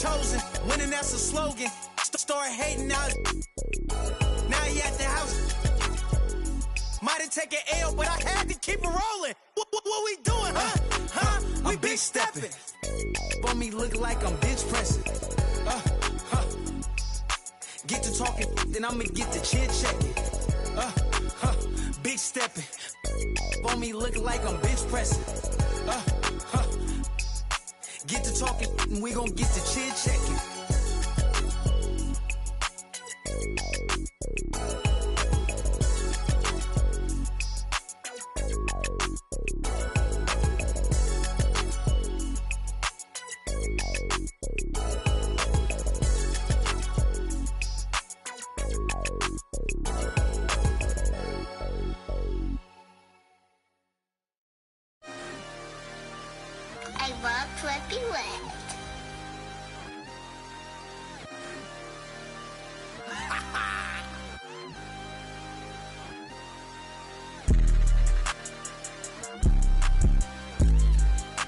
chosen, winning that's a slogan. Start hating now. Now you at the house. Might have taken L, but I had to keep it rolling. What we doing, huh? We big stepping. For me look like I'm bench pressing. Get to talking, then I'ma get to chin checking. Big stepping. For me look like I'm bench pressing. Get to talking, and we gon' get to chin checking. I walked what we left.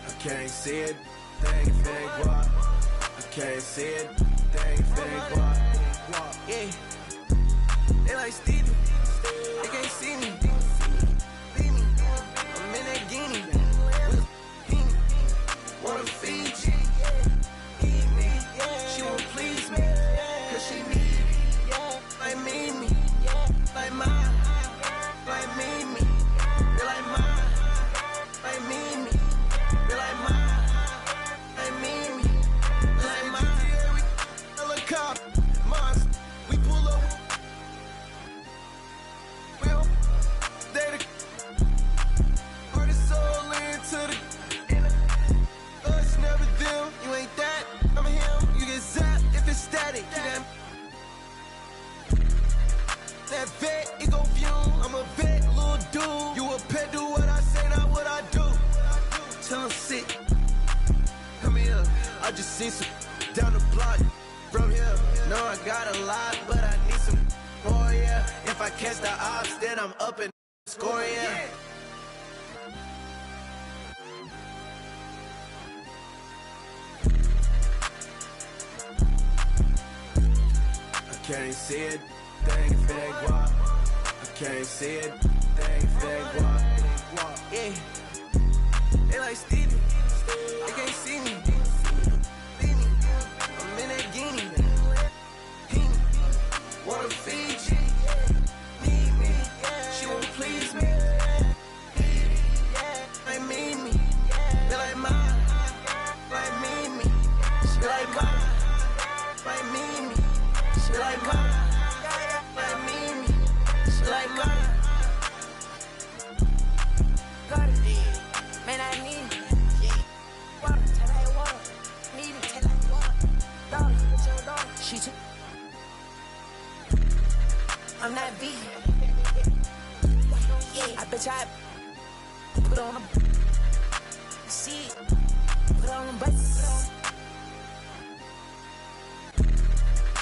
I can't see it, thing what? I can't see it, thing what? Yeah, they like Stevie, they can't see me. I'm in that guinea. Wanna feed you, eat me. She won't please me, cause she need me. Like me, like mine, like me. They like mine, like me. They like mine, like me. They like mine. Helicopter, monster, we pull up. We'll, they the, put his soul into the. Never them, you ain't that, I'm him, you get zapped if it's static. That vet, it go fume, I'm a vet, little dude. You a pet, do what I say, not what I do. Tell him sit, come here, I just seen some down the block from here. No, I got a lot, but I need some more, yeah. If I catch the ops, then I'm up and score, yeah. I can't see it, thing what? I can't see it, thing what? Yeah, they like Stevie, they can't see me. I'm in that guinea. Wanna feed you, need me. She won't please me. Like me, they like mine, like me. She like mine, like me. She like mine, like me. She like mine. Got it, man, I need it. Water, tell like water. Need it, tell like water. Dollar, with your dollar. She took. I'm not vegan. Yeah, I bet I put on a see it. Put on them buses.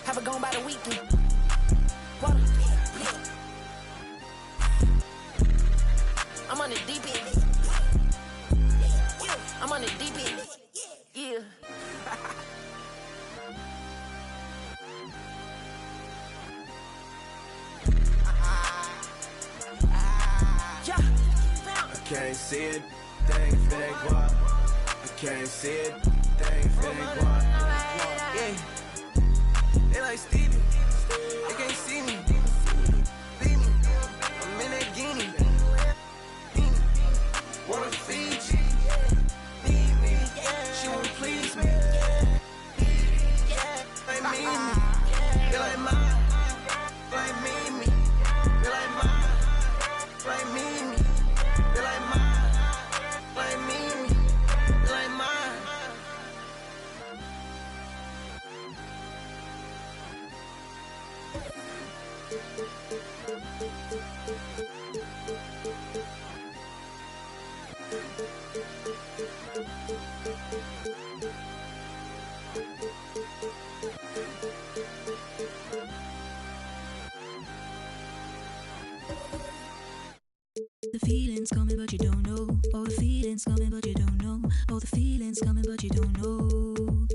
Have it gone by the weekend. Water. I'm on the deep end. I'm on the deep end. Yeah. I can't see it, thing what? I can't see it, thing what? Yeah. They like Stevie, they can't see me. I'm in that guinea. Wanna feed you, need me. She won't please me. Like me, they like mine, like me. They like mine, like me. They like mine, like me. They like mine. The feeling's coming but you don't know. Oh, the feeling's coming but you don't know. Oh, the feeling's coming but you don't know.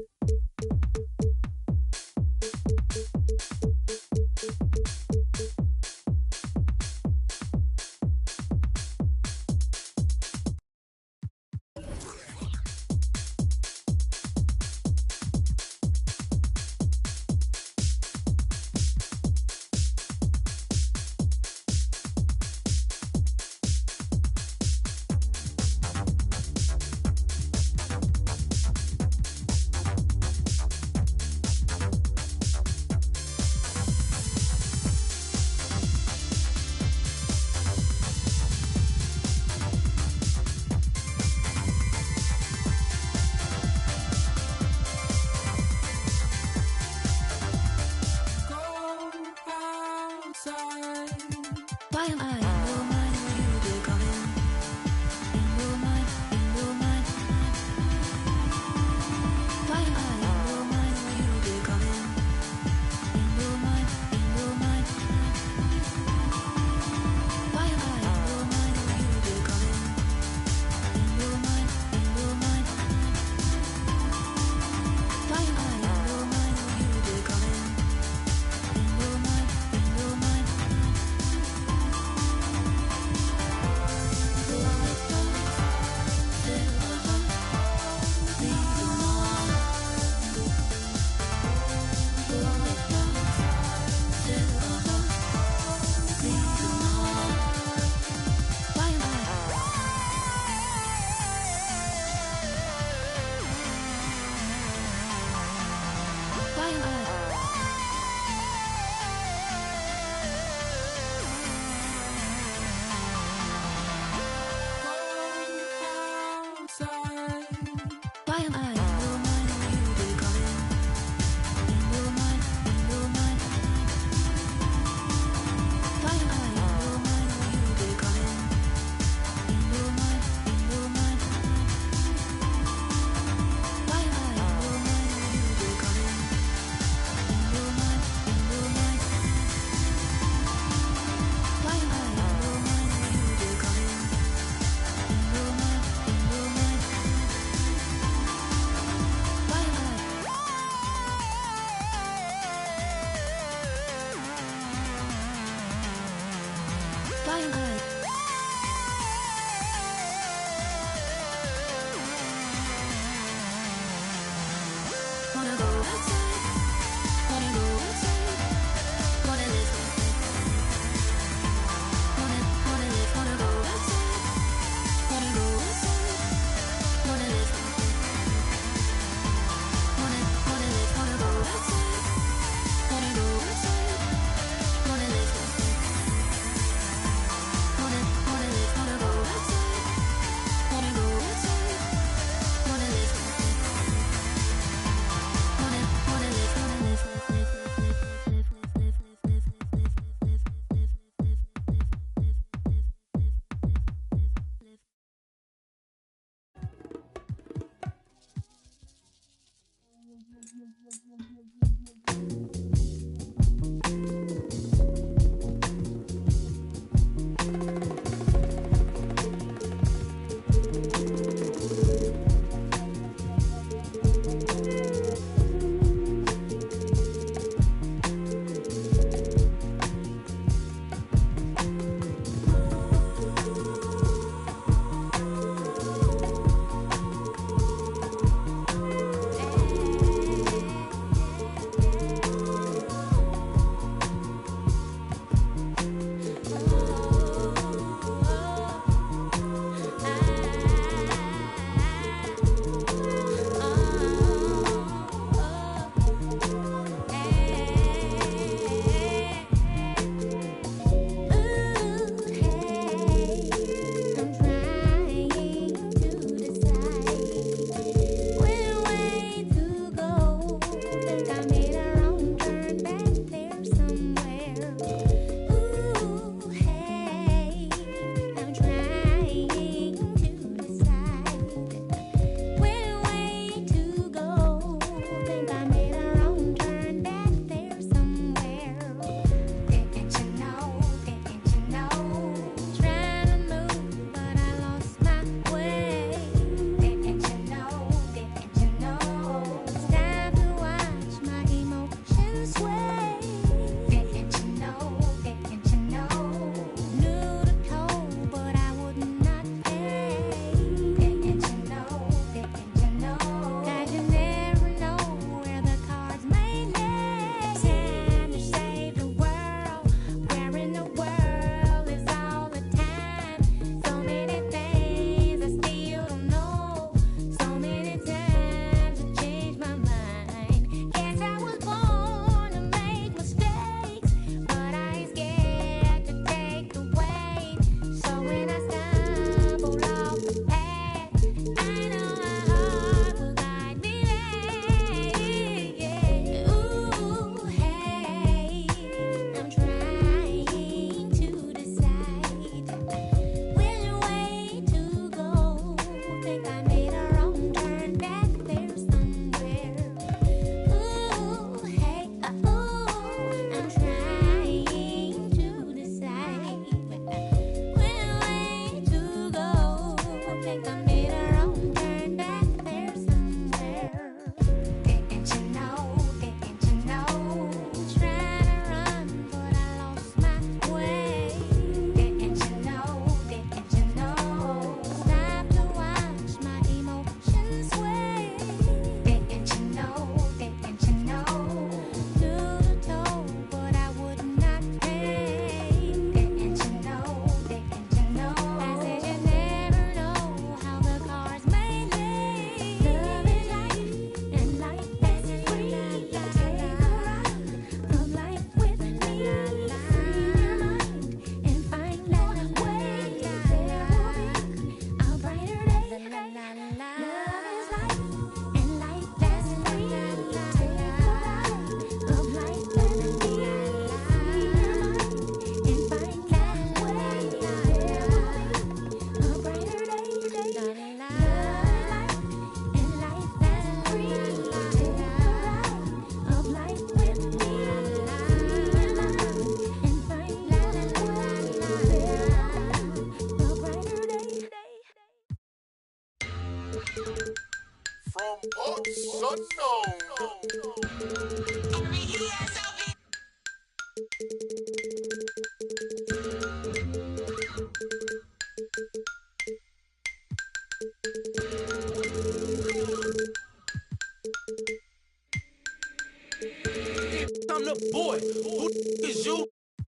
I'm the boy. Who is you?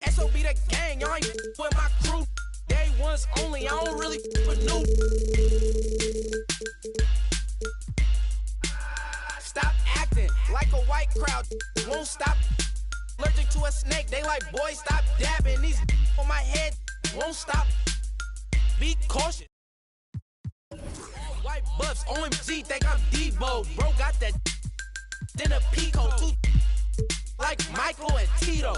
SOB the gang. Y'all ain't with my crew. Day ones only. I don't really with new. Stop acting like a white crowd. Won't stop. Allergic to a snake. They like, boy, stop dabbing. These on my head won't stop. Be cautious. White buffs, OMG, think I'm Debo. Bro got that. Then a Pico, too. Like Michael and Tito.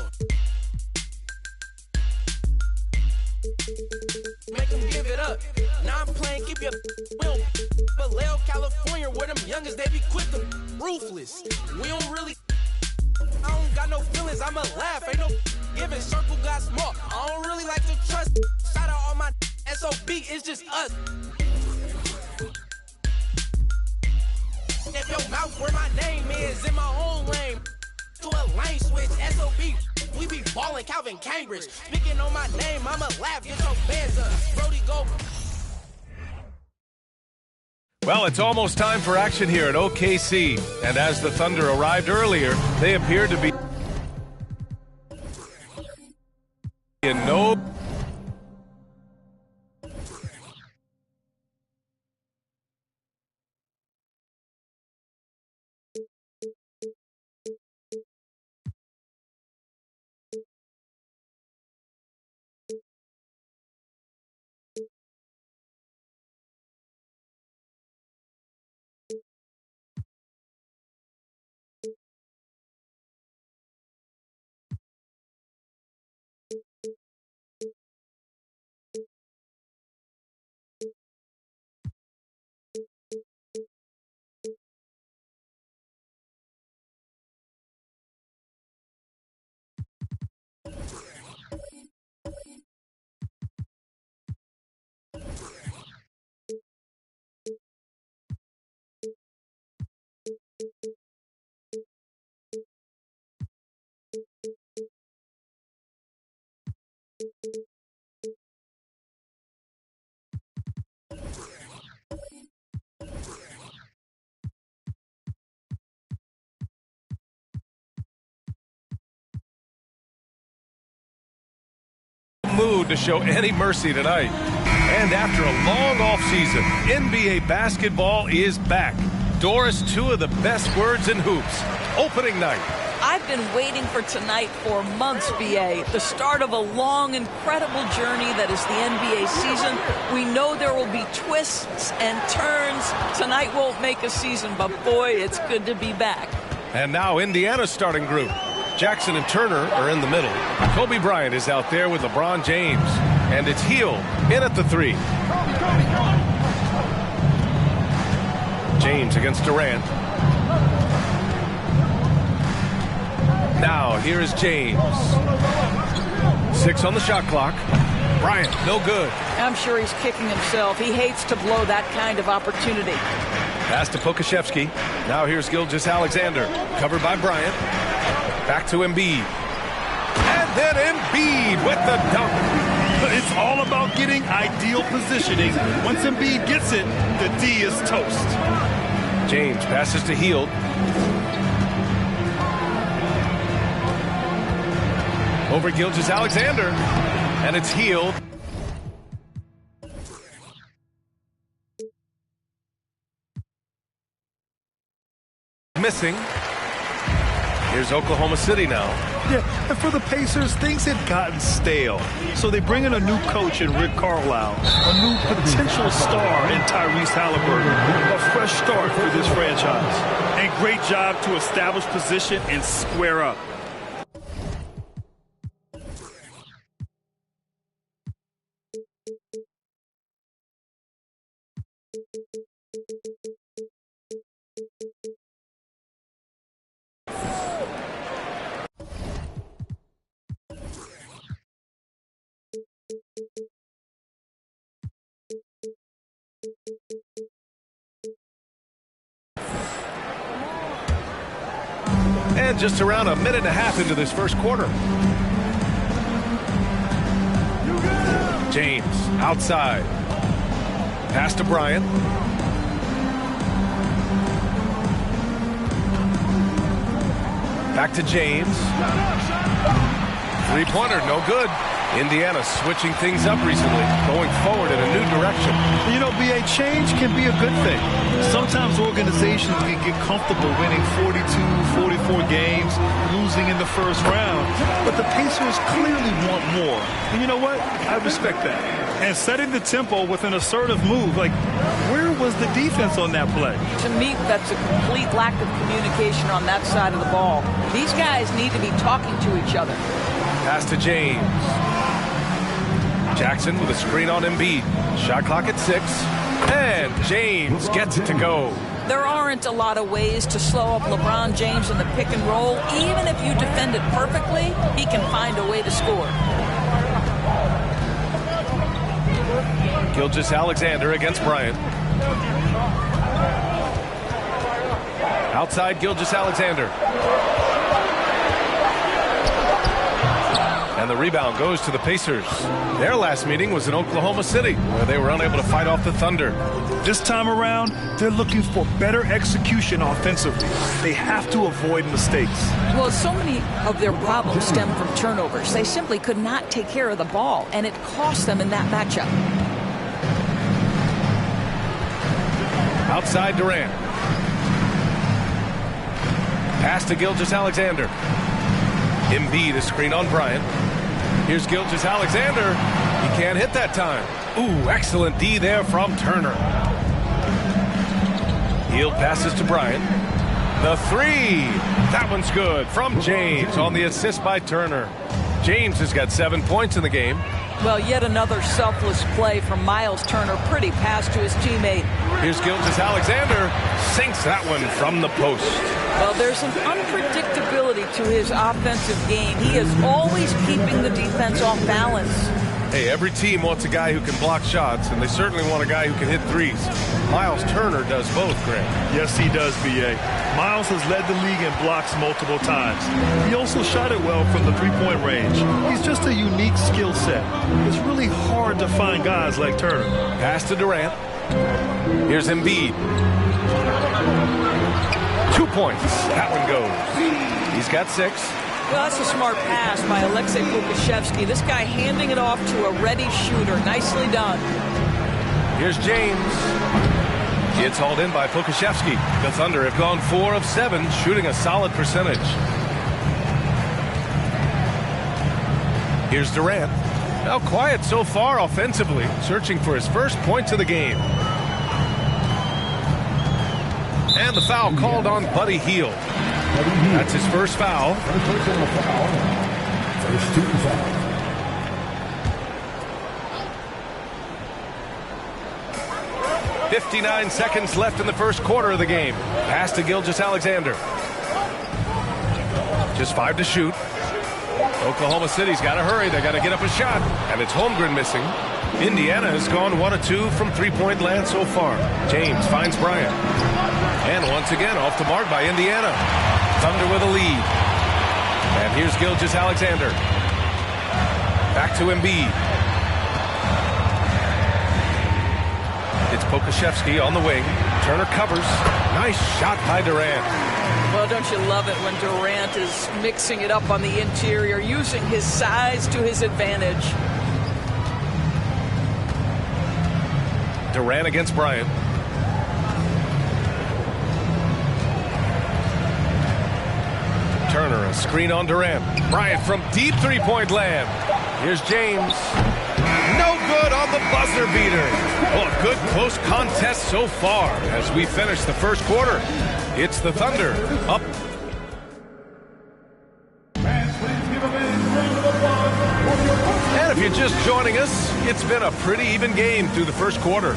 make them give it up. Now I'm playing, keep your will. Vallejo, California, where them youngest, they be quick to ruthless. We don't really, I don't got no feelings, I'ma laugh. Ain't no giving, circle got small. I don't really like to trust. Shout out all my SOB, it's just us. If your mouth where my name is, in my own lane. To a lane switch, SOB. We be ballin' Calvin Cambridge. Speaking on my name, I'ma laugh, get your bands up. Brody go. Well, it's almost time for action here at OKC. And as the Thunder arrived earlier, they appeared to be in no... mood to show any mercy tonight. And after a long offseason, NBA basketball is back. Doris, two of the best words in hoops. Opening night. I've been waiting for tonight for months, BA. The start of a long, incredible journey that is the NBA season. We know there will be twists and turns. Tonight won't make a season, but boy, it's good to be back. And now Indiana's starting group. Jackson and Turner are in the middle. Kobe Bryant is out there with LeBron James. And it's Hield in at the three. James against Durant. Now, here is James. 6 on the shot clock. Bryant, no good. I'm sure he's kicking himself. He hates to blow that kind of opportunity. Pass to Pokashevsky. Now here's Gilgeous-Alexander. Covered by Bryant. Back to Embiid. And then Embiid with the dunk. It's all about getting ideal positioning. Once Embiid gets it, the D is toast. James passes to Hield. Over Gilgeous-Alexander. And it's Hield. Missing. Here's Oklahoma City now. Yeah, and for the Pacers, things had gotten stale. So they bring in a new coach in Rick Carlisle, a new potential star in Tyrese Halliburton, a fresh start for this franchise. And great job to establish position and square up. And just around a minute and a half into this first quarter. James outside. Pass to Bryant. Back to James. Three-pointer, no good. Indiana switching things up recently, going forward in a new direction. You know, BA, change can be a good thing. Sometimes organizations can get comfortable winning 42, 44 games, losing in the first round. But the Pacers clearly want more. And you know what? I respect that. And setting the tempo with an assertive move, like, where was the defense on that play? To me, that's a complete lack of communication on that side of the ball. These guys need to be talking to each other. Pass to James. Jackson with a screen on Embiid. Shot clock at 6. And James gets it to go. There aren't a lot of ways to slow up LeBron James in the pick and roll. Even if you defend it perfectly, he can find a way to score. Gilgeous-Alexander against Bryant. Outside Gilgeous-Alexander. And the rebound goes to the Pacers. Their last meeting was in Oklahoma City, where they were unable to fight off the Thunder. This time around, they're looking for better execution offensively. They have to avoid mistakes. Well, so many of their problems stem from turnovers. They simply could not take care of the ball, and it cost them in that matchup. Outside Durant. Pass to Gilgeous-Alexander. Embiid, a screen on Bryant. Here's Gilgeous-Alexander. He can't hit that time. Ooh, excellent D there from Turner. Hield passes to Bryant. The 3. That one's good from James on the assist by Turner. James has got 7 points in the game. Well, yet another selfless play from Miles Turner. Pretty pass to his teammate. Here's Gilgeous-Alexander. Sinks that one from the post. Well, there's an unpredictability to his offensive game. He is always keeping the defense off balance. Hey, every team wants a guy who can block shots, and they certainly want a guy who can hit threes. Miles Turner does both, Grant. Yes, he does, B.A. Miles has led the league in blocks multiple times. He also shot it well from the three-point range. He's just a unique skill set. It's really hard to find guys like Turner. Pass to Durant. Here's Embiid. 2 points. That one goes. He's got 6. Well, that's a smart pass by Alexei Pokusevski. This guy handing it off to a ready shooter. Nicely done. Here's James. It's hauled in by Pokusevski. The Thunder have gone 4 of 7, shooting a solid percentage. Here's Durant. Now quiet so far offensively, searching for his first points of the game. And the foul called on Buddy Hield. That's his first foul. First team foul. 59 seconds left in the first quarter of the game. Pass to Gilgeous-Alexander. Just 5 to shoot. Oklahoma City's got to hurry. They got to get up a shot. And it's Holmgren missing. Indiana has gone 1 of 2 from three-point land so far. James finds Bryant. And once again, off the mark by Indiana. Thunder with a lead. And here's Gilgeous-Alexander. Back to Embiid. It's Pokusevski on the wing. Turner covers. Nice shot by Durant. Well, don't you love it when Durant is mixing it up on the interior, using his size to his advantage. Durant against Bryant. Turner, a screen on Durant. Bryant from deep three-point land. Here's James. No good on the buzzer beater. Well, a good close contest so far as we finish the first quarter. It's the Thunder up. And if you're just joining us, it's been a pretty even game through the first quarter.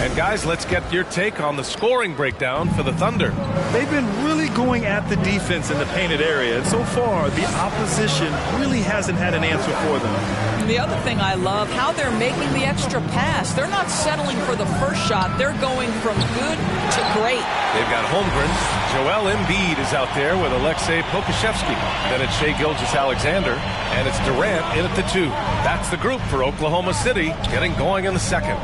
And guys, let's get your take on the scoring breakdown for the Thunder. They've been really going at the defense in the painted area, and so far the opposition really hasn't had an answer for them. And the other thing I love, how they're making the extra pass. They're not settling for the first shot. They're going from good to great. They've got Holmgren. Joel Embiid is out there with Alexei Pokusevski. Then it's Shai Gilgeous-Alexander, and it's Durant in at the 2. That's the group for Oklahoma City, getting going in the second.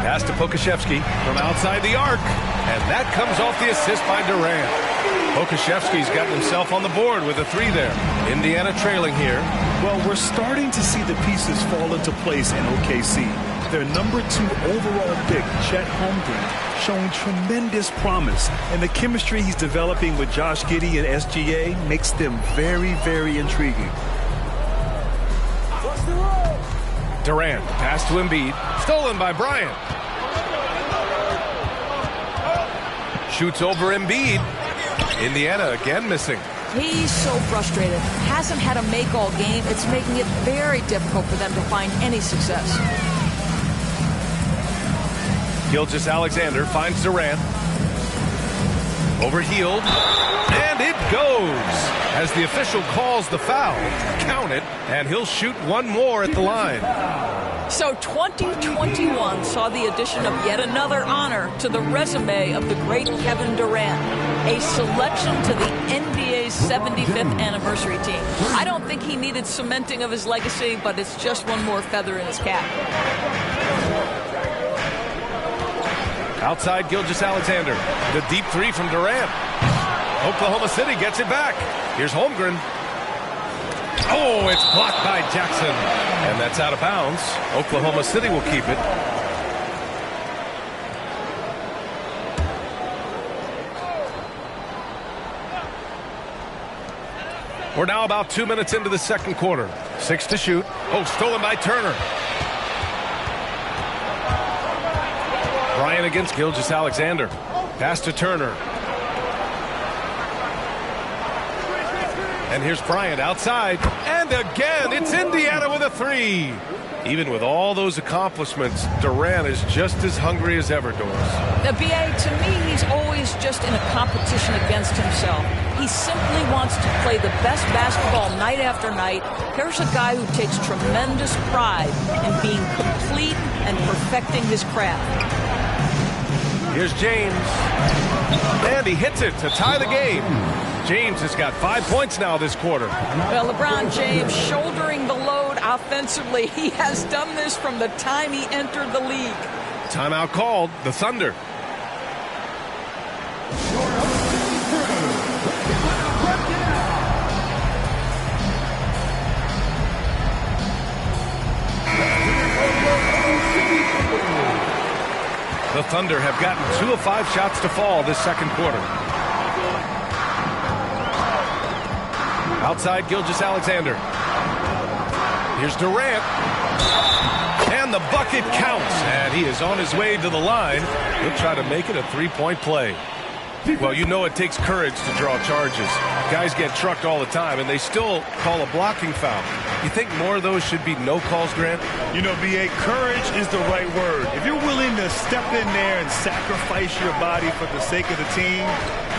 Pass to Pokusevski from outside the arc, and that comes off the assist by Durant. Pokusevski's gotten himself on the board with a 3 there. Indiana trailing here. Well, we're starting to see the pieces fall into place in OKC. Their number 2 overall pick, Chet Holmgren, showing tremendous promise, and the chemistry he's developing with Josh Giddey and SGA makes them very, very intriguing. Durant, pass to Embiid, stolen by Bryant. Shoots over Embiid. Indiana again missing. He's so frustrated. Hasn't had a make all game. It's making it very difficult for them to find any success. Gilgeous-Alexander finds Durant. Overhealed. And it goes. As the official calls the foul, count it, and he'll shoot one more at the line. So 2021 saw the addition of yet another honor to the resume of the great Kevin Durant, a selection to the NBA's 75th anniversary team. I don't think he needed cementing of his legacy, but it's just one more feather in his cap. Outside Gilgeous-Alexander. The deep three from Durant. Oklahoma City gets it back. Here's Holmgren. Oh, it's blocked by Jackson. And that's out of bounds. Oklahoma City will keep it. We're now about 2 minutes into the second quarter. 6 to shoot. Oh, stolen by Turner. Bryant against Gilgeous-Alexander. Pass to Turner. And here's Bryant outside. And again, it's Indiana with a three. Even with all those accomplishments, Durant is just as hungry as ever, Doris. The BA, to me, he's always just in a competition against himself. He simply wants to play the best basketball night after night. Here's a guy who takes tremendous pride in being complete and perfecting his craft. Here's James. And he hits it to tie the game. James has got 5 points now this quarter. Well, LeBron James shouldering the load offensively. He has done this from the time he entered the league. Timeout called. The Thunder. The Thunder have gotten 2 of 5 shots to fall this second quarter. Outside Gilgeous-Alexander. Here's Durant. And the bucket counts. And he is on his way to the line. He'll try to make it a three-point play. Well, you know it takes courage to draw charges. Guys get trucked all the time, and they still call a blocking foul. You think more of those should be no calls, Grant? You know, B.A., courage is the right word. If you're willing to step in there and sacrifice your body for the sake of the team,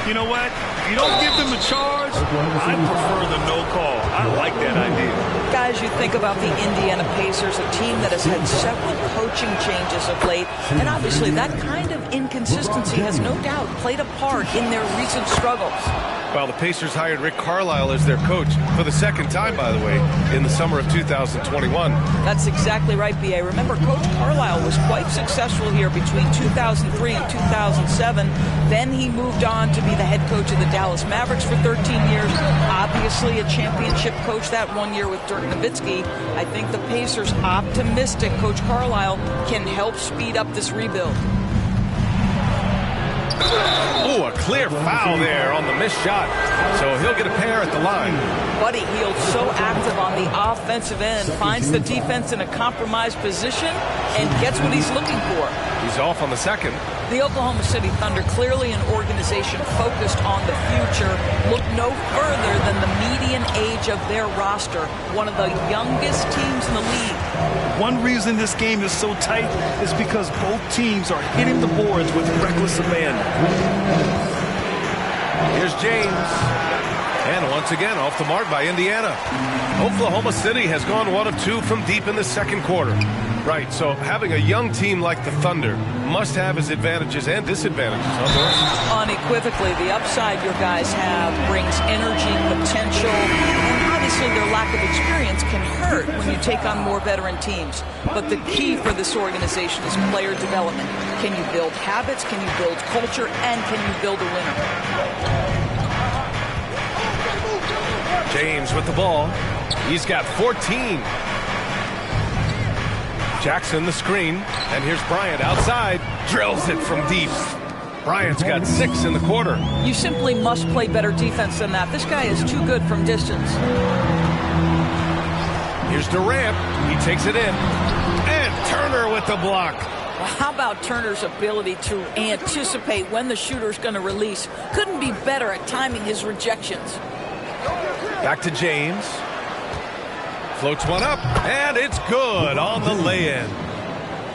you know what? If you don't give them a charge, I prefer the no call. I like that idea. Guys, you think about the Indiana Pacers, a team that has had several coaching changes of late, and obviously that kind of inconsistency has no doubt played a part in their recent struggles. Well, the Pacers hired Rick Carlisle as their coach for the second time, by the way, in the summer of 2021. That's exactly right, B.A. Remember, Coach Carlisle was quite successful here between 2003 and 2007. Then he moved on to be the head coach of the Dallas Mavericks for 13 years. Obviously a championship coach that 1 year with Dirk Nowitzki. I think the Pacers, optimistic Coach Carlisle, can help speed up this rebuild. Oh, a clear foul there on the missed shot. So he'll get a pair at the line. Buddy Hield so active on the offensive end, finds the defense in a compromised position and gets what he's looking for. He's off on the second. The Oklahoma City Thunder, clearly an organization focused on the future, look no further than the median age of their roster, one of the youngest teams in the league. One reason this game is so tight is because both teams are hitting the boards with reckless abandon. Here's James. And once again, off the mark by Indiana. Oklahoma City has gone 1 of 2 from deep in the second quarter. Right, so having a young team like the Thunder must have its advantages and disadvantages, huh, Doris? Unequivocally, the upside your guys have brings energy, potential, and obviously their lack of experience can hurt when you take on more veteran teams. But the key for this organization is player development. Can you build habits? Can you build culture? And can you build a winner? James with the ball. He's got 14. Jackson the screen, and here's Bryant outside, drills it from deep. Bryant's got 6 in the quarter. You simply must play better defense than that. This guy is too good from distance. Here's Durant, he takes it in, and Turner with the block. Well, how about Turner's ability to anticipate when the shooter's going to release? Couldn't be better at timing his rejections. Back to James. Floats one up, and it's good on the lay-in.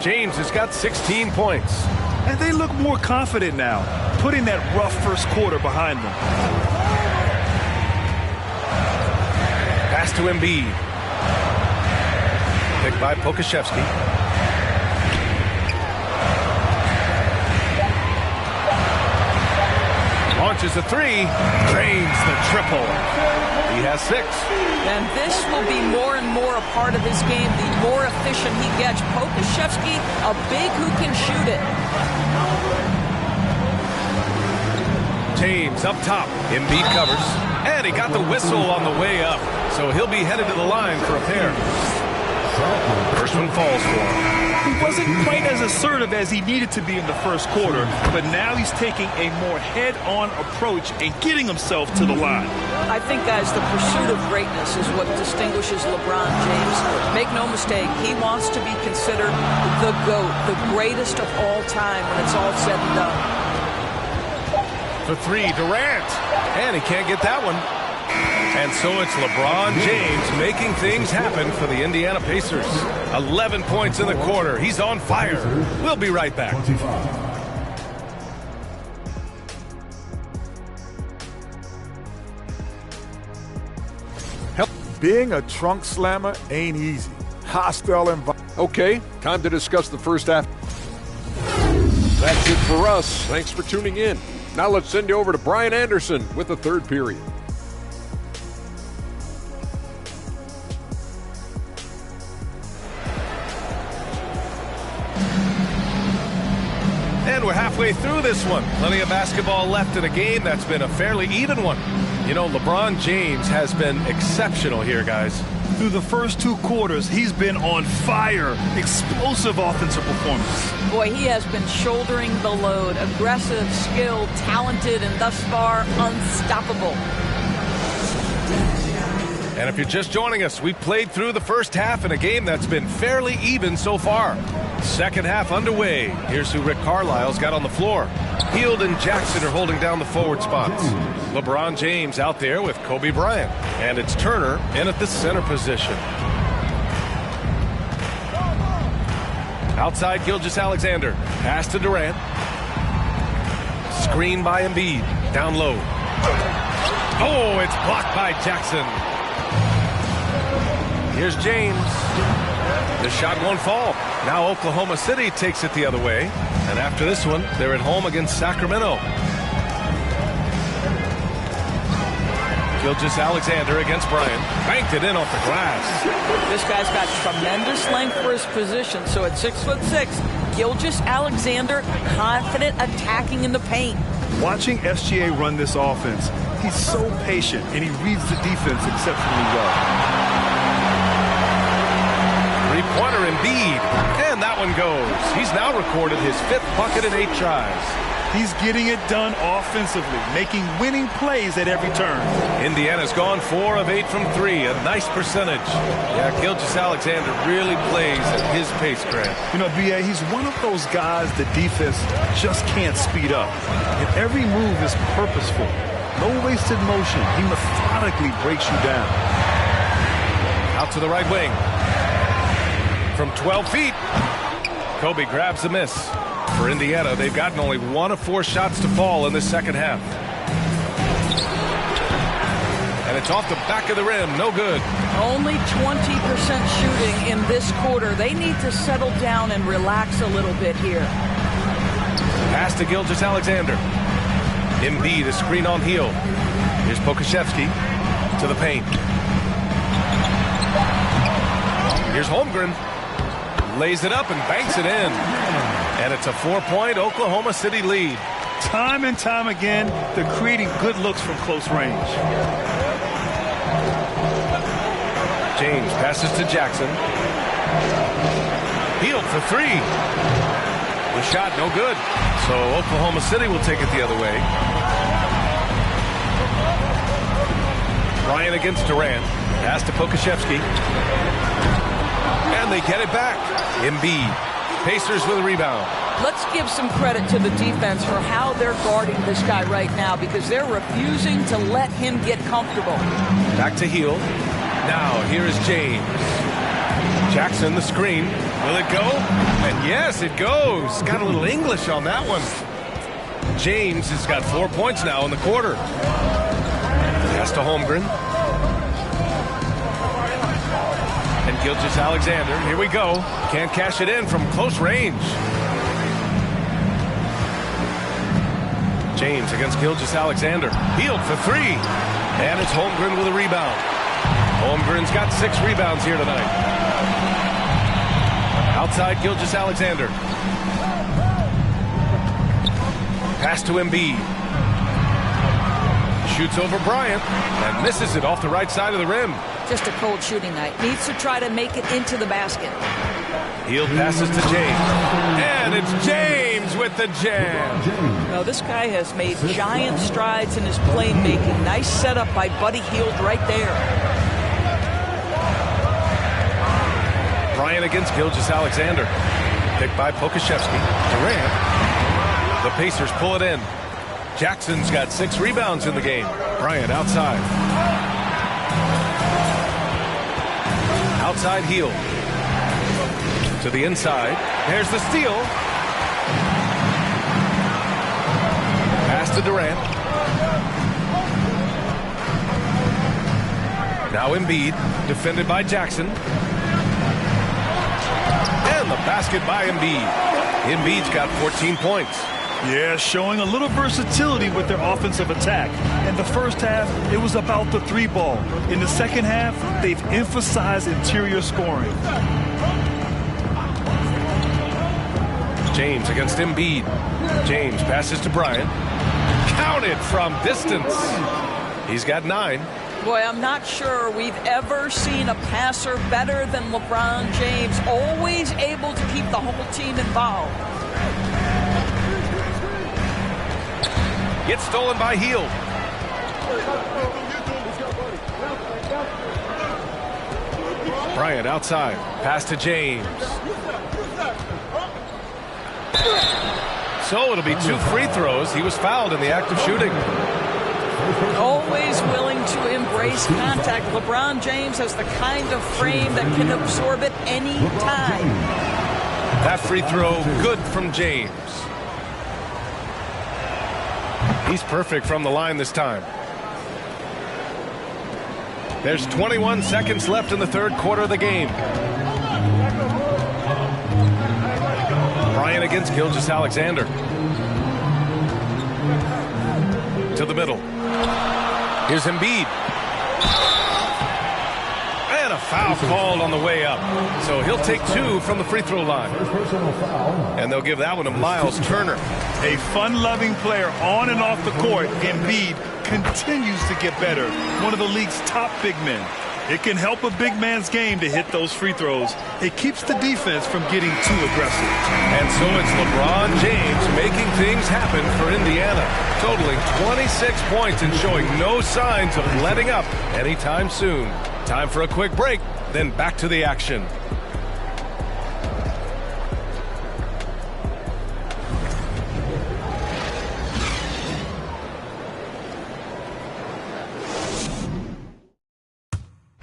James has got 16 points. And they look more confident now, putting that rough first quarter behind them. Pass to Embiid. Picked by Pokashevsky. Launches a three, drains the triple. He has 6. And this will be more and more a part of his game, the more efficient he gets. Pokashevsky, a big who can shoot it. James up top. Embiid covers. And he got the whistle on the way up. So he'll be headed to the line for a pair. First one falls for him. He wasn't quite as assertive as he needed to be in the first quarter, but now he's taking a more head-on approach and getting himself to the line. I think, guys, the pursuit of greatness is what distinguishes LeBron James. Make no mistake, he wants to be considered the GOAT, the greatest of all time when it's all said and done. For 3, Durant. And he can't get that one. And so it's LeBron James making things happen for the Indiana Pacers. 11 points in the quarter. He's on fire. We'll be right back. Being a trunk slammer ain't easy. Hostile environment. Okay, time to discuss the first half. That's it for us. Thanks for tuning in. Now let's send you over to Brian Anderson with the third period. And we're halfway through this one. Plenty of basketball left in a game that's been a fairly even one. You know, LeBron James has been exceptional here, guys. Through the first 2 quarters, he's been on fire. Explosive offensive performance. Boy, he has been shouldering the load. Aggressive, skilled, talented, and thus far, unstoppable. And if you're just joining us, we played through the first half in a game that's been fairly even so far. Second half underway. Here's who Rick Carlisle's got on the floor. Hield and Jackson are holding down the forward spots. LeBron James out there with Kobe Bryant. And it's Turner in at the center position. Outside, Gilgeous-Alexander. Pass to Durant. Screen by Embiid. Down low. Oh, it's blocked by Jackson. Here's James. The shot won't fall. Now Oklahoma City takes it the other way. And after this one, they're at home against Sacramento. Gilgeous-Alexander against Bryant. Banked it in off the glass. This guy's got tremendous length for his position. So at 6'6", Gilgeous-Alexander confident attacking in the paint. Watching SGA run this offense, he's so patient and he reads the defense exceptionally well. Three-pointer Embiid. And that one goes. He's now recorded his 5th bucket in 8 tries. He's getting it done offensively, making winning plays at every turn. Indiana's gone 4 of 8 from 3, a nice percentage. Yeah, Gilgeous-Alexander really plays at his pace, Grant. You know, B.A., he's one of those guys the defense just can't speed up. And every move is purposeful. No wasted motion. He methodically breaks you down. Out to the right wing. From 12 feet, Kobe grabs the miss. For Indiana, they've gotten only 1 of 4 shots to fall in this second half. And it's off the back of the rim, no good. Only 20% shooting in this quarter. They need to settle down and relax a little bit here. Pass to Gilgeous-Alexander. Embiid, a screen on heel. Here's Pokashevsky to the paint. Here's Holmgren. Lays it up and banks it in. And it's a 4-point Oklahoma City lead. Time and time again, they're creating good looks from close range. James passes to Jackson. Hield for 3. The shot no good. So Oklahoma City will take it the other way. Bryant against Durant. Pass to Pokashevsky. And they get it back. Embiid. Pacers with a rebound. Let's give some credit to the defense for how they're guarding this guy right now, because they're refusing to let him get comfortable. Back to Hill. Now here is James. Jackson, the screen. Will it go? And yes, it goes. Got a little English on that one. James has got 4 points now in the quarter. Pass to Holmgren. And Gilgeous-Alexander. Here we go. Can't cash it in from close range. James against Gilgeous-Alexander. Healed for three. And it's Holmgren with a rebound. Holmgren's got 6 rebounds here tonight. Outside Gilgeous-Alexander. Pass to Embiid. Shoots over Bryant and misses it off the right side of the rim. Just a cold shooting night. Needs to try to make it into the basket. Hield passes to James. And it's James with the jam. No, this guy has made giant strides in his playmaking. Nice setup by Buddy Hield right there. Bryant against Gilgeous-Alexander. Picked by Pokashevsky. Durant. The Pacers pull it in. Jackson's got 6 rebounds in the game. Bryant outside. Outside Hield. To the inside. There's the steal. Pass to Durant. Now Embiid, defended by Jackson. And the basket by Embiid. Embiid's got 14 points. Yeah, showing a little versatility with their offensive attack. In the first half, it was about the 3-ball. In the second half, they've emphasized interior scoring. James against Embiid. James passes to Bryant. Counted from distance. He's got 9. Boy, I'm not sure we've ever seen a passer better than LeBron James. Always able to keep the whole team involved. Gets stolen by Hield. Bryant outside. Pass to James. So it'll be 2 free throws. He was fouled in the act of shooting. Always willing to embrace contact. LeBron James has the kind of frame that can absorb it any time. That free throw, good from James. He's perfect from the line this time. There's 21 seconds left in the third quarter of the game. Bryant against Gilgeous-Alexander. To the middle. Here's Embiid. And a foul called on the way up. So he'll take 2 from the free throw line. And they'll give that one to Miles Turner. A fun-loving player on and off the court, Embiid continues to get better. One of the league's top big men. It can help a big man's game to hit those free throws. It keeps the defense from getting too aggressive. And so it's LeBron James making things happen for Indiana, totaling 26 points and showing no signs of letting up anytime soon. Time for a quick break, then back to the action.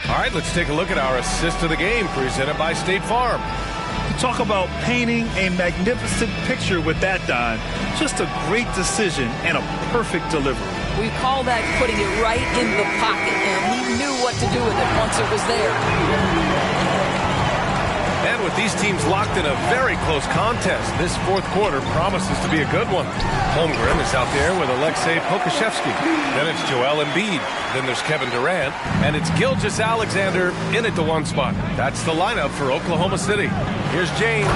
All right, let's take a look at our assist of the game presented by State Farm. Talk about painting a magnificent picture with that, Don. Just a great decision and a perfect delivery. We call that putting it right in the pocket, and he knew what to do with it once it was there. And with these teams locked in a very close contest, this fourth quarter promises to be a good one. Holmgren is out there with Alexei Pokashevsky. Then it's Joel Embiid. Then there's Kevin Durant. And it's Gilgeous-Alexander in at the 1 spot. That's the lineup for Oklahoma City. Here's James.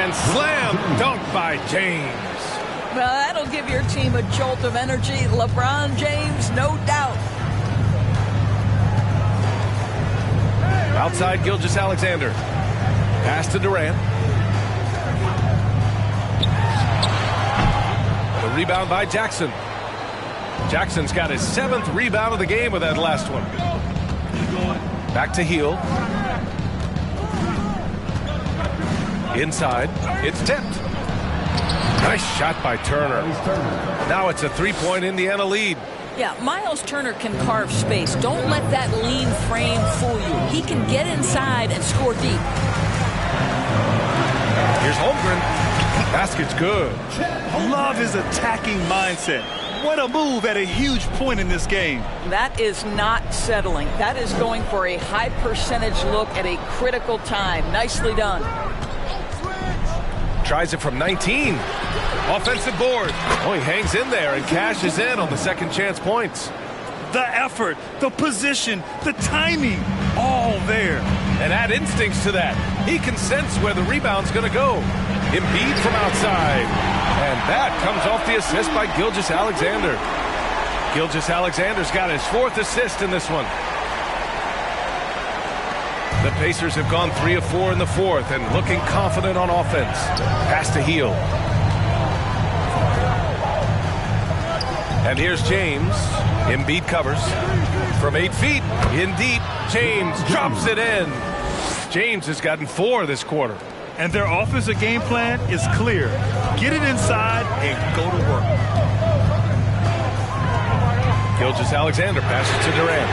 And slam dunk by James. Well, that'll give your team a jolt of energy. LeBron James, no doubt. Outside Gilgeous-Alexander. Pass to Durant. The rebound by Jackson. Jackson's got his 7th rebound of the game with that last one. Back to Hield. Inside. It's tipped. Nice shot by Turner. Now it's a 3-point Indiana lead. Yeah, Miles Turner can carve space. Don't let that lean frame fool you. He can get inside and score deep. Here's Holmgren. Basket's good. Love his attacking mindset. What a move at a huge point in this game. That is not settling. That is going for a high percentage look at a critical time. Nicely done. Tries it from 19. Offensive board. Oh, he hangs in there and cashes in on the second chance points. The effort, the position, the timing, all there. And add instincts to that. He can sense where the rebound's going to go. Embiid from outside. And that comes off the assist by Gilgeous-Alexander. Gilgeous-Alexander's got his 4th assist in this one. The Pacers have gone 3 of 4 in the 4th and looking confident on offense. Pass to Hield. And here's James. Embiid covers. From 8 feet. In deep. James drops it in. James has gotten 4 this quarter. And their offensive game plan is clear. Get it inside and go to work. Gilgeous-Alexander passes to Durant.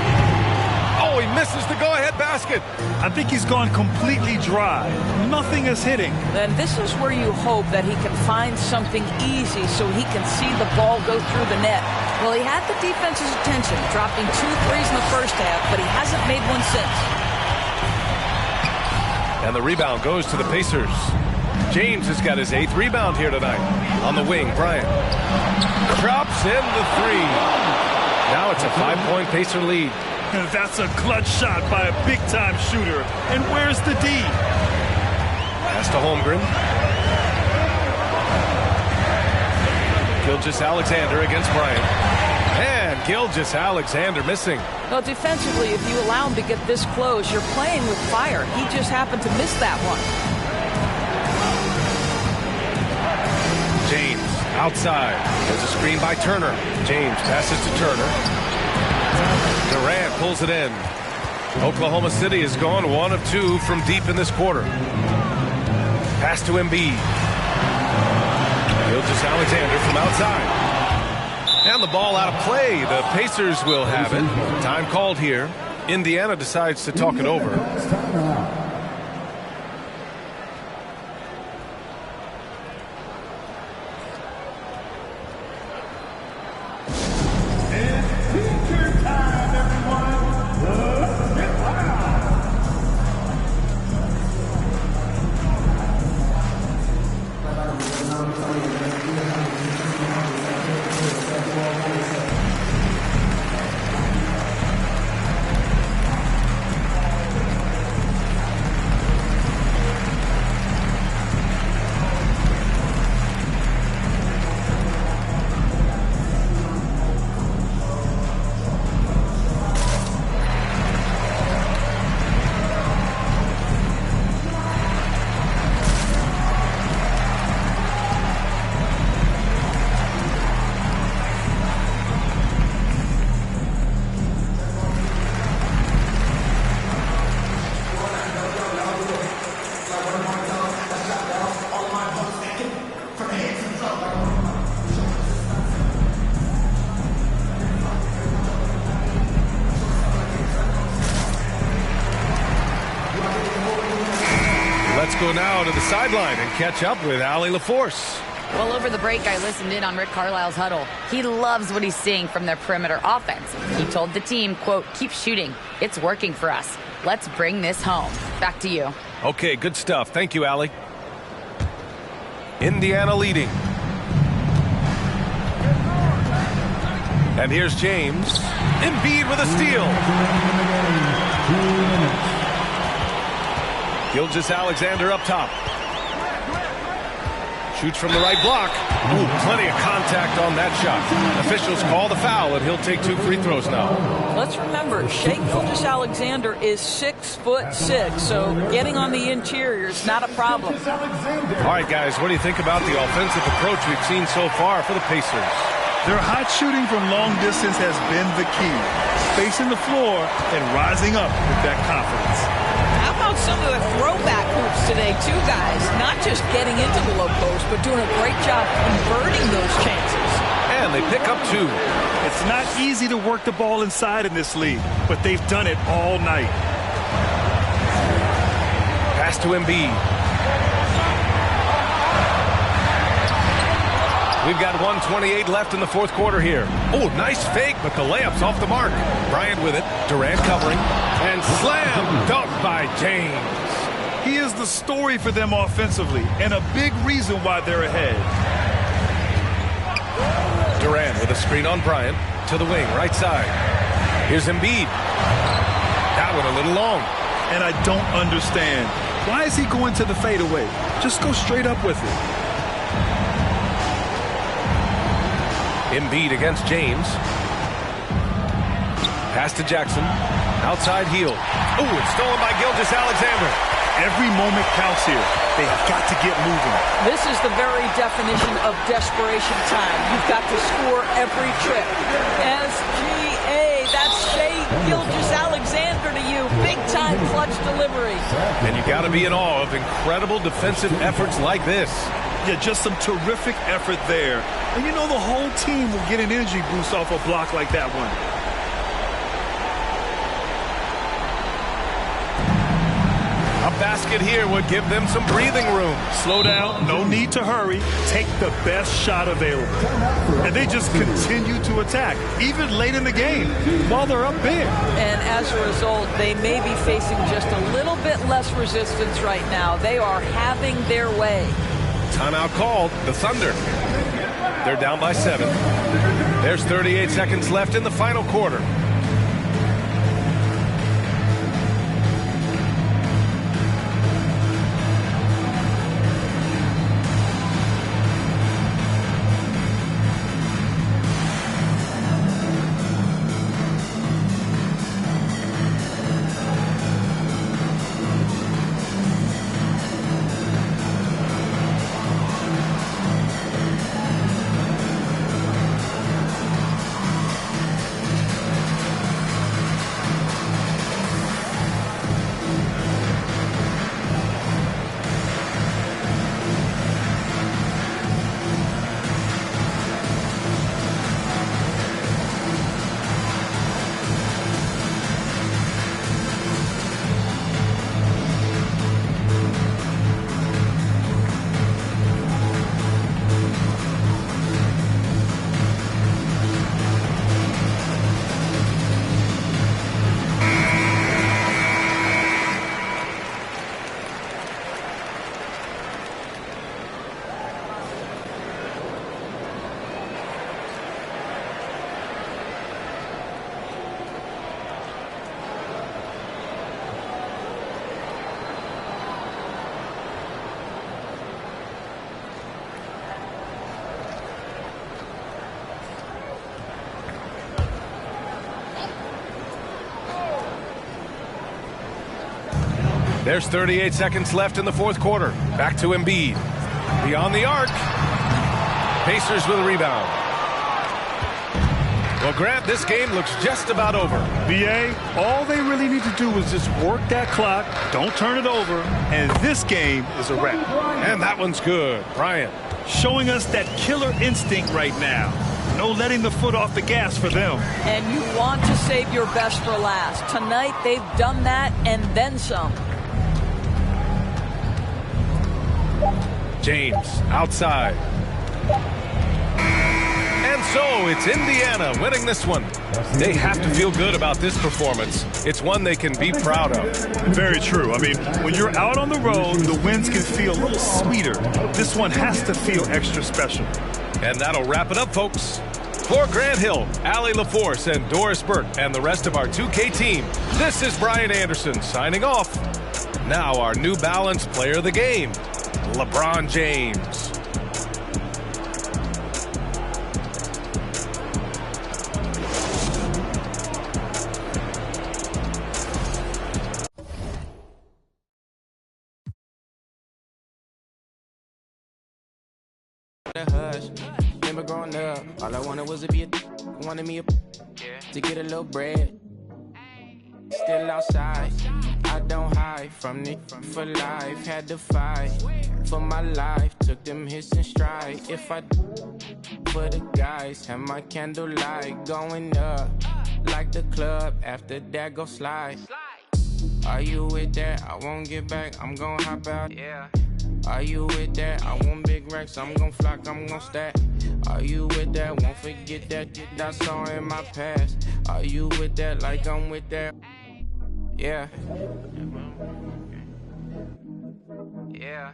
Oh, he misses the go-ahead basket. I think he's gone completely dry. Nothing is hitting. And this is where you hope that he can find something easy so he can see the ball go through the net. Well, he had the defense's attention, dropping 2 threes in the first half, but he hasn't made one since. And the rebound goes to the Pacers. James has got his 8th rebound here tonight. On the wing, Bryant. Drops in the 3. Now it's a 5-point Pacer lead. That's a clutch shot by a big-time shooter. And where's the D? Pass to Holmgren. Gilgeous-Alexander against Bryant. And Gilgeous-Alexander missing. Well, defensively, if you allow him to get this close, you're playing with fire. He just happened to miss that one. James outside. There's a screen by Turner. James passes to Turner. Durant pulls it in. Oklahoma City has gone 1 of 2 from deep in this quarter. Pass to Embiid. Gilgeous-Alexander from outside. And the ball out of play. The Pacers will have it. Time called here. Indiana decides to talk it over. Let's go now to the sideline and catch up with Allie LaForce. Well, over the break, I listened in on Rick Carlisle's huddle. He loves what he's seeing from their perimeter offense. He told the team, quote, "Keep shooting. It's working for us. Let's bring this home." Back to you. Okay, good stuff. Thank you, Allie. Indiana leading. And here's James. Embiid with a steal. Gilgeous-Alexander up top. Shoots from the right block. Ooh, plenty of contact on that shot. Officials call the foul, and he'll take 2 free throws now. Let's remember, Shai Gilgeous-Alexander is 6'6", so getting on the interior is not a problem. All right, guys, what do you think about the offensive approach we've seen so far for the Pacers? Their hot shooting from long distance has been the key. Spacing the floor and rising up with that confidence. How about about some of the throwback hoops today, too, guys? Not just getting into the low post, but doing a great job converting those chances. And they pick up 2. It's not easy to work the ball inside in this league, but they've done it all night. Pass to Embiid. We've got 1:28 left in the fourth quarter here. Oh, nice fake, but the layup's off the mark. Bryant with it. Durant covering. And slam dunk by James. He is the story for them offensively, and a big reason why they're ahead. Durant with a screen on Bryant to the wing, right side. Here's Embiid. That one a little long. And I don't understand. Why is he going to the fadeaway? Just go straight up with it. Embiid against James. Pass to Jackson. Outside heel. Oh, it's stolen by Gilgeous-Alexander. Every moment counts here. They have got to get moving. This is the very definition of desperation time. You've got to score every trip. SGA, that's Shai Gilgeous-Alexander to you. Big-time clutch delivery. And you got to be in awe of incredible defensive efforts like this. Yeah, just some terrific effort there. And you know the whole team will get an energy boost off a block like that one. A basket here would give them some breathing room. Slow down, no need to hurry. Take the best shot available. And they just continue to attack, even late in the game, while they're up big. And as a result, they may be facing just a little bit less resistance right now. They are having their way. Timeout called. The Thunder. They're down by 7. There's 38 seconds left in the final quarter. There's 38 seconds left in the fourth quarter. Back to Embiid. Beyond the arc. Pacers with a rebound. Well, Grant, this game looks just about over. BA, all they really need to do is just work that clock, don't turn it over, and this game is a wrap. And that one's good. Bryant. Showing us that killer instinct right now. No letting the foot off the gas for them. And you want to save your best for last. Tonight, they've done that and then some. James outside. And so it's Indiana winning this one. They have to feel good about this performance. It's one they can be proud of. Very true. I mean, when you're out on the road, the wins can feel a little sweeter. This one has to feel extra special. And that'll wrap it up, folks. For Grant Hill, Allie LaForce, and Doris Burke, and the rest of our 2K team, this is Brian Anderson signing off. Now our New Balance player of the game, LeBron James. Remember growing up, all I wanted was to be wanted me to get a little bread. Still outside, I don't hide from the for life. Had to fight for my life, took them hits in stride. If I for the guys, have my candlelight going up like the club. After that, go slide. Are you with that? I won't get back, I'm gon' hop out. Yeah. Are you with that? I want big racks, I'm gon' flock, I'm gon' stack. Are you with that? Won't forget that I saw in my past. Are you with that? Like I'm with that? Yeah. Yeah.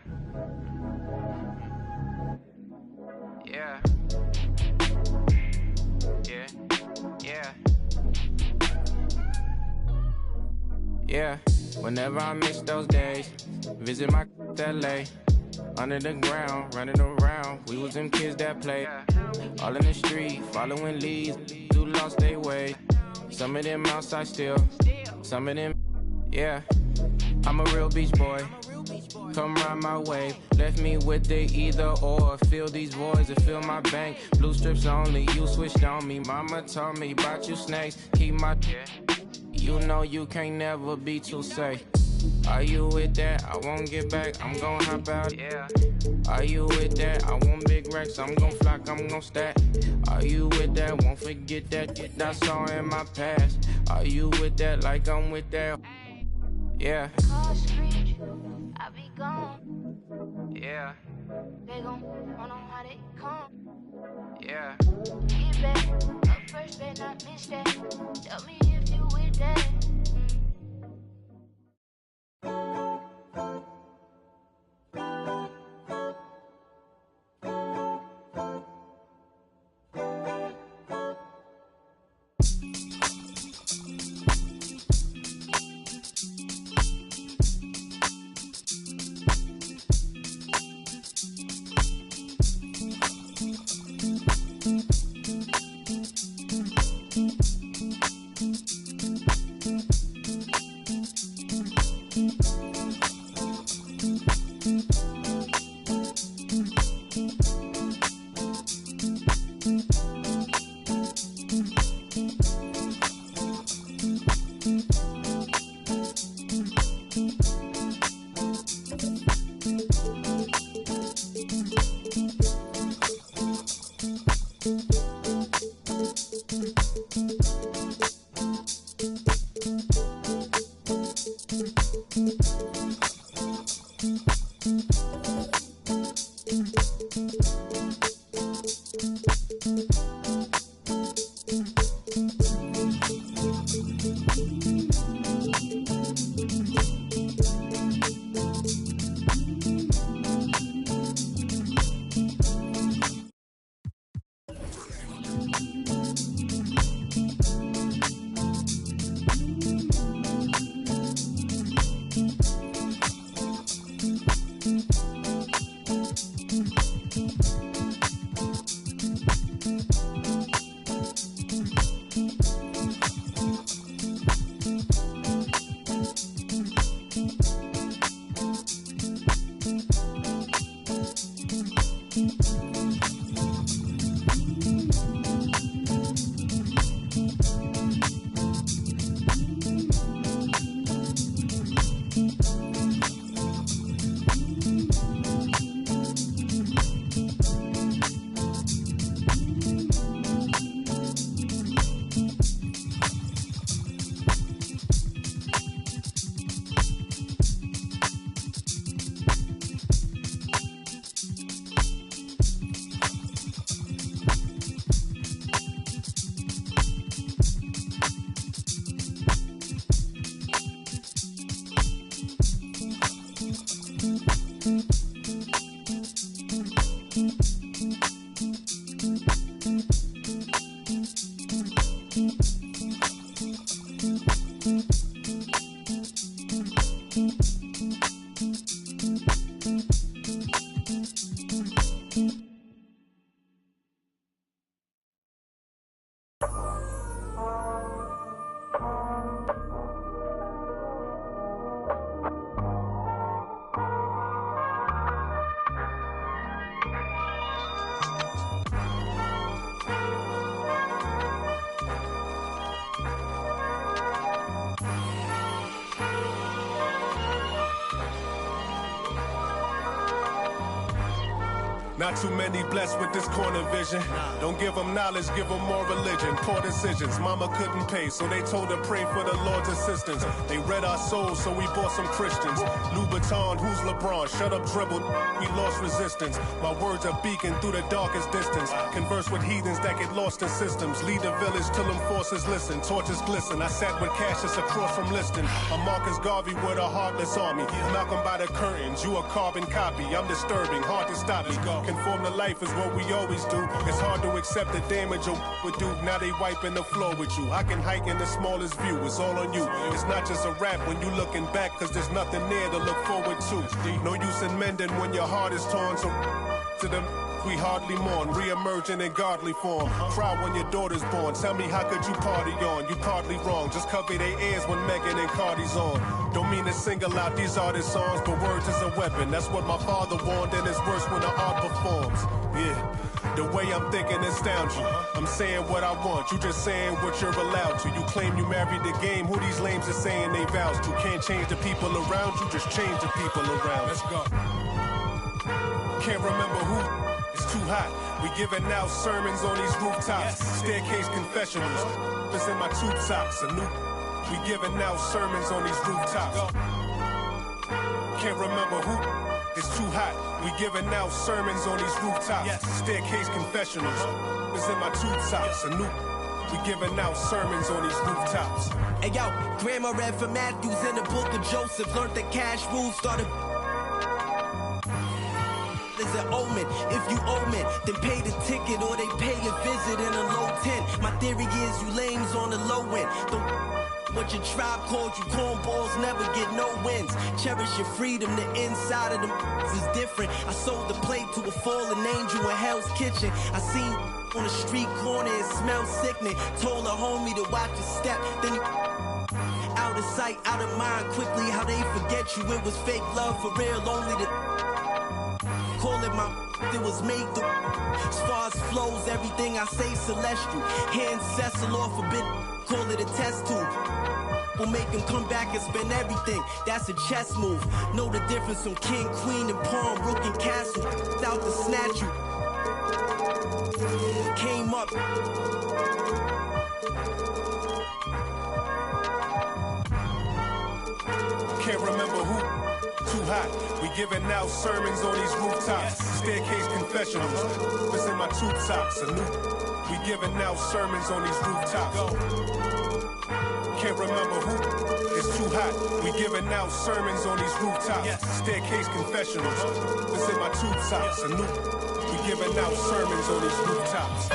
Yeah. Yeah. Yeah. Yeah. Whenever I miss those days, visit my LA. Under the ground, running around, we was them kids that play. All in the street, following leads, who lost their way. Some of them outside still, some of them, yeah. I'm a real beach boy, come ride my wave. Left me with the either or, fill these voids and fill my bank. Blue strips only, you switched on me. Mama told me about you snakes, keep my, you know you can't never be too safe. Are you with that? I won't get back, I'm gon' hop out. Yeah. Are you with that? I want big racks, I'm gon' flock, I'm gon' stack. Are you with that? Won't forget that I saw in my past. Are you with that? Like I'm with that? Yeah. Call screech, I be gone. Yeah. They gon' run on how they come. Yeah. Get back, up first, better not miss that. Tell me if you with that. Not too many blessed with this corner vision. Don't give them knowledge, give them more religion. Poor decisions, mama couldn't pay, so they told her pray for the Lord's assistance. They read our souls, so we bought some Christians. Louboutin, who's LeBron? Shut up, dribble. We lost resistance. My words are beacon through the darkest distance. Converse with heathens that get lost in systems. Lead the village till them forces listen. Torches glisten. I sat with Cassius across from Liston. I'm Marcus Garvey with a heartless army. Malcolm by the curtains. You a carbon copy. I'm disturbing. Hard to stop me. Conform to life is what we always do. It's hard to accept the damage a would do. Now they wiping the floor with you. I can hike in the smallest view. It's all on you. It's not just a rap when you looking back, cause there's nothing there to look forward to. No use in mending when your heart is torn. So to them we hardly mourn, re-emerging in godly form. Cry when your daughter's born. Tell me how could you party on? You partly wrong. Just cover their ears when Megan and Cardi's on. Don't mean to single out these artist songs, but words is a weapon. That's what my father warned, and it's worse when the art performs. Yeah. The way I'm thinking astounds you. I'm saying what I want, you just saying what you're allowed to. You claim you married the game, who these lames are saying they vows to. Can't change the people around you, just change the people around. Let's go. Can't remember who. It's too hot. We giving out sermons on these rooftops. Staircase confessionals. It's in my tube tops. We giving out sermons on these rooftops. Can't remember who. It's too hot. We giving out sermons on these rooftops. Staircase confessionals. It's in my tube tops. We giving out sermons on these rooftops. Hey yo, Grandma read from Matthews in the book of Joseph. Learned the cash rules, started is an omen. If you omen, then pay the ticket or they pay a visit in a low tent. My theory is you lames on the low end. What your tribe called you cornballs never get no wins. Cherish your freedom, the inside of them is different. I sold the plate to a fallen angel in Hell's Kitchen. I seen on the street corner, it smelled sickening. Told a homie to watch his step, then he out of sight, out of mind. Quickly how they forget you, it was fake love for real, only the call it my it was made to. As far as flows, everything I say celestial. Hand Cecil off a bit, call it a test tube. We'll make him come back and spend everything. That's a chess move. Know the difference from king, queen, and pawn, rook and castle. Out to snatch you. Came up. Can't remember who. Too hot. We giving out sermons on these rooftops. Staircase confessionals. It's in my tube tops. We giving out sermons on these rooftops. Can't remember who. It's too hot. We giving out sermons on these rooftops. Staircase confessionals. It's in my tube tops. We giving out sermons on these rooftops.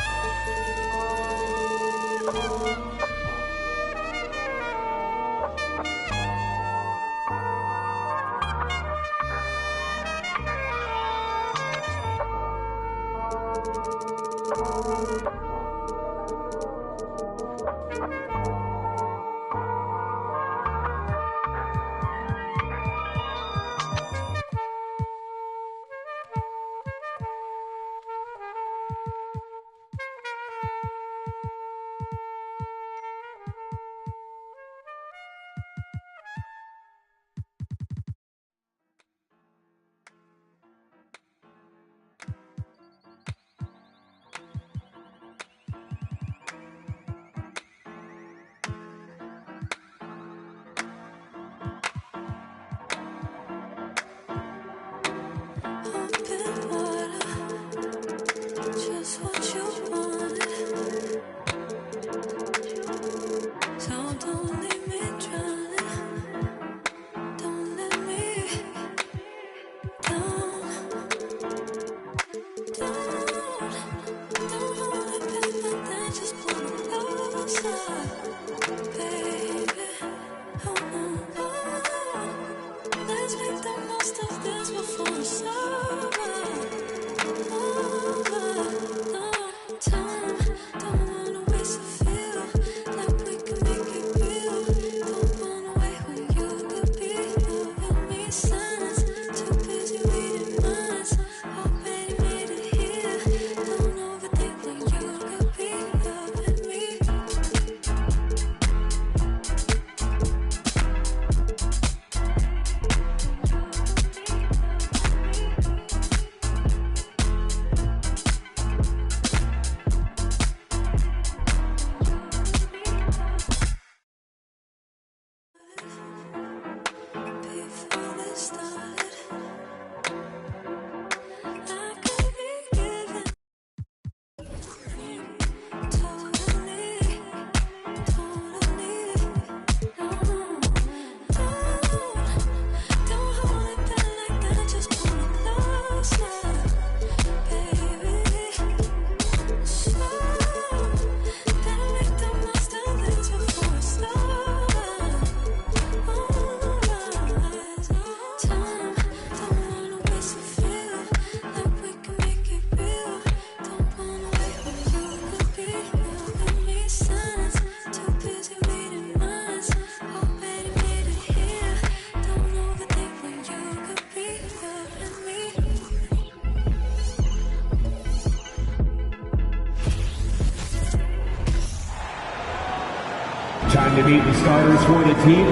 Time to meet the starters for the team.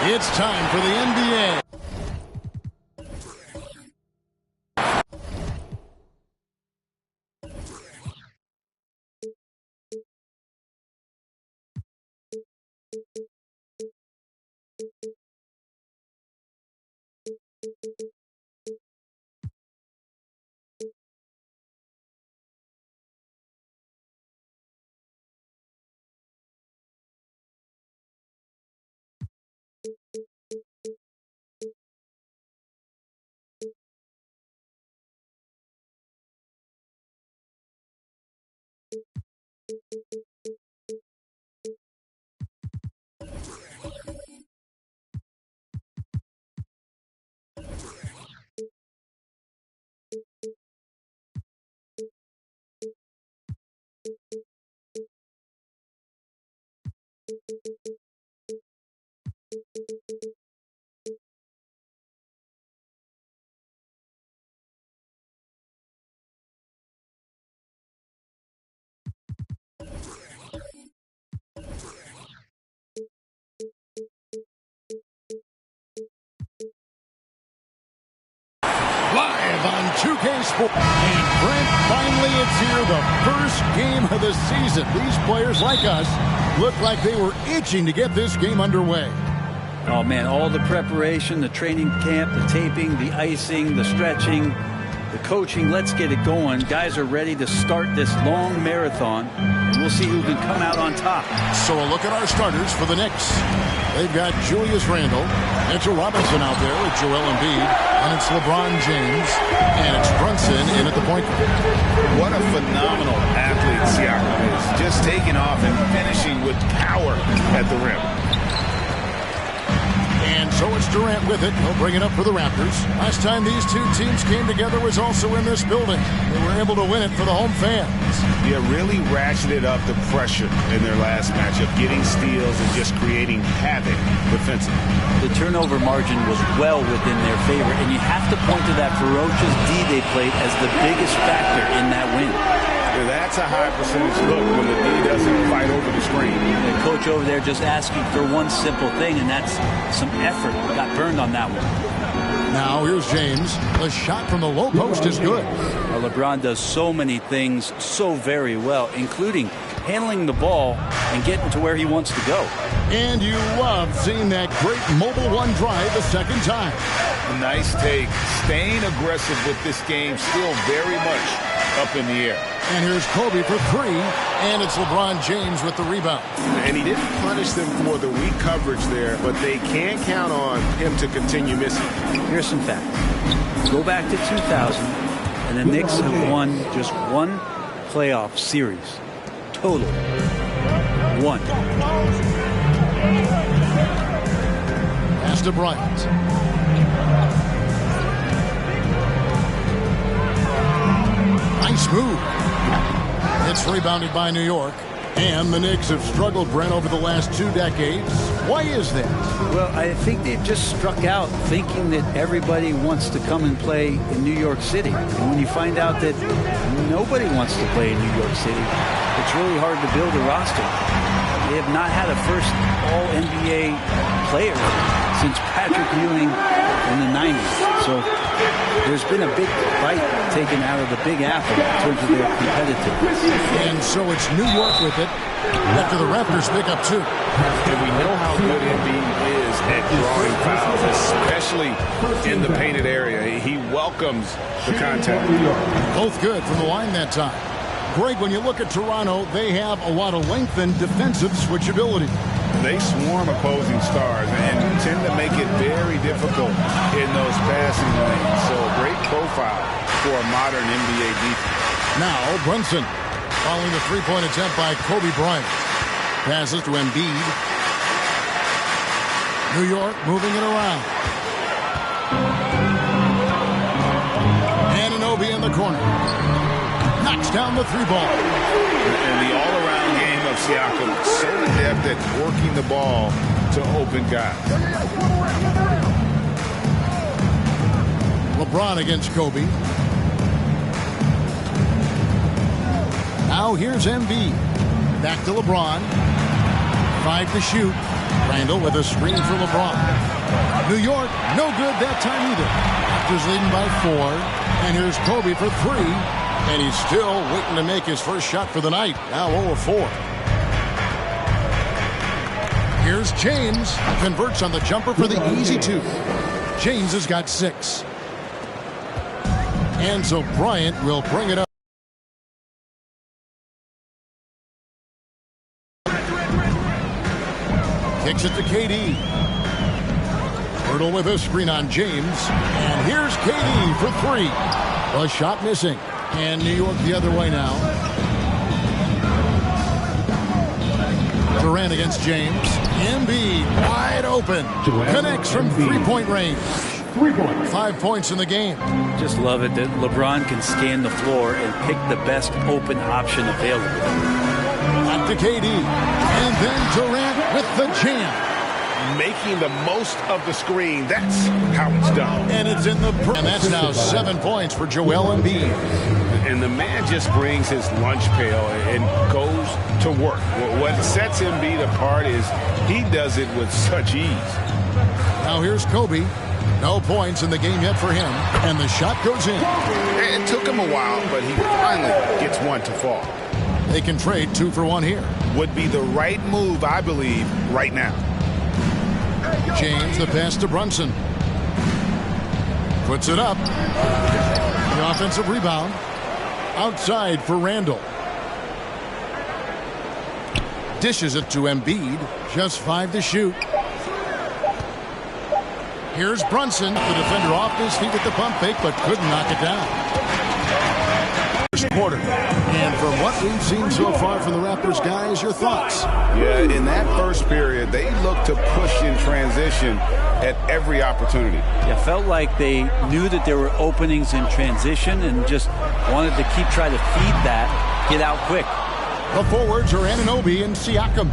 It's time for the NBA. Live on 2K Sports. And Brent, finally it's here, the first game of the season. These players, like us, look like they were itching to get this game underway. Oh, man, all the preparation, the training camp, the taping, the icing, the stretching, the coaching. Let's get it going. Guys are ready to start this long marathon, and we'll see who can come out on top. So a look at our starters for the Knicks. They've got Julius Randle, Mitchell Robinson out there with Joel Embiid, and it's LeBron James, and it's Brunson in at the point guard. What a phenomenal athlete Siakam is. Just taking off and finishing with power at the rim. And so it's Durant with it. He'll bring it up for the Raptors. Last time these two teams came together was also in this building. They were able to win it for the home fans. Yeah, really ratcheted up the pressure in their last matchup, getting steals and just creating havoc defensively. The turnover margin was well within their favor, and you have to point to that ferocious D they played as the biggest factor in that win. Yeah, that's a high percentage look when the D doesn't fight over the screen. The coach over there just asking for one simple thing, and that's some effort. Got burned on that one. Now here's James. The shot from the low post is good. Well, LeBron does so many things so very well, including handling the ball and getting to where he wants to go. And you love seeing that great mobile one drive the second time. Nice take. Staying aggressive with this game, still very much up in the air. And here's Kobe for three, and it's LeBron James with the rebound. And he didn't punish them for the weak coverage there, but they can't count on him to continue missing. Here's some facts. Go back to 2000, and the Knicks have won just one playoff series. Total. One. Pass to Bryant. Nice move. It's rebounded by New York. And the Knicks have struggled, Brent, over the last 2 decades. Why is that? Well, I think they've just struck out thinking that everybody wants to come and play in New York City. And when you find out that nobody wants to play in New York City, it's really hard to build a roster. They have not had a first All-NBA player since Patrick Ewing in the 90s. So there's been a big bite taken out of the Big Apple in terms of their competitiveness. And so it's New York with it after the Raptors pick up 2. And we know how good Embiid is at drawing fouls, especially in the painted area. He welcomes the contact. Both good from the line that time. Greg, when you look at Toronto, they have a lot of length and defensive switchability. They swarm opposing stars and tend to make it very difficult in those passing lanes. So great profile for a modern NBA defense. Now Brunson following the three-point attempt by Kobe Bryant. Passes to Embiid. New York moving it around. Anunoby in the corner. Knocks down the 3-ball. And the all-around game of Siakam, so adept at working the ball to open guys. LeBron against Kobe. Now here's Embiid. Back to LeBron. 5 to shoot. Randall with a screen for LeBron. New York, no good that time either. Raptors leading by 4. And here's Kobe for 3. And he's still waiting to make his first shot for the night. Now 0 of 4. Here's James. Converts on the jumper for the easy 2. James has got 6. And so Bryant will bring it up. Kicks it to KD. Hurdle with a screen on James. And here's KD for 3. A shot missing. And New York the other way now. Durant against James. Embiid wide open. Connects from three-point range. 5 points in the game. Just love it that LeBron can scan the floor and pick the best open option available. Back to KD. And then Durant with the jam. Making the most of the screen. That's how it's done. And it's in the... And that's now 7 points for Joel Embiid. And the man just brings his lunch pail and goes to work. What sets Embiid apart is he does it with such ease. Now here's Kobe. No points in the game yet for him. And the shot goes in. It took him a while, but he finally gets one to fall. They can trade 2 for 1 here. Would be the right move, I believe, right now. James, the pass to Brunson. Puts it up. The offensive rebound. Outside for Randall. Dishes it to Embiid. Just 5 to shoot. Here's Brunson. The defender off his feet with the pump fake, but couldn't knock it down. First quarter. And from what we've seen so far from the Raptors, guys, your thoughts? Yeah, in that first period, they looked to push in transition at every opportunity. Yeah, felt like they knew that there were openings in transition and just wanted to keep trying to feed that, get out quick. The forwards are Anunoby and Siakam.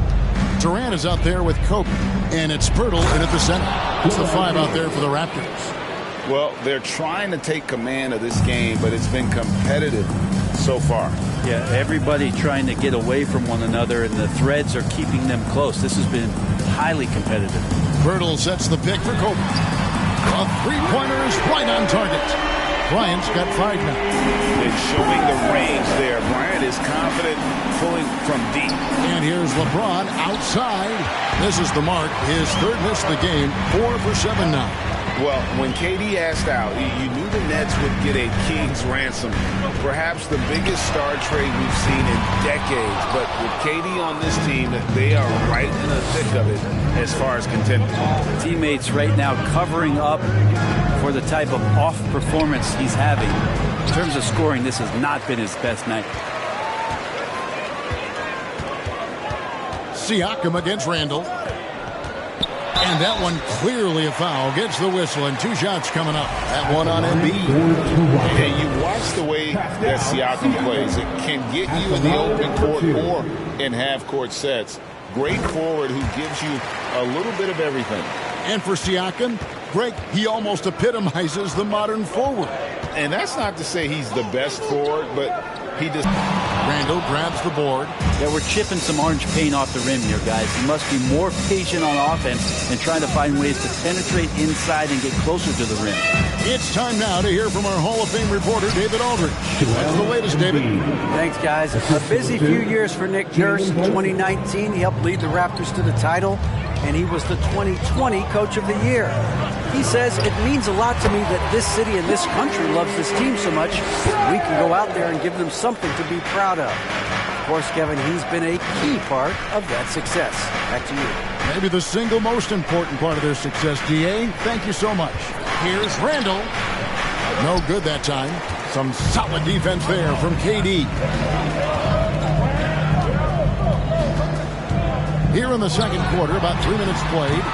Durant is out there with Kobe, and it's Pirtle in at the center. It's the 5 out there for the Raptors. Well, they're trying to take command of this game, but it's been competitive so far. Yeah, everybody trying to get away from one another, and the threads are keeping them close. This has been highly competitive. Pirtle sets the pick for Kobe. A three-pointer is right on target. Bryant's got 5 now. And showing the range there. Bryant is confident pulling from deep. And here's LeBron outside. This is the mark. His 3rd miss of the game. 4 for 7 now. Well, when KD asked out, you knew the Nets would get a king's ransom. Perhaps the biggest star trade we've seen in decades. But with KD on this team, they are right in the thick of it as far as contending. Teammates right now covering up for the type of off performance he's having. In terms of scoring, this has not been his best night. Siakam against Randall. And that one clearly a foul. Gets the whistle, and 2 shots coming up. That one on Embiid. And you watch the way that Siakam plays. It can get you in the open court or in half-court sets. Great forward who gives you a little bit of everything. And for Siakam, Greg, he almost epitomizes the modern forward. And that's not to say he's the best forward, but he just... Randall grabs the board. Yeah, we're chipping some orange paint off the rim here, guys. He must be more patient on offense and trying to find ways to penetrate inside and get closer to the rim. It's time now to hear from our Hall of Fame reporter, David Aldridge. What's the latest, David? Thanks, guys. A busy few years for Nick Nurse. In 2019, he helped lead the Raptors to the title, and he was the 2020 Coach of the Year. He says, it means a lot to me that this city and this country loves this team so much that we can go out there and give them something to be proud of. Of course, Kevin, he's been a key part of that success. Back to you. Maybe the single most important part of their success, D.A. Thank you so much. Here's Randall. No good that time. Some solid defense there from KD. Here in the second quarter, about 3 minutes played.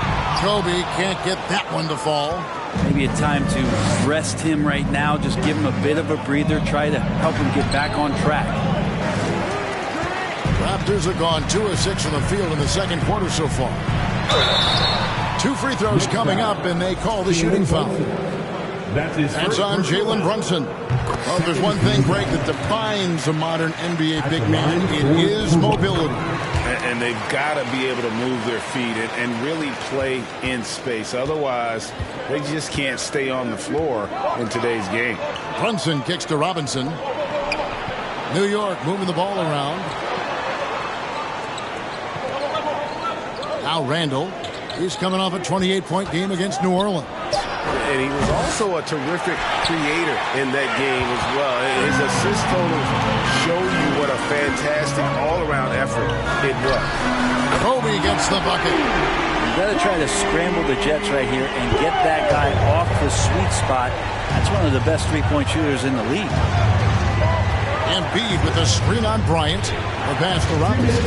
Kobe can't get that one to fall. Maybe a time to rest him right now. Just give him a bit of a breather. Try to help him get back on track. Raptors have gone 2 of 6 from the field in the second quarter so far. 2 free throws coming up, and they call the shooting foul. That's on Jalen Brunson. Well, if there's one thing, Greg, that defines a modern NBA big man, it is mobility. And they've got to be able to move their feet and really play in space. Otherwise, they just can't stay on the floor in today's game. Brunson kicks to Robinson. New York moving the ball around. Now Randall. He's coming off a 28-point game against New Orleans. And he was also a terrific creator in that game as well. His assist totals show you what a fantastic all-around effort it was. Kobe gets the bucket. You got to try to scramble the Jets right here and get that guy off the sweet spot. That's one of the best three-point shooters in the league. Embiid with a screen on Bryant. A pass to Robinson.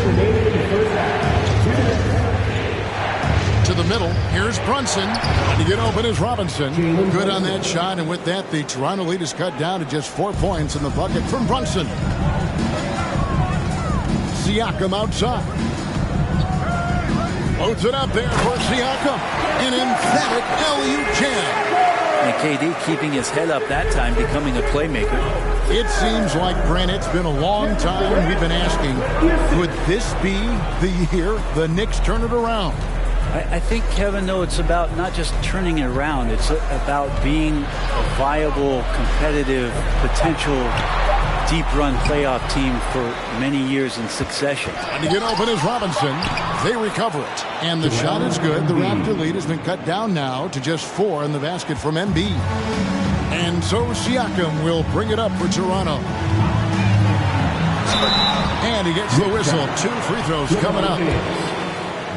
To the middle. Here's Brunson. And to get open is Robinson. Good on that shot. And with that, the Toronto lead is cut down to just 4 points in the bucket from Brunson. Siakam outside. Loads it up there for Siakam. An emphatic LU jam. And KD keeping his head up that time, becoming a playmaker. It seems like, Brent, it's been a long time we've been asking, could this be the year the Knicks turn it around? I think, Kevin, though, it's about not just turning it around. It's about being a viable, competitive, potential deep-run playoff team for many years in succession. And to get open is Robinson. They recover it. And the shot is good. The Raptor lead has been cut down now to just 4 in the basket from Embiid. And so Siakam will bring it up for Toronto. And he gets the whistle. 2 free throws coming up.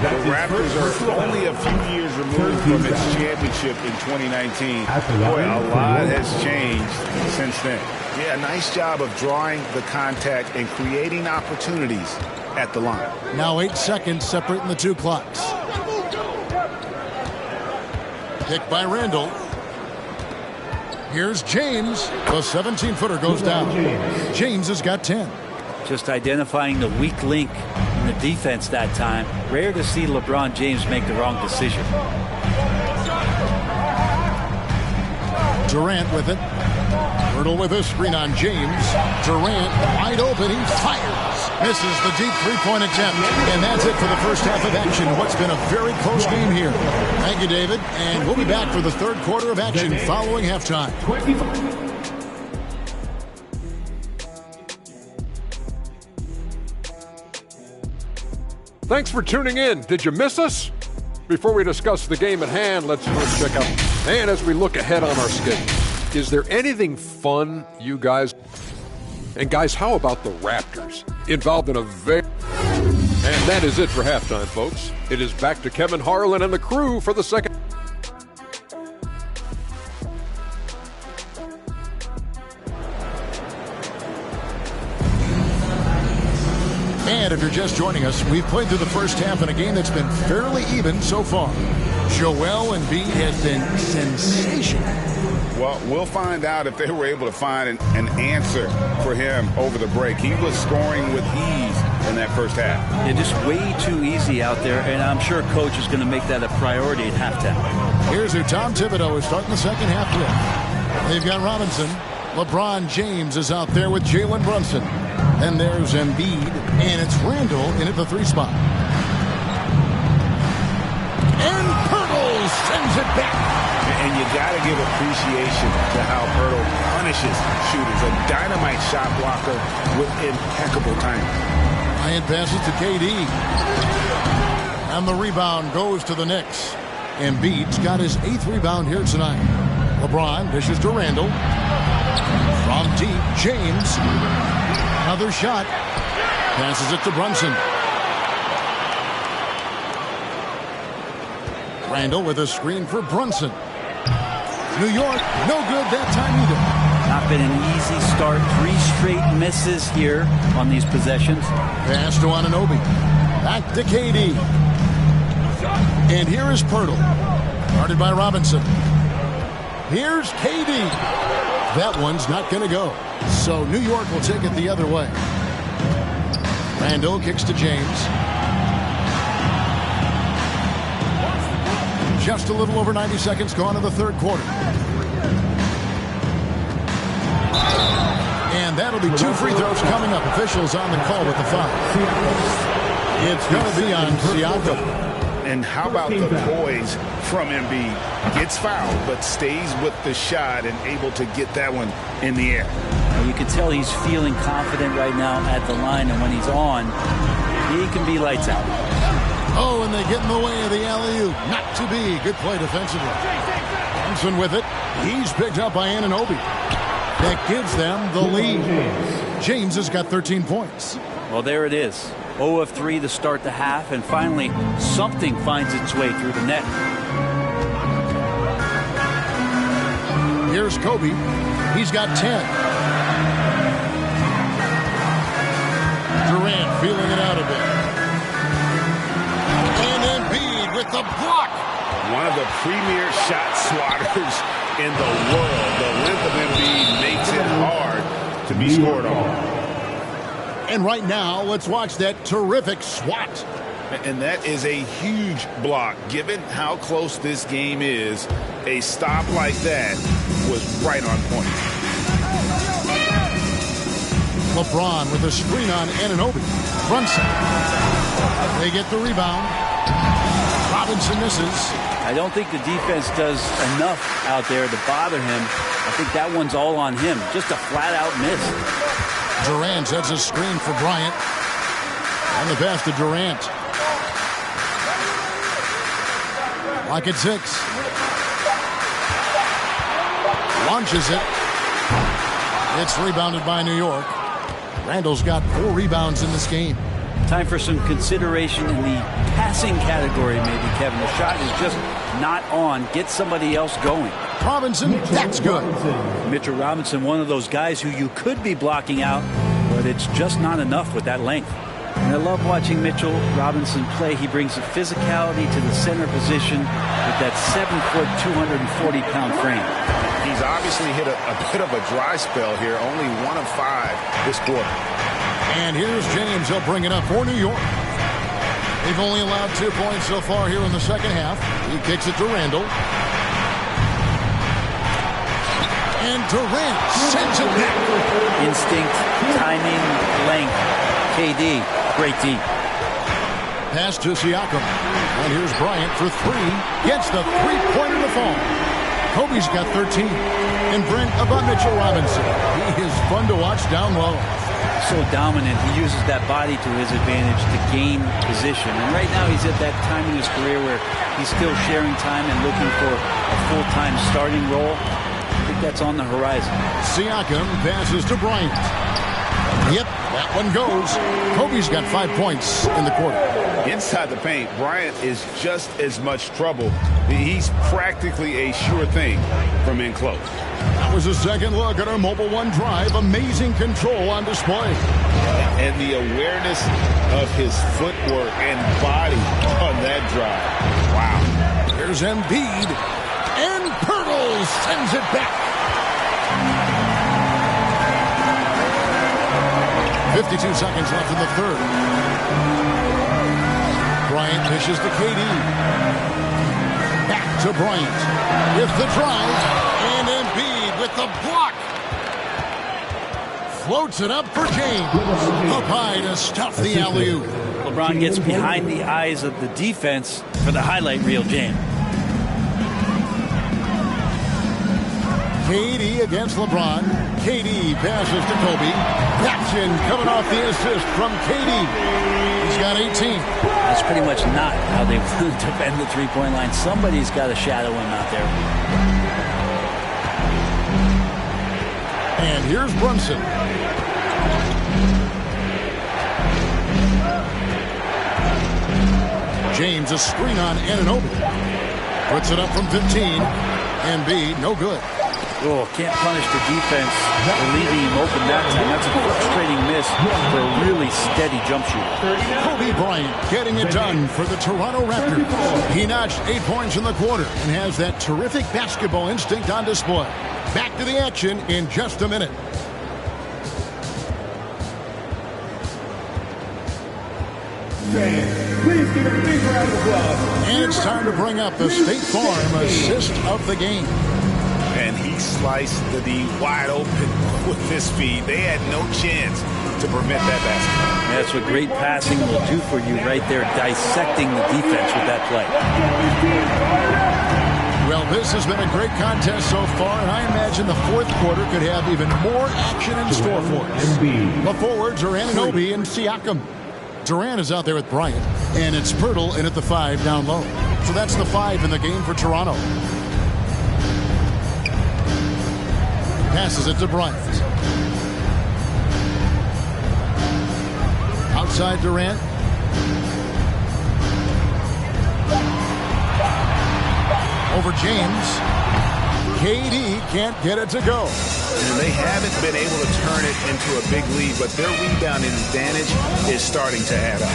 The Raptors are only a few years removed from its championship in 2019. Boy, a lot has changed since then. Yeah, nice job of drawing the contact and creating opportunities at the line. Now 8 seconds separating the 2 clocks. Pick by Randall. Here's James. The 17-footer goes down. James has got 10. Just identifying the weak link in the defense that time. Rare to see LeBron James make the wrong decision. Durant with it. Hurdle with a screen on James. Durant wide open. He fires. Misses the deep three-point attempt. And that's it for the first half of action. What's been a very close game here. Thank you, David. And we'll be back for the third quarter of action following halftime. Thanks for tuning in. Did you miss us? Before we discuss the game at hand, let's first check out. And as we look ahead on our schedule, is there anything fun, you guys? And guys, how about the Raptors? Involved in a very... And that is it for halftime, folks. It is back to Kevin Harlan and the crew for the second. And if you're just joining us, we've played through the first half in a game that's been fairly even so far. Joel Embiid has been sensational. Well, we'll find out if they were able to find an answer for him over the break. He was scoring with ease in that first half. Yeah, just way too easy out there, and I'm sure coach is going to make that a priority at halftime. Here's who Tom Thibodeau is starting the second half with. They've got Robinson. LeBron James is out there with Jalen Brunson. And there's Embiid, and it's Randall in at the 3 spot. And Pirtle sends it back. And you got to give appreciation to how Pirtle punishes shooters. A dynamite shot blocker with impeccable timing. Bryant passes to KD. And the rebound goes to the Knicks. Embiid's got his 8th rebound here tonight. LeBron dishes to Randall. From deep, James. Another shot. Passes it to Brunson. Randall with a screen for Brunson. New York, no good that time either. Not been an easy start. 3 straight misses here on these possessions. Pass to Anunoby. Back to KD. And here is Pirtle. Guarded by Robinson. Here's KD. That one's not going to go. So New York will take it the other way. Randall kicks to James. Just a little over 90 seconds gone in the third quarter. And that'll be 2 free throws coming up. Officials on the call with the foul. It's going to be on Siakam. And how about the poise from Embiid? Gets fouled, but stays with the shot and able to get that one in the air. You can tell he's feeling confident right now at the line, and when he's on, he can be lights out. Oh, and they get in the way of the alley-oop. Not to be. Good play defensively. Thompson with it. He's picked up by Anunoby. That gives them the lead. James has got 13 points. Well, there it is. 0 of 3 to start the half, and finally something finds its way through the net. Here's Kobe. He's got 10. Durant feeling it out a bit. And Embiid with the block. One of the premier shot swatters in the world. The length of Embiid makes it hard to be scored on. And right now, let's watch that terrific swat. And that is a huge block. Given how close this game is, a stop like that was right on point. LeBron with a screen on Anunoby. Brunson. They get the rebound. Robinson misses. I don't think the defense does enough out there to bother him. I think that one's all on him. Just a flat-out miss. Durant sets a screen for Bryant. And the pass to Durant. Lock at 6. Launches it. It's rebounded by New York. Randall's got 4 rebounds in this game. Time for some consideration in the passing category, maybe, Kevin. The shot is just not on. Get somebody else going. Robinson, that's good. Mitchell Robinson, one of those guys who you could be blocking out, but it's just not enough with that length. And I love watching Mitchell Robinson play. He brings a physicality to the center position with that 7-foot, 240-pound frame. He's obviously hit a bit of a dry spell here. Only 1 of 5 this quarter. And here's James. He'll bring it up for New York. They've only allowed 2 points so far here in the second half. He kicks it to Randall. And Durant sends it back. Instinct, timing, length. KD, great D. Pass to Siakam. And here's Bryant for 3. Gets the three-pointer to fall. Kobe's got 13. And Brent, about Mitchell Robinson. He is fun to watch down low. So dominant. He uses that body to his advantage to gain position. And right now he's at that time in his career where he's still sharing time and looking for a full-time starting role. I think that's on the horizon. Siakam passes to Bryant. Yep, that one goes. Kobe's got 5 points in the quarter. Inside the paint, Bryant is just as much trouble. He's practically a sure thing from in close. That was a second look at our Mobile One drive. Amazing control on display. And the awareness of his footwork and body on that drive. Wow. Here's Embiid. And Pirtle sends it back. 52 seconds left in the third. Bryant pitches to KD. Back to Bryant. With the drive. And Embiid with the block. Floats it up for James. Up high to stuff the alley-oop. LeBron gets behind the eyes of the defense for the highlight reel, James. KD against LeBron. KD passes to Kobe. Jackson coming off the assist from KD. He's got 18. That's pretty much not how they defend the three-point line. Somebody's got to shadow him out there. And here's Brunson. James, a screen on Anunoby. Puts it up from 15. Embiid, no good. Oh, can't punish the defense for leaving him open that time. That's a frustrating miss for a really steady jump shooter. Kobe Bryant getting it done for the Toronto Raptors. He notched 8 points in the quarter and has that terrific basketball instinct on display. Back to the action in just a minute. Please give a big round of applause. And it's time to bring up the State Farm assist of the game. And he slice the D wide open with his speed. They had no chance to prevent that basket. That's what great passing will do for you right there, dissecting the defense with that play. Well, this has been a great contest so far, and I imagine the fourth quarter could have even more action in store for us. The forwards are Anunoby and Siakam. Durant is out there with Bryant, and it's Pirtle in at the 5 down low. So that's the 5 in the game for Toronto. Passes it to Bryant. Outside Durant. Over James. KD can't get it to go. And they haven't been able to turn it into a big lead, but their rebounding advantage is starting to add up.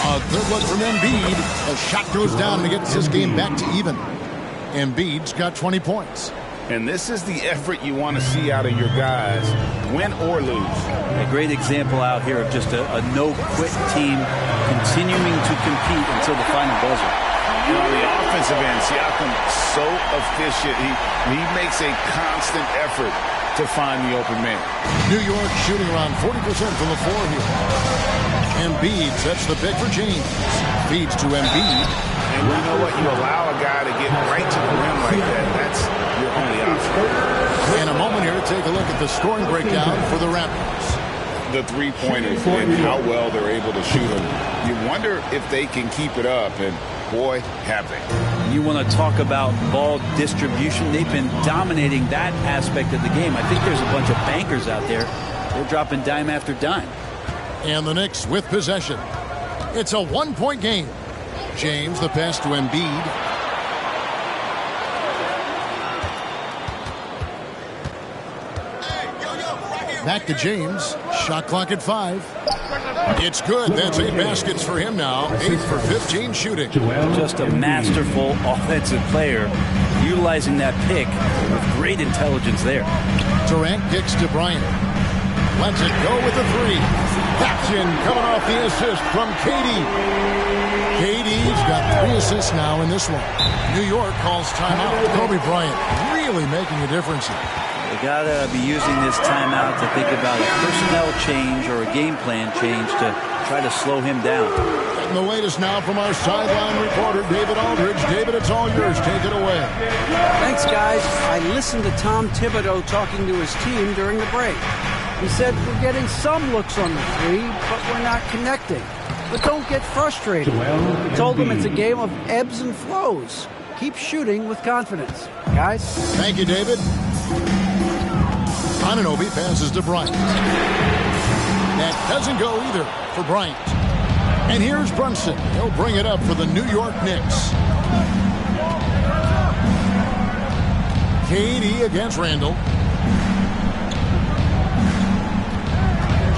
A good look from Embiid. A shot goes down and gets his game back to even. Embiid's got 20 points. And this is the effort you want to see out of your guys, win or lose. A great example out here of just a no-quit team continuing to compete until the final buzzer. And on the offensive end, Siakam so efficient. He makes a constant effort to find the open man. New York shooting around 40% from the floor here. Embiid sets the pick for James. Feeds to Embiid. And you know what? You allow a guy to get right to the rim like that. That's your only option. In a moment here, take a look at the scoring breakdown for the Raptors. The three-pointers and how well they're able to shoot them. You wonder if they can keep it up, and boy, have they. You want to talk about ball distribution. They've been dominating that aspect of the game. I think there's a bunch of bankers out there. They're dropping dime after dime. And the Knicks with possession. It's a one-point game. James, the pass to Embiid. Back to James. Shot clock at 5. It's good. That's 8 baskets for him now. 8 for 15 shooting. Just a masterful offensive player, utilizing that pick with great intelligence there. Durant kicks to Bryant. Lets it go with the 3. That's in, coming off the assist from KD. KD's got 3 assists now in this one. New York calls timeout. Kobe Bryant really making a difference here. They gotta be using this timeout to think about a personnel change or a game plan change to try to slow him down. And the latest now from our sideline reporter, David Aldridge. David, it's all yours. Take it away. Thanks, guys. I listened to Tom Thibodeau talking to his team during the break. He said, we're getting some looks on the 3, but we're not connecting. But don't get frustrated. He told them it's a game of ebbs and flows. Keep shooting with confidence. Guys? Thank you, David. Anunoby passes to Bryant. That doesn't go either for Bryant. And here's Brunson. He'll bring it up for the New York Knicks. KD against Randall.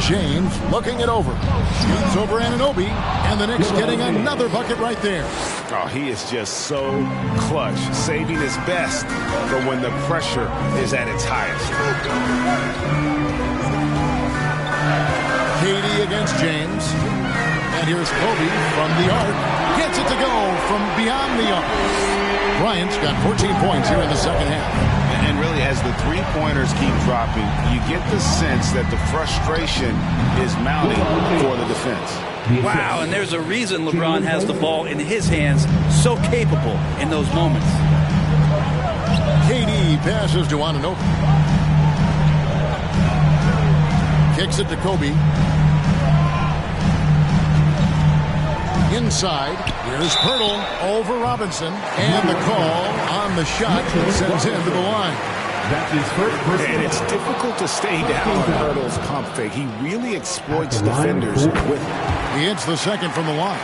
James looking it over. Shoots over Anunoby. And the Knicks getting another bucket right there. Oh, he is just so clutch, saving his best for when the pressure is at its highest. KD against James. And here's Kobe from the arc. Gets it to go from beyond the arc. Bryant's got 14 points here in the second half. And really, as the three-pointers keep dropping, you get the sense that the frustration is mounting for the defense. Wow, and there's a reason LeBron has the ball in his hands, so capable in those moments. KD passes to Anunoby. Kicks it to Kobe. Inside, here's Pirtle over Robinson. And the call on the shot that sends him to the line. That's his first personal. And it's difficult to stay down on Pirtle's pump fake. He really exploits defenders with it. He hits the second from the line.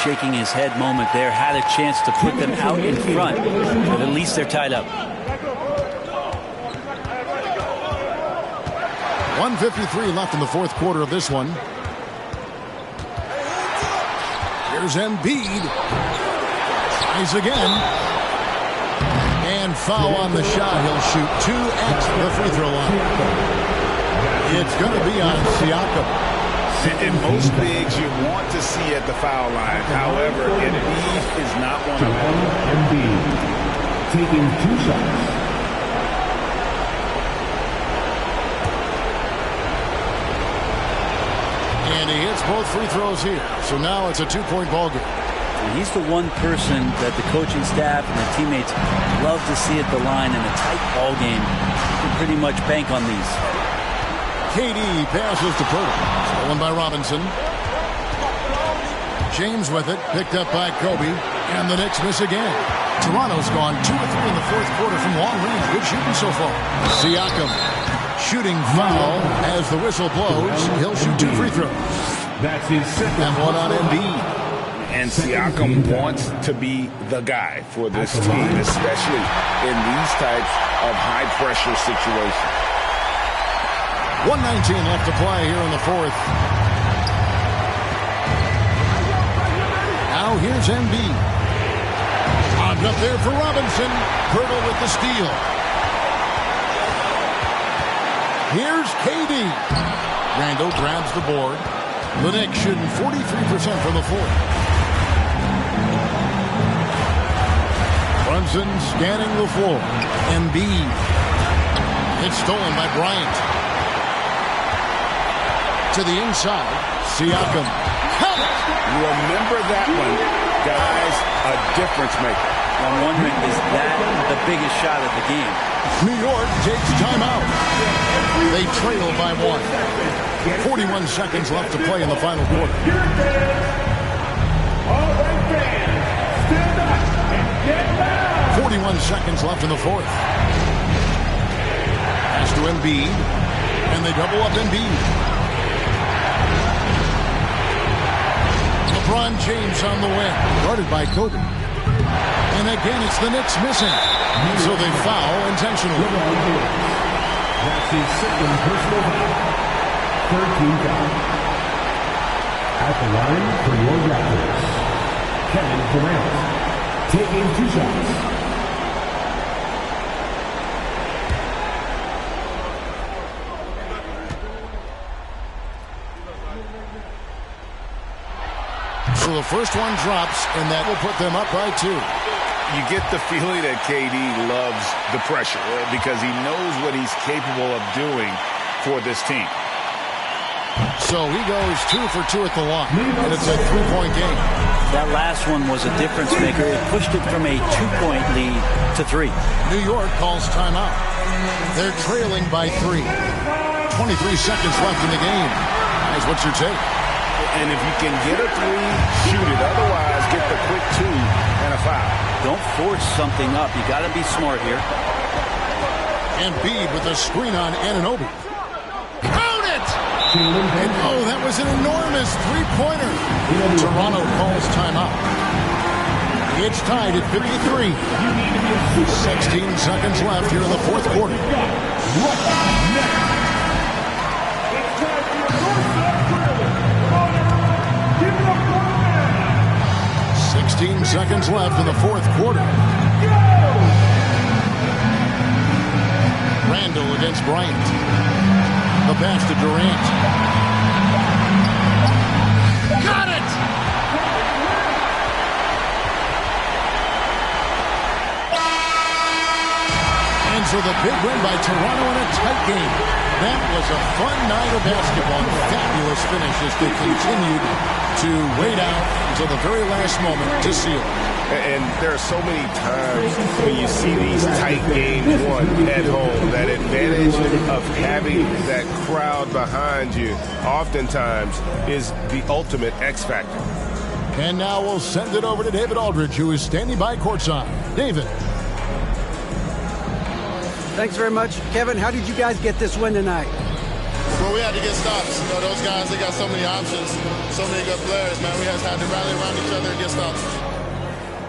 Shaking his head moment there. Had a chance to put them out in front, but at least they're tied up. 1:53 left in the fourth quarter of this one. Here's Embiid. Tries again. And foul on the shot. He'll shoot 2 at the free throw line. It's going to be on Siakam. And most bigs you want to see at the foul line. However, Embiid is not one of them. Embiid taking 2 shots. Makes both free throws here. So now it's a 2-point ball game. He's the one person that the coaching staff and the teammates love to see at the line in a tight ball game. You can pretty much bank on these. KD passes to Purtle. Stolen by Robinson. James with it. Picked up by Kobe. And the Knicks miss again. Toronto's gone 2 of 3 in the fourth quarter from long range. Good shooting so far. Siakam. Shooting foul as the whistle blows. He'll shoot 2 free throws. That's his second. And one on Embiid. And Siakam wants to be the guy for this team, especially in these types of high-pressure situations. 1:19 left to play here in the fourth. Now here's Embiid. Lobbed up there for Robinson. Hurdle with the steal. Here's KD. Randall grabs the board. The Knicks shooting 43% from the fourth. Brunson scanning the floor. Embiid. It's stolen by Bryant. To the inside. Siakam. Count it! Remember that one, guys. A difference maker. I'm wondering, is that the biggest shot of the game? New York takes timeout. They trail by 1. 41 seconds left to play in the final quarter. 41 seconds left in the fourth. Pass to Embiid. And they double up Embiid. LeBron James on the win. Guarded by Kobe. And again, it's the Knicks missing. So they foul intentionally. That's his second personal foul. 13 foul. At the line for your Raptors, Kevin Durant, taking 2 shots. So the first one drops, and that will put them up by 2. You get the feeling that KD loves the pressure because he knows what he's capable of doing for this team. So he goes 2 for 2 at the line, and it's a 3-point game. That last one was a difference maker. It pushed it from a 2-point lead to 3. New York calls timeout. They're trailing by 3. 23 seconds left in the game. Guys, what's your take? And if you can get a 3, shoot it. Otherwise, get the quick 2 and a foul. Don't force something up. You got to be smart here. Embiid with a screen on Anunoby. Count it! And oh, that was an enormous 3-pointer. Toronto calls timeout. It's tied at 53. 16 seconds left here in the fourth quarter. 16 seconds left in the fourth quarter. Randall against Bryant. The pass to Durant. Got it! And so the big win by Toronto in a tight game. That was a fun night of basketball. Fabulous finish as they continued to wait out until the very last moment to seal it. And there are so many times when you see these tight games won at home, that advantage of having that crowd behind you oftentimes is the ultimate X factor. And now we'll send it over to David Aldridge, who is standing by courtside. David. Thanks very much. Kevin, how did you guys get this win tonight? Well, we had to get stops. You know, those guys, they got so many options, so many good players, man. We just had to rally around each other and get stops.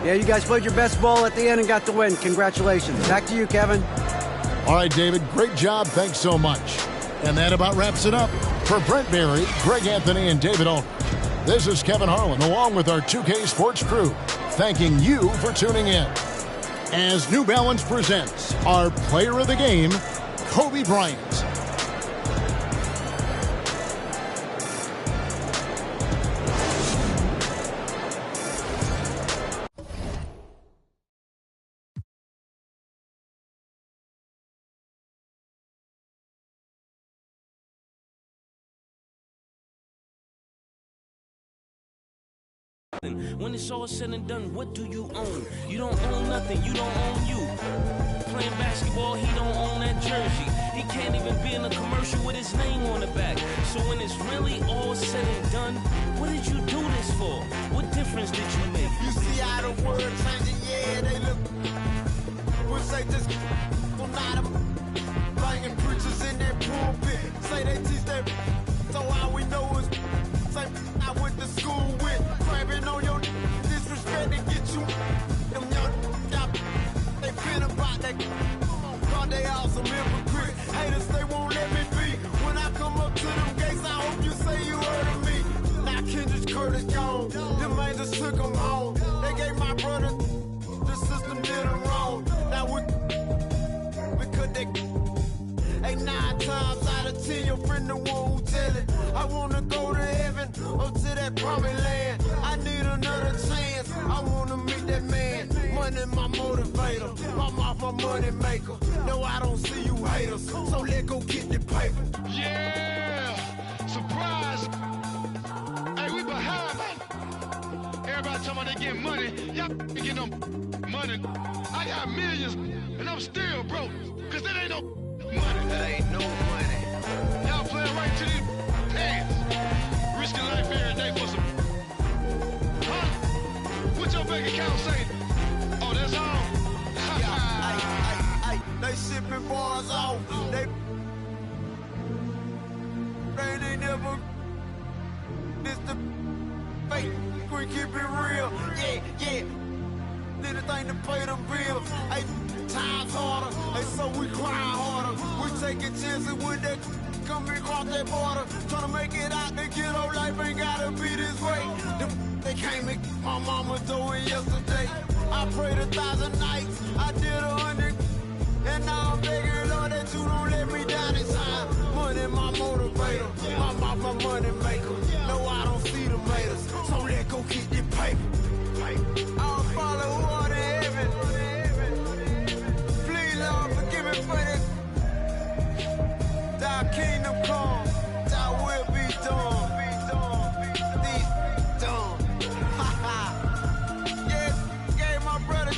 Yeah, you guys played your best ball at the end and got the win. Congratulations. Back to you, Kevin. All right, David, great job. Thanks so much. And that about wraps it up. For Brent Berry, Greg Anthony, and David Aldridge, this is Kevin Harlan, along with our 2K Sports crew, thanking you for tuning in. As New Balance presents our player of the game, Kobe Bryant. When it's all said and done, what do you own? You don't own nothing, you don't own you. Playing basketball, he don't own that jersey. He can't even be in a commercial with his name on the back. So when it's really all said and done, what did you do this for? What difference did you make? You see how the world changing, yeah, they look. Wish they just for not banging preachers in that pulpit. Say they teach that, so all we know is say I went to school with. Crabbing on your disrespect to get you. Them young, they been about that. God, they all some hypocrites. Haters, they won't let me be. When I come up to them gates, I hope you say you heard of me. Now Kendrick Curtis gone. Them angels took him home. They gave my brother the system did him wrong. Now we because they 9 times out of 10 your friend the one who tell it. I wanna go to heaven up to that promised land. I need another chance. I wanna meet that man. Money my motivator. My mouth my money maker. No, I don't see you haters. So let go get the paper. Yeah, surprise. Hey, we behind, man. Everybody talking about they getting money. Y'all getting no money. I got millions, and I'm still broke. Cause that ain't no money. That ain't no money. Y'all playing right to these pants. Risking life every day for some. Huh? What your bank account say? Oh, that's all? They shipping bars off. They ain't never. This the fake. We keep it real. Yeah. Anything to pay them bills. Hey, times harder. Hey, so we grind harder. We taking chances with that. Coming across that border. Trying to make it out the ghetto. Life ain't gotta be this way. They came and my mama doing yesterday. I prayed 1,000 nights. I did 100. And now I'm begging, Lord, that you don't let me down this time. Money my motivator. My mouth my money maker. No, I don't see the haters. So let go get the paper. I'll follow who are in heaven. Please, Lord, forgive me for that. Thy kingdom come. Thy will be done. Be done. Ha ha. Yeah, gave my brother.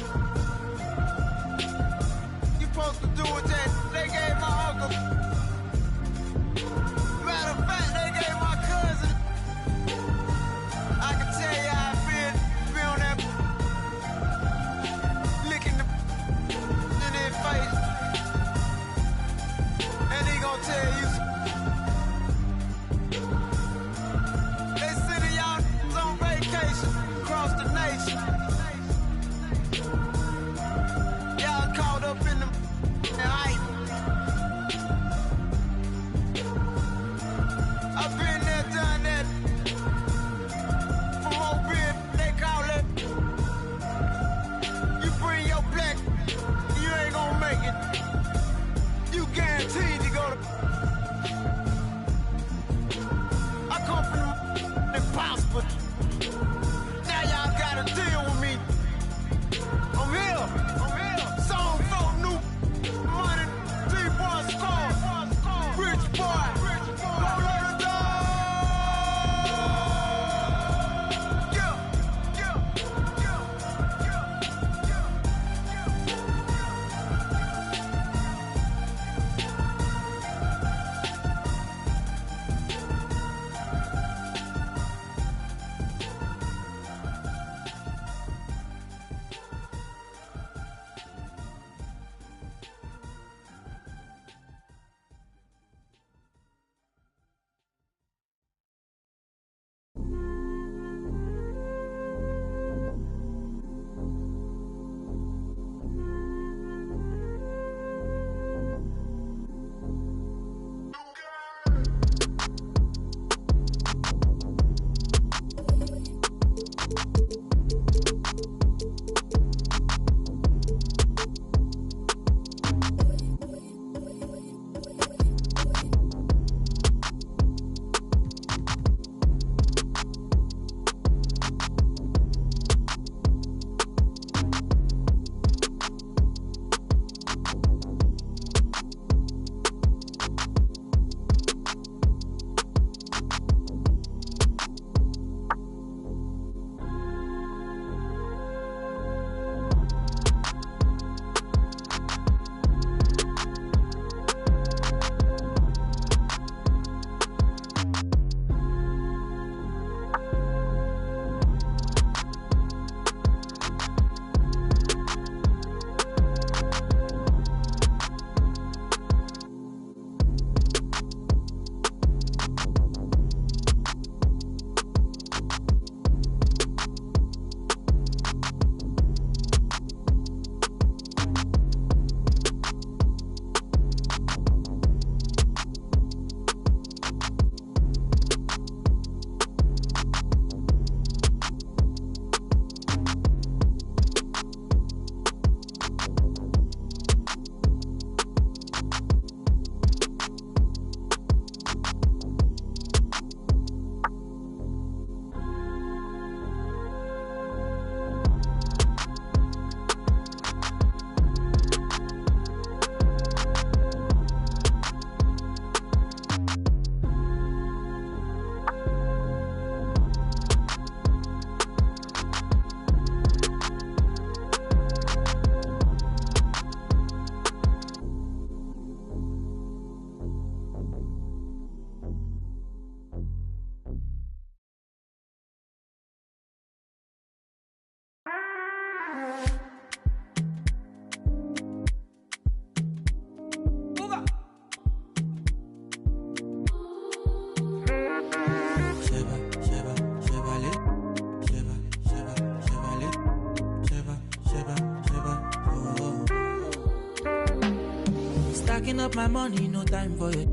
Stacking up my money, no time for it.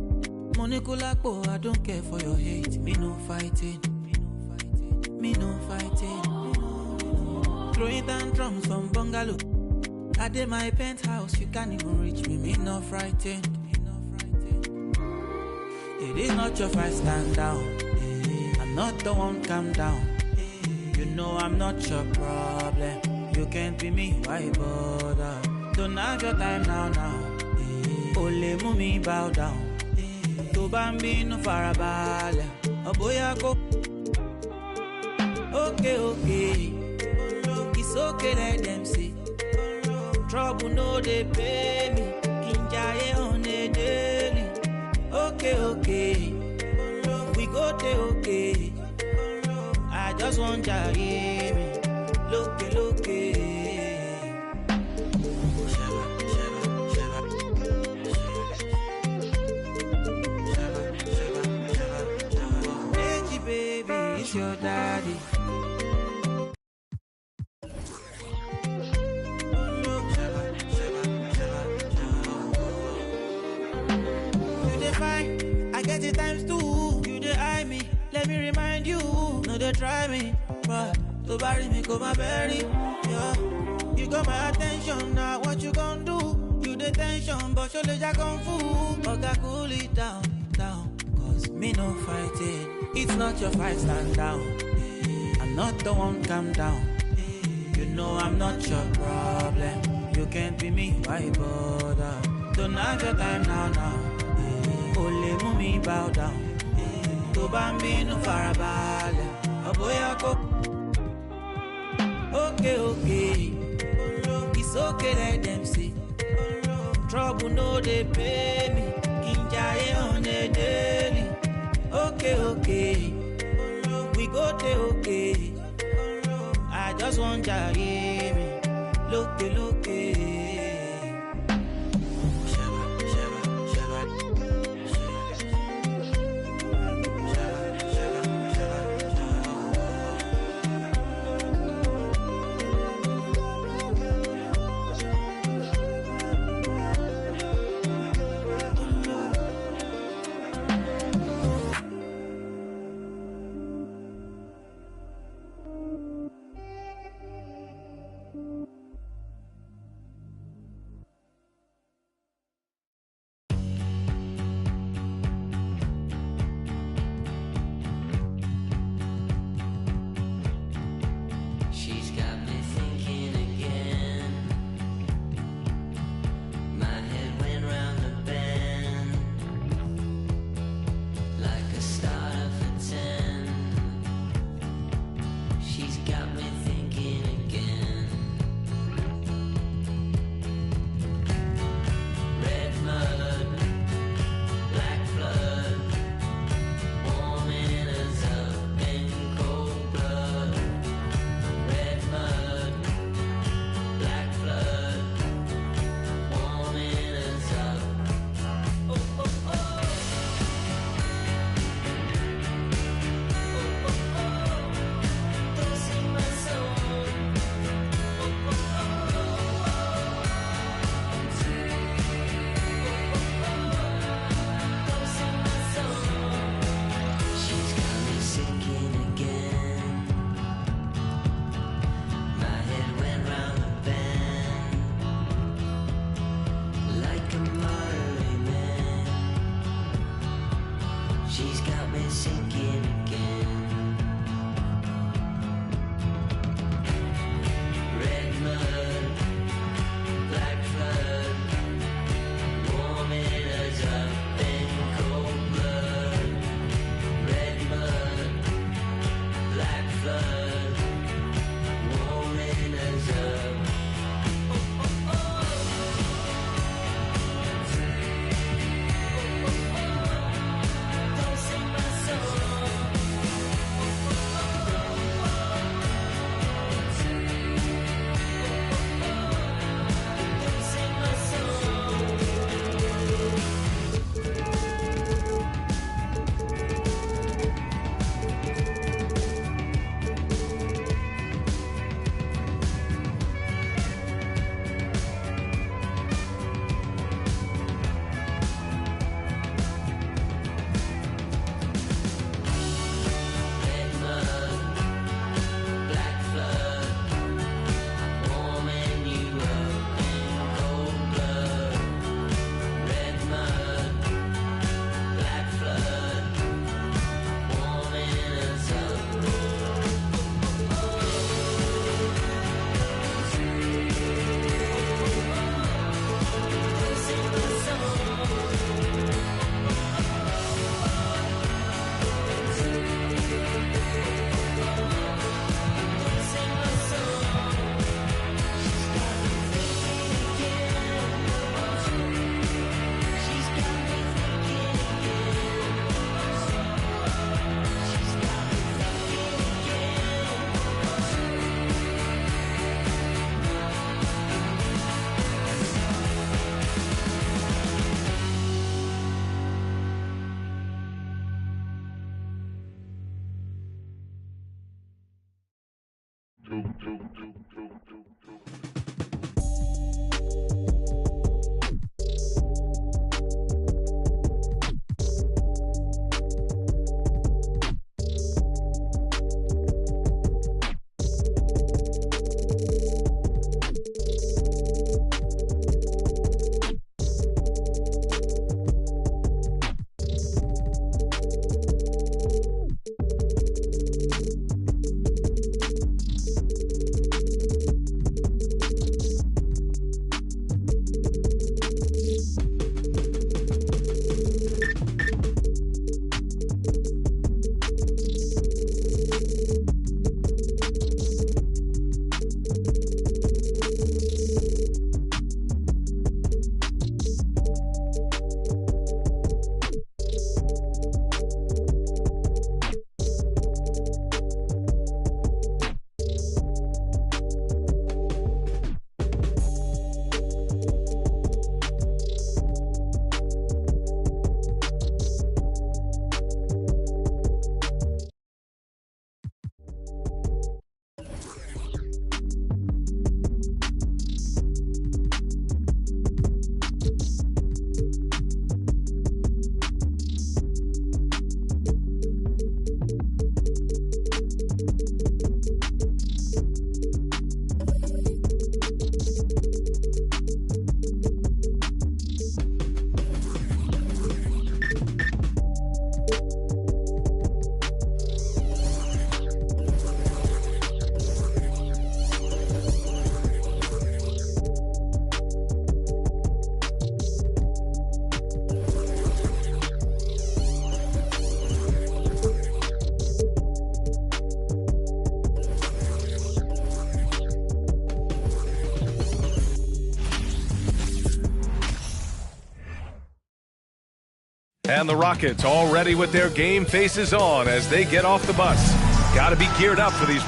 Money kulakbo, I don't care for your hate. Me no fighting. Me no fighting. Throwing tantrums from bungalow. I did my penthouse, you can't even reach me. Me no frightened. It is not your fight, stand down. I'm not the one, calm down. You know I'm not your problem. You can't be me, why bother? Don't have your time now. Ole mumi bow down. To bambi no farabale. Oboya go. Okay. It's okay, let them see. Trouble no they pay me. Kinjaye on a daily. Okay. We go there, okay. I just want to hear me. Look. Hey, baby, it's your daddy. You define, I get it times two. You dey eye me, let me remind you. No, they try me, but to bury me, come my berry. Yeah, you got my attention now. What you gonna do? You the tension, but your legs are kung fu. Okay, cool it down. Cause me no fighting. It's not your fight, stand down. I'm not the one, calm down. You know I'm not your problem. You can't be me, why bother? Don't have your time now. Ole mumi bow down. To bambi no farabale. Oboya go. Okay. It's okay, let them see. Trouble no they pay me. Kinjaye on a daily. Okay. We go there, okay. I just want to hear me. Look. And the Rockets all ready with their game faces on as they get off the bus. Got to be geared up for these.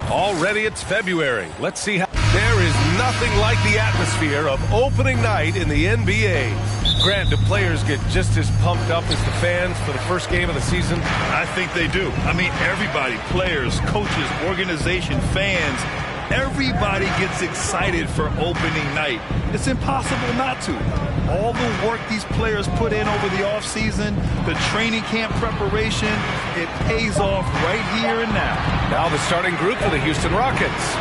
Already it's February. Let's see how. There is nothing like the atmosphere of opening night in the NBA. Grant, do players get just as pumped up as the fans for the first game of the season? I think they do. I mean, everybody, players, coaches, organization, fans, everybody gets excited for opening night. It's impossible not to. All the work these players put in over the offseason, the training camp preparation, it pays off right here and now. Now the starting group for the Houston Rockets.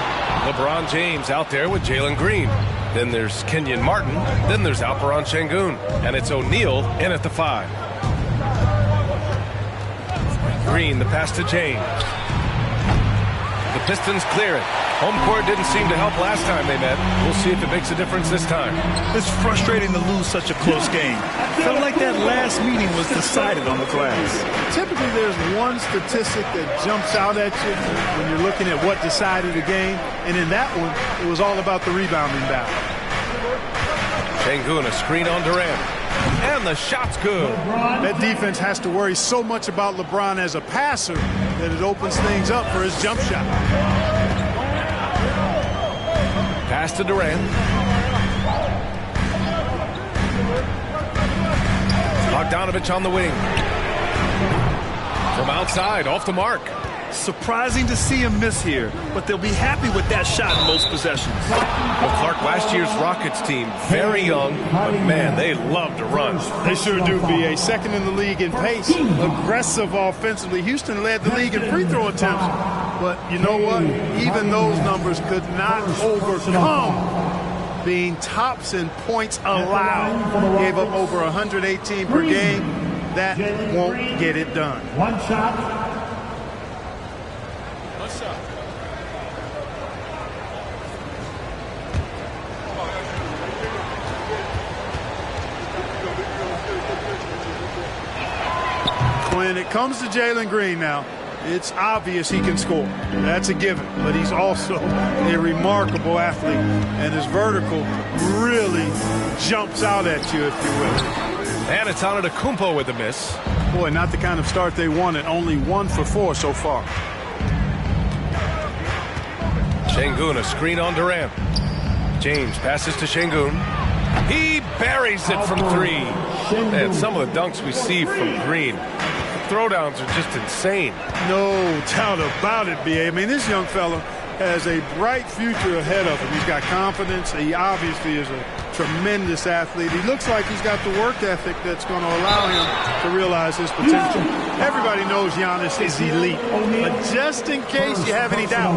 LeBron James out there with Jalen Green. Then there's Kenyon Martin. Then there's Alperen Şengün. And it's O'Neal in at the 5. Green, the pass to James. The Pistons clear it. Home court didn't seem to help last time they met. We'll see if it makes a difference this time. It's frustrating to lose such a close game. Felt like that last meeting was decided on the glass. Typically, there's one statistic that jumps out at you when you're looking at what decided the game. And in that one, it was all about the rebounding battle. Şengün, a screen on Durant. And the shot's good. That defense has to worry so much about LeBron as a passer that it opens things up for his jump shot. Pass to Durant. Bogdanovich on the wing. From outside, off the mark. Surprising to see him miss here, but they'll be happy with that shot in most possessions. Well, Clark, last year's Rockets team, very young, but man, they love to run. They sure do, B.A. Second in the league in pace, aggressive offensively. Houston led the league in free throw attempts. But you know what? Even those numbers could not overcome being tops in points allowed. Gave up over 118 per game. That won't get it done. One shot. when it comes to Jalen Green now, it's obvious he can score. That's a given. But he's also a remarkable athlete, and his vertical really jumps out at you, if you will. And it's Antetokounmpo with a miss. Boy, not the kind of start they wanted. Only 1 for 4 so far. Şengün, a screen on Durant. James passes to Şengün. He buries it from 3. And some of the dunks we see from Green, the throwdowns are just insane. No doubt about it, B.A. I mean, this young fella has a bright future ahead of him. He's got confidence. He obviously is a tremendous athlete. He looks like he's got the work ethic that's going to allow him to realize his potential. Everybody knows Giannis is elite, but just in case you have any doubt,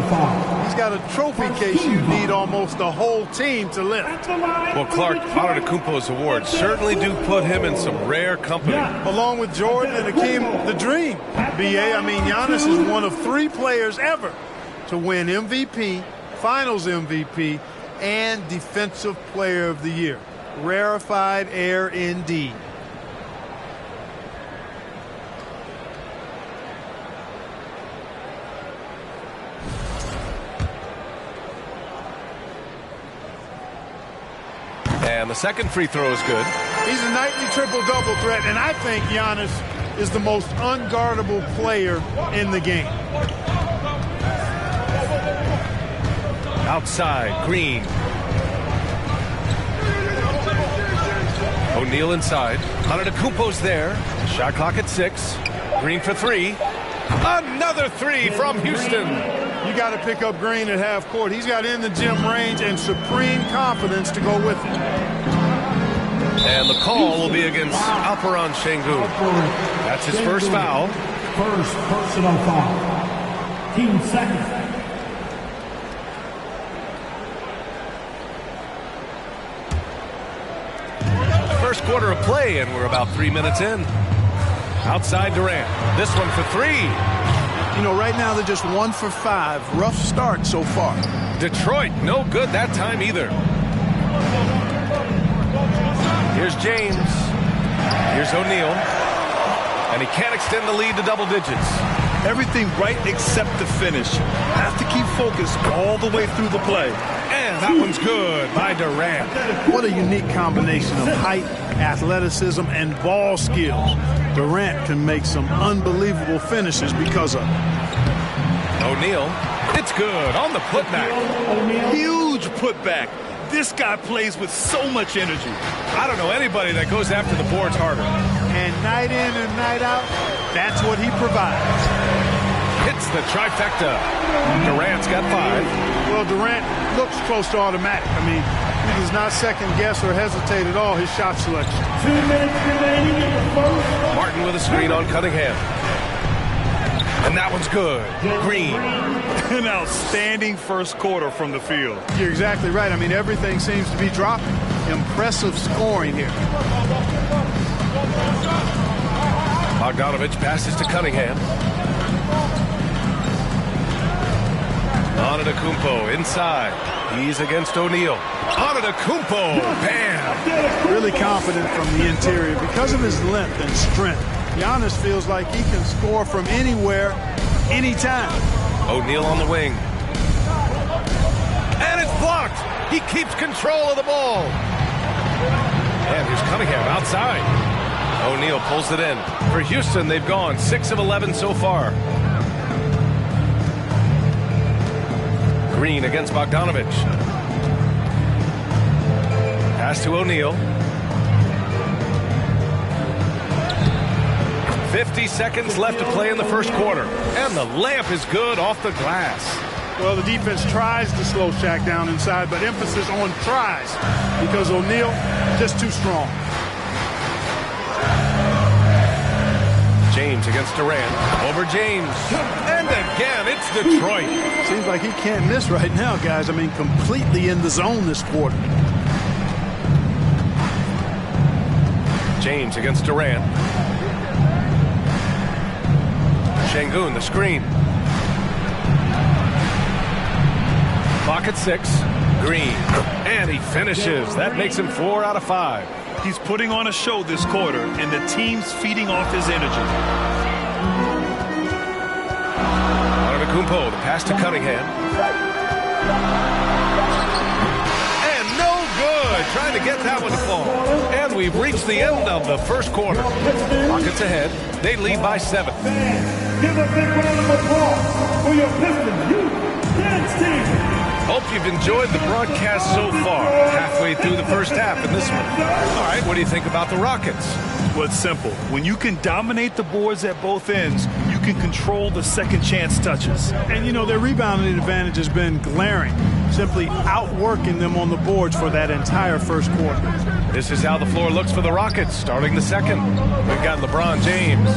he's got a trophy case you need almost the whole team to lift. Well, Clark, Antetokounmpo's awards certainly do put him in some rare company. Along with Jordan and Hakeem the Dream, B.A. I mean, Giannis is one of 3 players ever to win MVP, Finals MVP, and Defensive Player of the Year. Rarefied air indeed. And the second free throw is good. He's a nightly triple-double threat, and I think Giannis is the most unguardable player in the game. Outside, Green. O'Neal inside. Antetokounmpo's there. Shot clock at 6. Green for 3. Another 3 from Houston. You got to pick up Green at half court. He's got in the gym range and supreme confidence to go with it. And the call will be against Alperen Şengün. That's his first foul. First personal foul. Team second. First quarter of play, and we're about 3 minutes in. Outside Durant. This one for 3. You know, right now they're just 1 for 5. Rough start so far. Detroit, no good that time either. Here's James. Here's O'Neal. And he can't extend the lead to double digits. Everything right except the finish. Have to keep focused all the way through the play. And that one's good by Durant. What a unique combination of height, athleticism, and ball skills. Durant can make some unbelievable finishes because of it. O'Neal, it's good on the putback. Huge putback. This guy plays with so much energy. I don't know anybody that goes after the boards harder. And night in and night out, that's what he provides. Hits the trifecta. Durant's got 5. Well, Durant looks close to automatic. I mean, he does not second guess or hesitate at all his shot selection. 2 minutes remaining in the first. Martin with a screen on Cunningham. And that one's good. Green. An outstanding first quarter from the field. You're exactly right. I mean, everything seems to be dropping. Impressive scoring here. Bogdanovich passes to Cunningham. Antetokounmpo inside. He's against O'Neal. Antetokounmpo, bam! Really confident from the interior because of his length and strength. Giannis feels like he can score from anywhere, anytime. O'Neal on the wing. And it's blocked. He keeps control of the ball. And here's Cunningham outside. O'Neal pulls it in. For Houston, they've gone 6 of 11 so far. Green against Bogdanovich. Pass to O'Neal. 50 seconds left to play in the first quarter. And the layup is good off the glass. Well, the defense tries to slow Shaq down inside, but emphasis on tries because O'Neal just too strong. James against Durant. Over James. And again, it's Detroit. Seems like he can't miss right now, guys. I mean, completely in the zone this quarter. James against Durant. Şengün, the screen. Clock at 6. Green. And he finishes. That makes him 4 out of 5. He's putting on a show this quarter, and the team's feeding off his energy. Antetokounmpo, the pass to Cunningham. And no good. Trying to get that one to fall. And we've reached the end of the first quarter. Rockets ahead. They lead by 7. Give a big round of applause for your Pistons Youth Dance Team. Hope you've enjoyed the broadcast so far. Halfway through the first half in this one. All right, what do you think about the Rockets? Well, it's simple. When you can dominate the boards at both ends, you can control the second chance touches. And, you know, their rebounding advantage has been glaring, simply outworking them on the boards for that entire first quarter. This is how the floor looks for the Rockets starting the second. We've got LeBron James.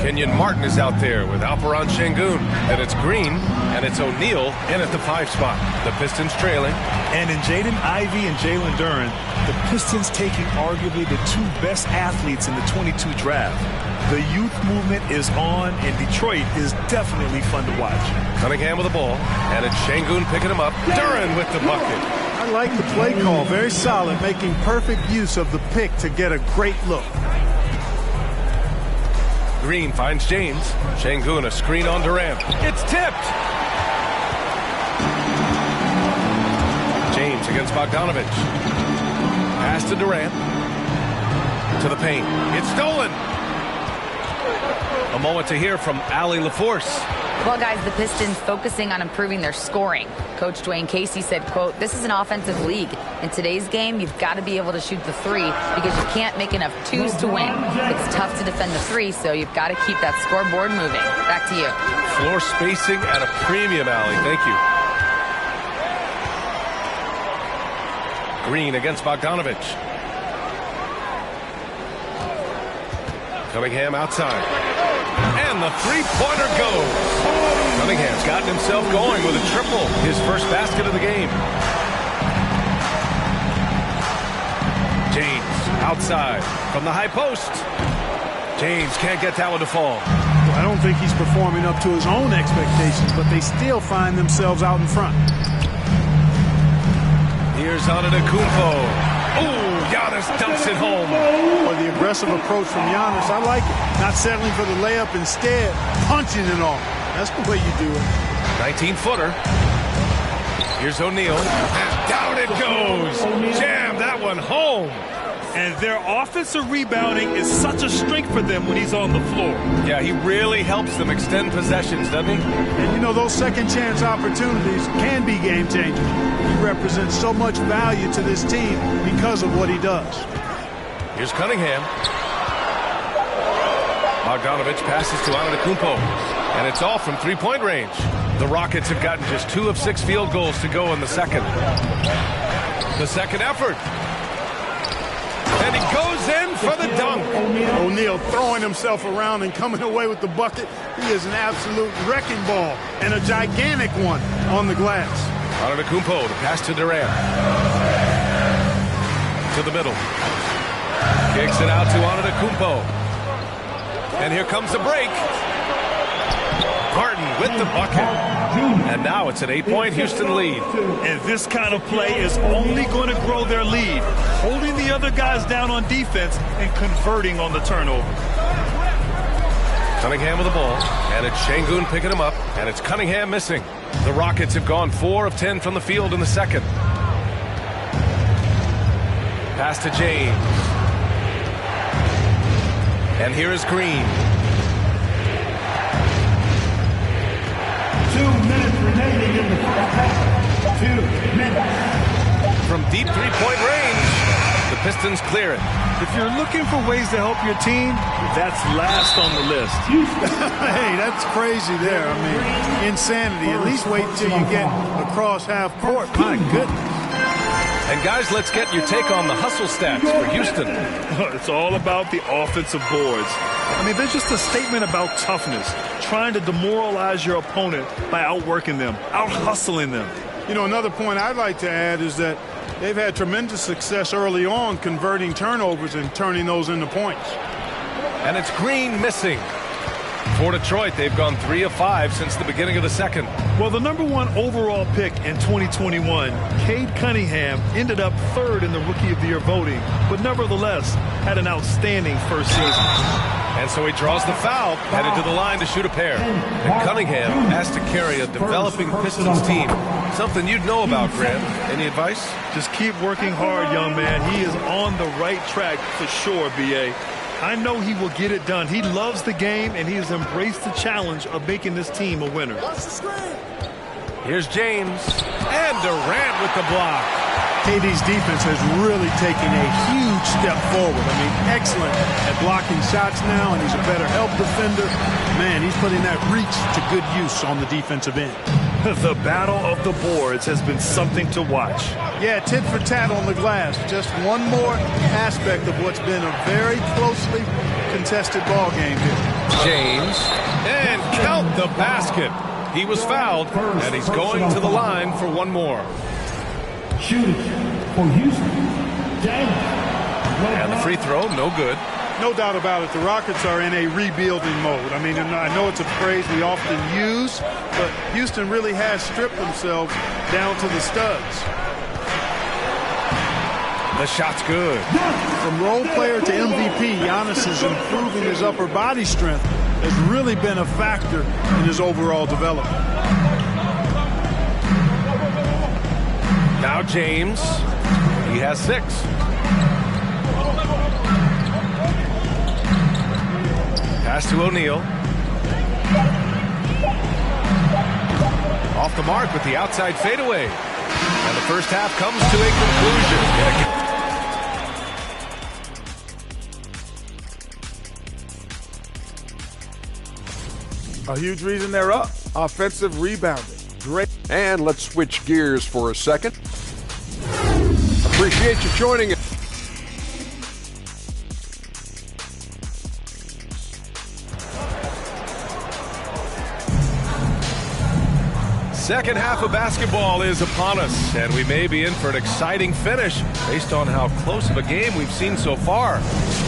Kenyon Martin is out there with Alperen Şengün. Then it's Green, and it's O'Neal in at the 5 spot. The Pistons trailing. And in Jaden Ivey and Jalen Duren, the Pistons taking arguably the 2 best athletes in the 22 draft. The youth movement is on, and Detroit is definitely fun to watch. Cunningham with the ball, and it's Şengün picking him up. Duren with the bucket. I like the play call. Very solid, making perfect use of the pick to get a great look. Green finds James. Şengün, a screen on Durant. It's tipped. James against Bogdanovich. Pass to Durant. To the paint. It's stolen. A moment to hear from Allie LaForce. Well, guys, the Pistons focusing on improving their scoring. Coach Dwayne Casey said, quote, "This is an offensive league. In today's game, you've got to be able to shoot the 3 because you can't make enough 2s to win. It's tough to defend the 3, so you've got to keep that scoreboard moving." Back to you. Floor spacing at a premium, Allie. Thank you. Green against Bogdanovich. Cunningham outside. And the three-pointer goes. Cunningham's gotten himself going with a triple. His first basket of the game. James outside from the high post. James can't get that one to fall. Well, I don't think he's performing up to his own expectations, but they still find themselves out in front. Here's Antetokounmpo. Ooh, Giannis dunks it home. Well, the aggressive approach from Giannis, I like it. Not settling for the layup, instead punching it off. That's the way you do it. 19-footer. Here's O'Neal. And down it goes. Jam that one home. And their offensive rebounding is such a strength for them when he's on the floor. Yeah, he really helps them extend possessions, doesn't he? And, you know, those second-chance opportunities can be game-changers. He represents so much value to this team because of what he does. Here's Cunningham. Bogdanovich passes to Antetokounmpo. And it's all from three-point range. The Rockets have gotten just 2 of 6 field goals to go in the second. The second effort. And he goes in for the dunk. O'Neal throwing himself around and coming away with the bucket. He is an absolute wrecking ball and a gigantic one on the glass. Antetokounmpo, the pass to Durant. To the middle. Kicks it out to Antetokounmpo. And here comes the break. Martin with the bucket. And now it's an 8-point Houston lead. And this kind of play is only going to grow their lead. Holding the other guys down on defense and converting on the turnover. Cunningham with the ball. And it's Şengün picking him up. And it's Cunningham missing. The Rockets have gone 4 of 10 from the field in the second. Pass to James. And here is Green. 2 minutes remaining in the first half. 2 minutes. From deep three-point range, the Pistons clear it. If you're looking for ways to help your team, that's last on the list. Hey, that's crazy there. I mean, insanity. At least wait until you get across half court. My goodness. And guys, let's get your take on the hustle stats for Houston. It's all about the offensive boards. I mean, they're just a statement about toughness, trying to demoralize your opponent by outworking them, out-hustling them. You know, another point I'd like to add is that they've had tremendous success early on converting turnovers and turning those into points. And it's Green missing. For Detroit, they've gone 3 of 5 since the beginning of the second. Well, the #1 overall pick in 2021, Cade Cunningham, ended up 3rd in the Rookie of the Year voting, but nevertheless had an outstanding first season. And so he draws the foul, headed to the line to shoot a pair. And Cunningham has to carry a developing Pistons team. Something you'd know about, Graham. Any advice? Just keep working hard, young man. He is on the right track for sure, B.A. I know he will get it done. He loves the game, and he has embraced the challenge of making this team a winner. Here's James. And Durant with the block. KD's defense has really taken a huge step forward. I mean, excellent at blocking shots now, and he's a better help defender. Man, he's putting that reach to good use on the defensive end. The battle of the boards has been something to watch. Yeah, tit for tat on the glass. Just one more aspect of what's been a very closely contested ball game here. James. And count the basket. He was fouled, and he's going to the line for one more. Shooting for Houston, James. And the free throw, no good. No doubt about it. The Rockets are in a rebuilding mode. I mean, and I know it's a phrase we often use, but Houston really has stripped themselves down to the studs. The shot's good. From role player to MVP, Giannis is improving his upper body strength. Has really been a factor in his overall development. Now James. He has 6. Pass to O'Neal. Off the mark with the outside fadeaway. And the first half comes to a conclusion. A huge reason they're up. Offensive rebounding. Great. And let's switch gears for a second. Appreciate you joining us. Second half of basketball is upon us, and we may be in for an exciting finish based on how close of a game we've seen so far.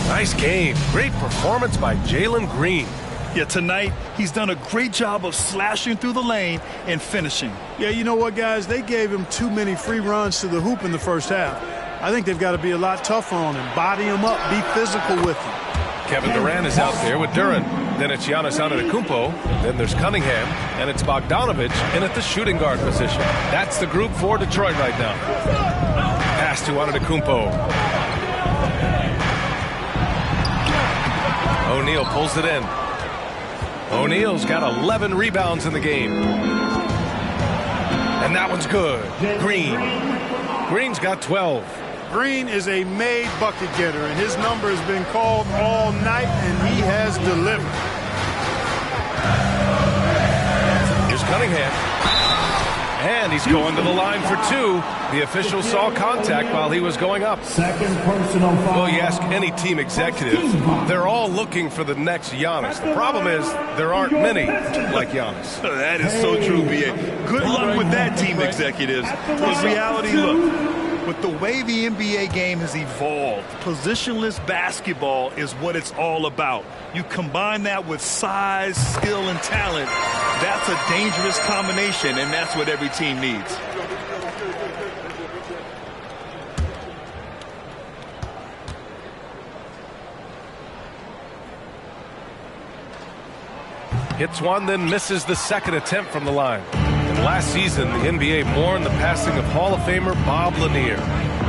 Nice game. Great performance by Jalen Green. Yeah, tonight he's done a great job of slashing through the lane and finishing. Yeah, you know what, guys? They gave him too many free runs to the hoop in the first half. I think they've got to be a lot tougher on him. Body him up. Be physical with him. Kevin Durant is out there with Durant. Then it's Giannis Antetokounmpo. Then there's Cunningham. And it's Bogdanovich in at the shooting guard position. That's the group for Detroit right now. Pass to Antetokounmpo. O'Neal pulls it in. O'Neal's got 11 rebounds in the game. And that one's good. Green's got 12. Green is a made bucket getter, and his number has been called all night, and he has delivered. Here's Cunningham. And he's going to the line for 2. The official saw contact while he was going up. Second personal foul. Well, you ask any team executive, they're all looking for the next Giannis. The problem is there aren't many like Giannis. That is so true, B.A. Good luck with that, team executives. Because reality, look, with the way the NBA game has evolved, positionless basketball is what it's all about. You combine that with size, skill, and talent. That's a dangerous combination, and that's what every team needs. Hits one, then misses the second attempt from the line. And last season, the NBA mourned the passing of Hall of Famer Bob Lanier.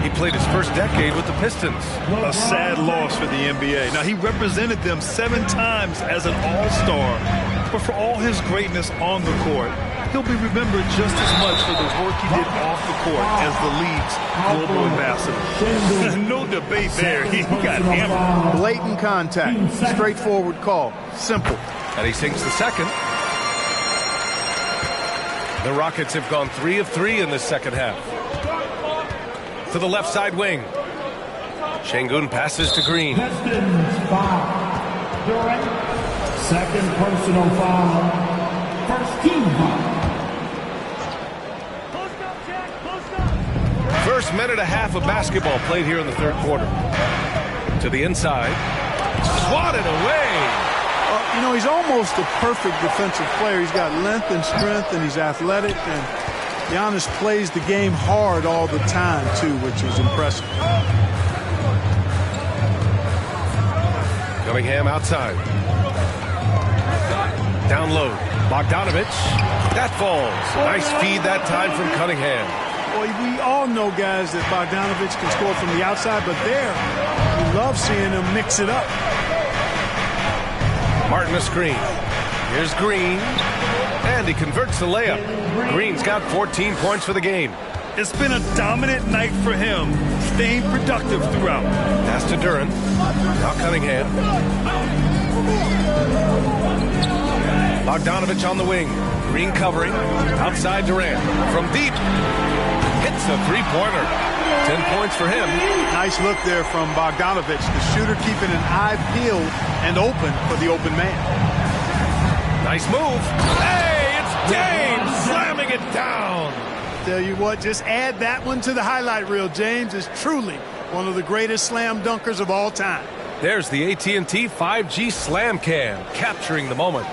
He played his first decade with the Pistons. A sad loss for the NBA. Now, he represented them 7 times as an all-star. But for all his greatness on the court, he'll be remembered just as much for the work he did off the court as the league's global ambassador. No debate there. He got hammered. Blatant contact. Straightforward call. Simple. And he sinks the second. The Rockets have gone 3 of 3 in this second half. To the left side wing. Şengün passes to Green. Pistons foul. Durant. Second personal foul. First team foul. First minute and a half of basketball played here in the third quarter. To the inside. Swatted away. You know, he's almost a perfect defensive player. He's got length and strength, and he's athletic. And Giannis plays the game hard all the time, too, which is impressive. Cunningham outside. Down low. Bogdanovich. That falls. Nice feed that time from Cunningham. Well, we all know, guys, that Bogdanovich can score from the outside, but there, we love seeing him mix it up. Martin a screen. Here's Green. And he converts the layup. Green's got 14 points for the game. It's been a dominant night for him, staying productive throughout. Pass to Duran. Now Cunningham. Bogdanovich on the wing. Green covering. Outside Durant. From deep. Hits a three-pointer. 10 points for him. Nice look there from Bogdanovich. The shooter keeping an eye peeled and open for the open man. Nice move. Hey, it's James slamming it down. Tell you what, just add that one to the highlight reel. James is truly one of the greatest slam dunkers of all time. There's the AT&T 5G Slam Cam, capturing the moment.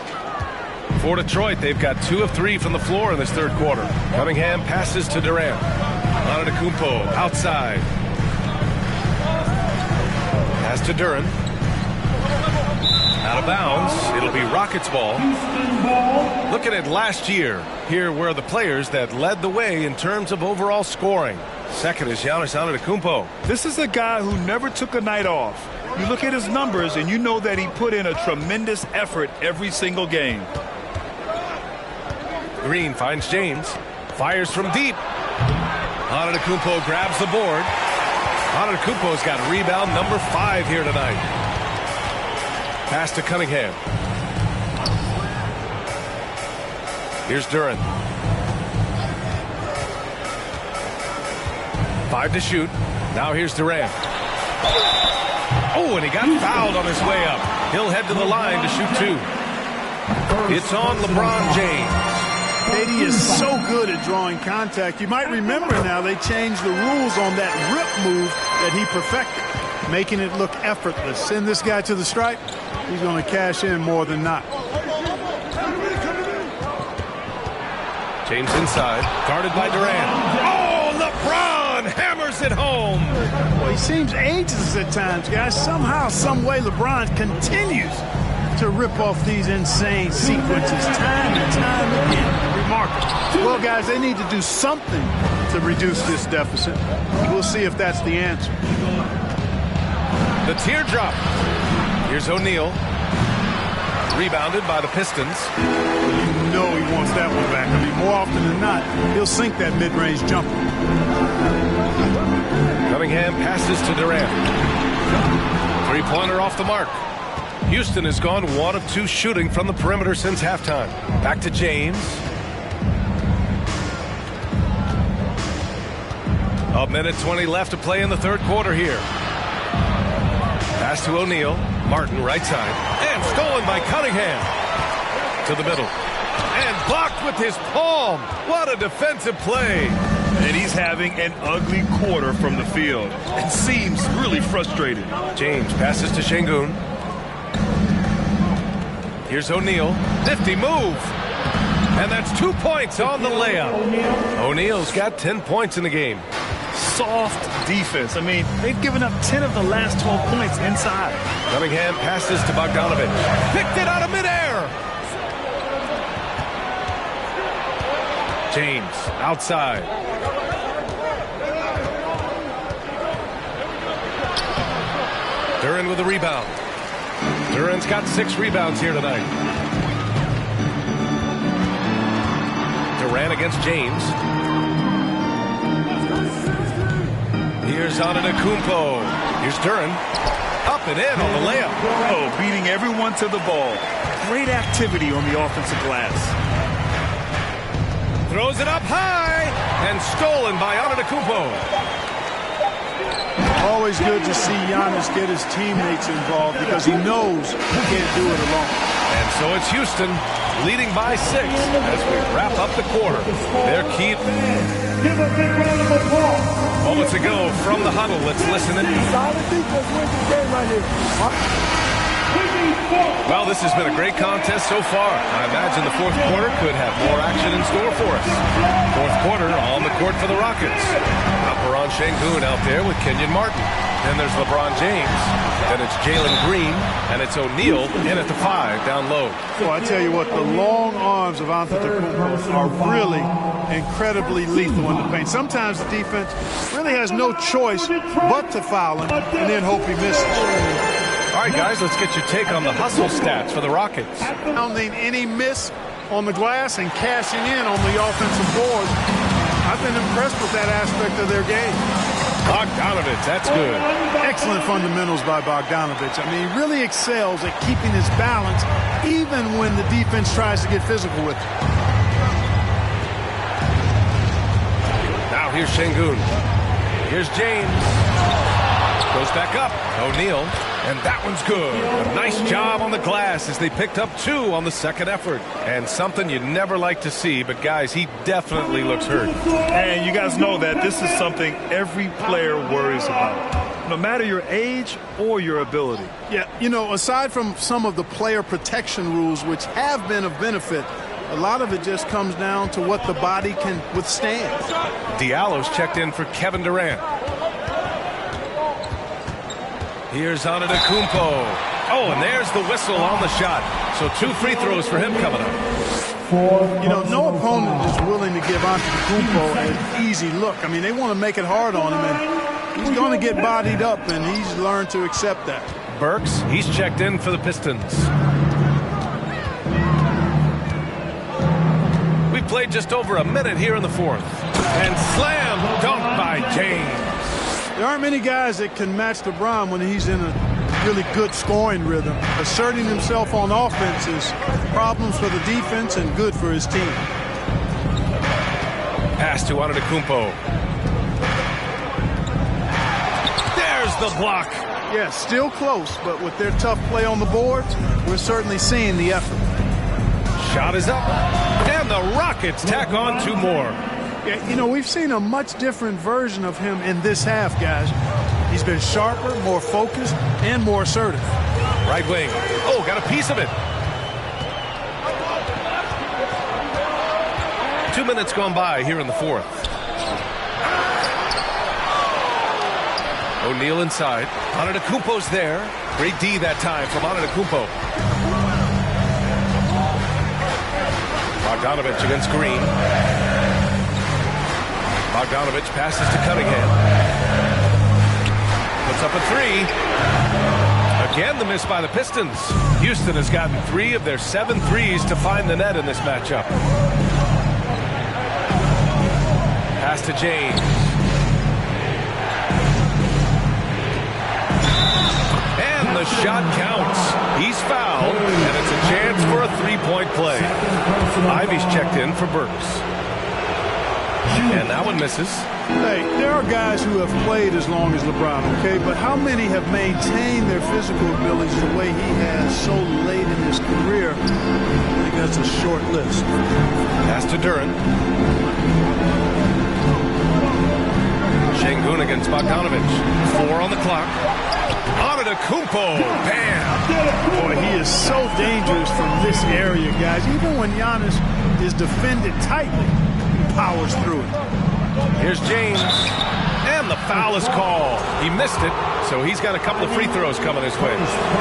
For Detroit, they've got 2 of 3 from the floor in this third quarter. Cunningham passes to Durant. Antetokounmpo outside. Pass to Duran. Out of bounds. It'll be Rockets ball. Looking at last year, here were the players that led the way in terms of overall scoring. Second is Giannis Antetokounmpo. This is a guy who never took a night off. You look at his numbers and you know that he put in a tremendous effort every single game. Green finds James. Fires from deep. Antetokounmpo grabs the board. Antetokounmpo's got rebound number 5 here tonight. Pass to Cunningham. Here's Duran. 5 to shoot. Now here's Durant. Oh, and he got fouled on his way up. He'll head to the line to shoot 2. It's on LeBron James. KD is so good at drawing contact. You might remember now they changed the rules on that rip move that he perfected, making it look effortless. Send this guy to the stripe, he's going to cash in more than not. James inside, guarded by Durant. Oh, LeBron hammers it home. Well, he seems ageless at times, guys. Somehow, some way, LeBron continues to rip off these insane sequences time and time again. Remarkable. Well, guys, they need to do something to reduce this deficit. We'll see if that's the answer. The teardrop. Here's O'Neal. Rebounded by the Pistons. You know he wants that one back. I mean, more often than not, he'll sink that mid-range jumper. Cunningham passes to Durant. Three-pointer off the mark. Houston has gone 1 of 2 shooting from the perimeter since halftime. Back to James. A minute 20 left to play in the third quarter here. Pass to O'Neal. Martin right side. And stolen by Cunningham. To the middle. And blocked with his palm. What a defensive play. And he's having an ugly quarter from the field. And seems really frustrated. James passes to Şengün. Here's O'Neal. Nifty move. And that's 2 points on the layup. O'Neal's got 10 points in the game. Soft defense. I mean, they've given up 10 of the last 12 points inside. Cunningham passes to Bogdanovich. Picked it out of midair. James outside. Duran with a rebound. Duran's got 6 rebounds here tonight. Durant against James. Here's Antetokounmpo. Here's Duran. Up and in on the layup. Oh, beating everyone to the ball. Great activity on the offensive glass. Throws it up high. And stolen by Antetokounmpo. Always good to see Giannis get his teammates involved because he knows he can't do it alone. And so it's Houston leading by 6 as we wrap up the quarter. Their key. Give a big round of applause. Moments ago from the huddle, let's listen in. Solid defense wins the game right here. Well, this has been a great contest so far. I imagine the fourth quarter could have more action in store for us. Fourth quarter on the court for the Rockets. Alperon Şengün out there with Kenyon Martin. Then there's LeBron James. Then it's Jalen Green. And it's O'Neal in at the 5 down low. Well, I tell you what, the long arms of Antetokounmpo are really incredibly lethal in the paint. Sometimes the defense really has no choice but to foul him and then hope he misses. All right, guys, let's get your take on the hustle stats for the Rockets. Pounding any miss on the glass and cashing in on the offensive board. I've been impressed with that aspect of their game. Bogdanovich, that's good. Excellent fundamentals by Bogdanovich. I mean, he really excels at keeping his balance even when the defense tries to get physical with him. Now here's Şengün. Here's James. Goes back up. O'Neal. And that one's good. A nice job on the glass as they picked up 2 on the second effort. And something you never like to see, but guys, he definitely looks hurt. And you guys know that this is something every player worries about, no matter your age or your ability. Yeah, you know, aside from some of the player protection rules, which have been of benefit, a lot of it just comes down to what the body can withstand. Diallo's checked in for Kevin Durant. Here's Antetokounmpo. Oh, and there's the whistle on the shot. So 2 free throws for him coming up. You know, no opponent is willing to give Antetokounmpo an easy look. I mean, they want to make it hard on him, and he's going to get bodied up, and he's learned to accept that. Burks, he's checked in for the Pistons. We played just over a minute here in the fourth. And slam dunk by James. There aren't many guys that can match LeBron when he's in a really good scoring rhythm. Asserting himself on offense is problems for the defense and good for his team. Pass to Antetokounmpo. There's the block. Yeah, still close, but with their tough play on the boards, we're certainly seeing the effort. Shot is up, and the Rockets tack on 2 more. Yeah, you know, we've seen a much different version of him in this half, guys. He's been sharper, more focused, and more assertive. Right wing. Oh, got a piece of it. 2 minutes gone by here in the fourth. O'Neal inside. Antetokounmpo's there. Great D that time from Antetokounmpo. Bogdanovich against Green. Bogdanovich passes to Cunningham. Puts up a 3. Again, the miss by the Pistons. Houston has gotten 3 of their 7 threes to find the net in this matchup. Pass to James. And the shot counts. He's fouled, and it's a chance for a 3-point play. Ivy's checked in for Burks. And that one misses. Hey, there are guys who have played as long as LeBron, okay? But how many have maintained their physical abilities the way he has so late in his career? I think that's a short list. Pass to Durant. Şengün against Bogdanovich. 4 on the clock. Antetokounmpo. Bam! Boy, he is so dangerous from this area, guys. Even when Giannis is defended tightly, he powers through it. Here's James. And the foul is called. He missed it, so he's got a couple of free throws coming his way.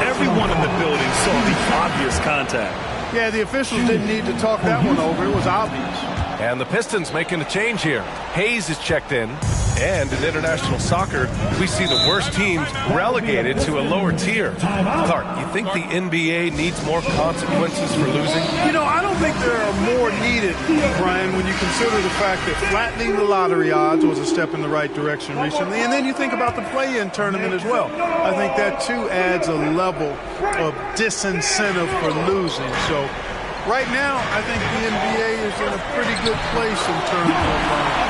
Everyone in the building saw the obvious contact. Yeah, the officials didn't need to talk that one over. It was obvious. And the Pistons making a change here. Hayes is checked in. And in international soccer, we see the worst teams relegated to a lower tier. Clark, you think the NBA needs more consequences for losing? You know, I don't think there are more needed, Brian, when you consider the fact that flattening the lottery odds was a step in the right direction recently. And then you think about the play-in tournament as well. I think that, too, adds a level of disincentive for losing. So right now, I think the NBA is in a pretty good place in terms of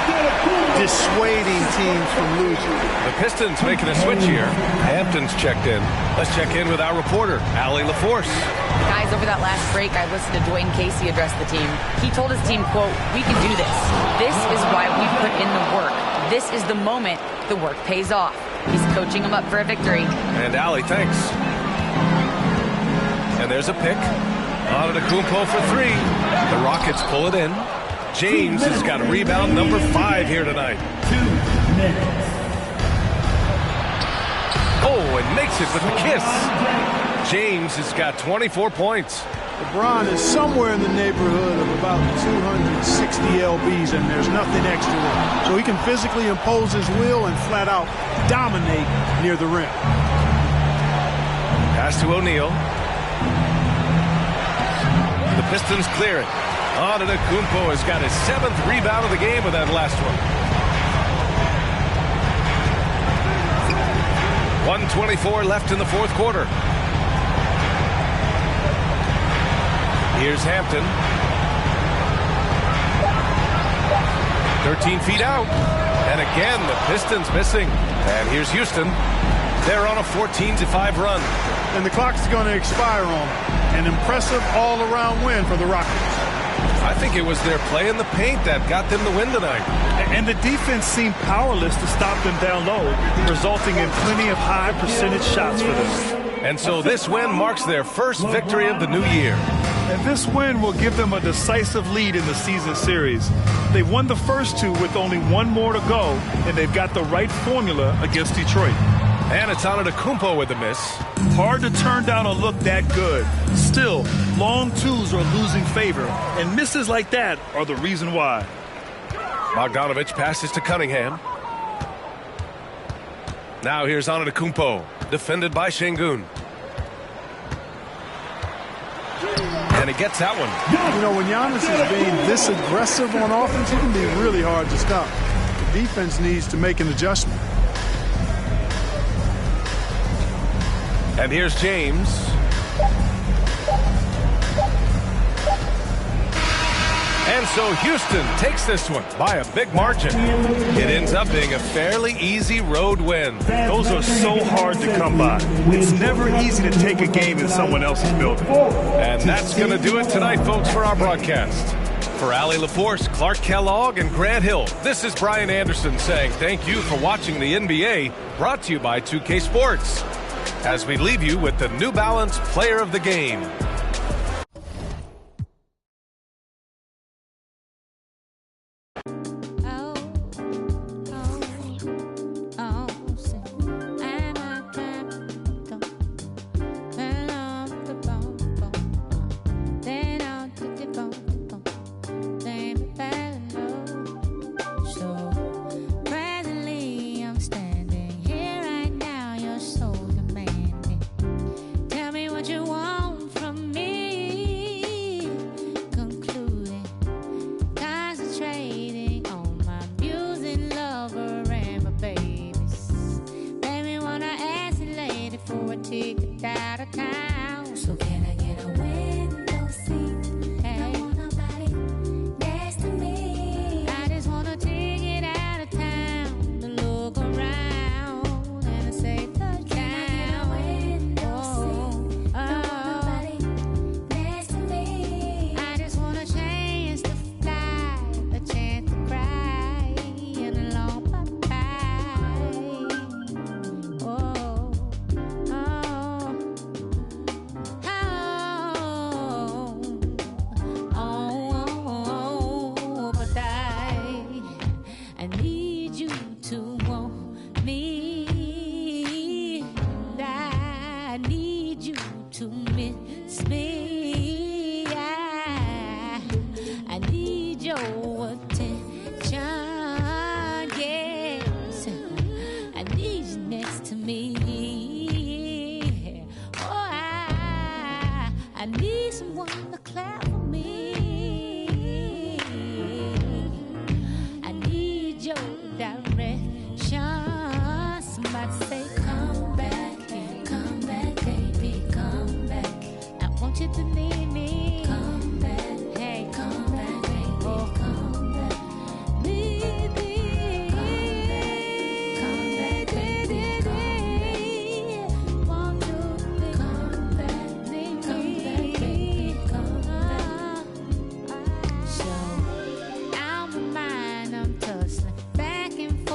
dissuading teams from losing. The Pistons making a switch here. Hampton's checked in. Let's check in with our reporter, Allie LaForce. Guys, over that last break, I listened to Dwayne Casey address the team. He told his team, quote, "We can do this. This is why we put in the work. This is the moment the work pays off." He's coaching them up for a victory. And Allie, thanks. And there's a pick. Antetokounmpo for three. The Rockets pull it in. James has got rebound number 5 here tonight. 2 minutes. Oh, and makes it with the kiss. James has got 24 points. LeBron is somewhere in the neighborhood of about 260 lbs, and there's nothing extra there. So he can physically impose his will and flat out dominate near the rim. Pass to O'Neal. The Pistons clear it. Antetokounmpo has got his 7th rebound of the game with that last one. 1:24 left in the 4th quarter. Here's Hampton. 13 feet out. And again, the Pistons missing. And here's Houston. They're on a 14-5 run. And the clock's going to expire on them. An impressive all-around win for the Rockets. I think it was their play in the paint that got them the win tonight. And the defense seemed powerless to stop them down low, resulting in plenty of high percentage shots for them. And so this win marks their first victory of the new year. And this win will give them a decisive lead in the season series. They've won the first 2 with only 1 more to go, and they've got the right formula against Detroit. And it's Antetokounmpo with a miss. Hard to turn down a look that good. Still, long twos are losing favor, and misses like that are the reason why. Bogdanovich passes to Cunningham. Now here's Antetokounmpo, defended by Şengün. And he gets that one. You know, when Giannis is being this aggressive on offense, it can be really hard to stop. The defense needs to make an adjustment. And here's James. And so Houston takes this one by a big margin. It ends up being a fairly easy road win. Those are so hard to come by. It's never easy to take a game in someone else's building. And that's going to do it tonight, folks, for our broadcast. For Allie LaForce, Clark Kellogg, and Grant Hill, this is Brian Anderson saying thank you for watching the NBA, brought to you by 2K Sports. As we leave you with the New Balance Player of the Game. Back and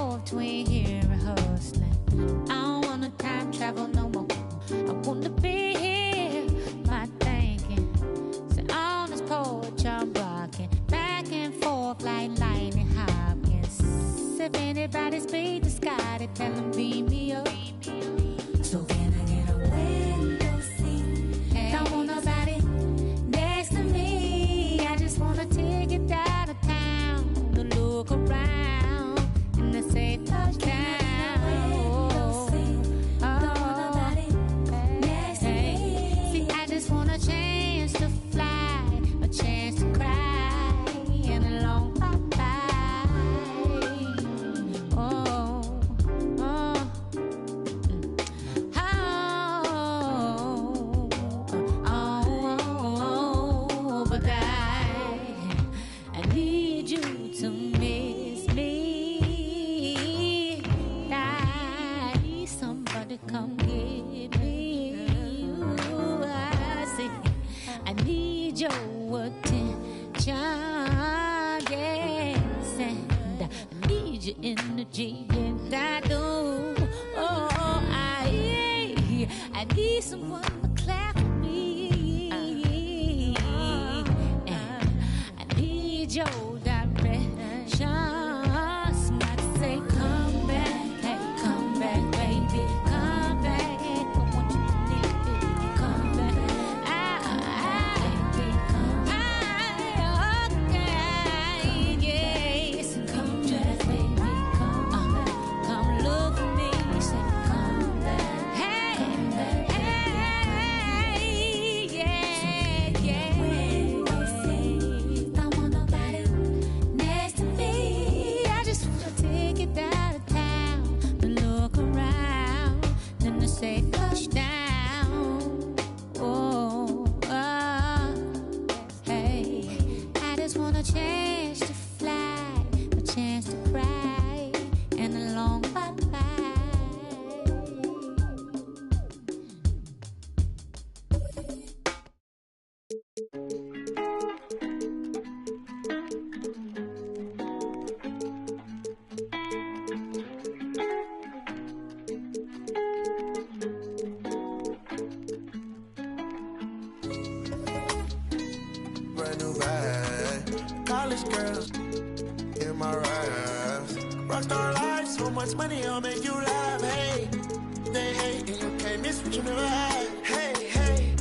Scotty, tell him beam me up. So can I get a window seat? Don't want nobody next to me. I just wanna take it out of town to look around and to say touchdown. Come get me. Ooh, I see. I need your attention, yes, and I need your energy, and I do. Oh, I need someone to clap for me, and I need your direction. Somebody say, come back, hey, come back, baby. Money, I'll make you laugh. Hey, they hate and you can't miss what you never had. Hey, hey.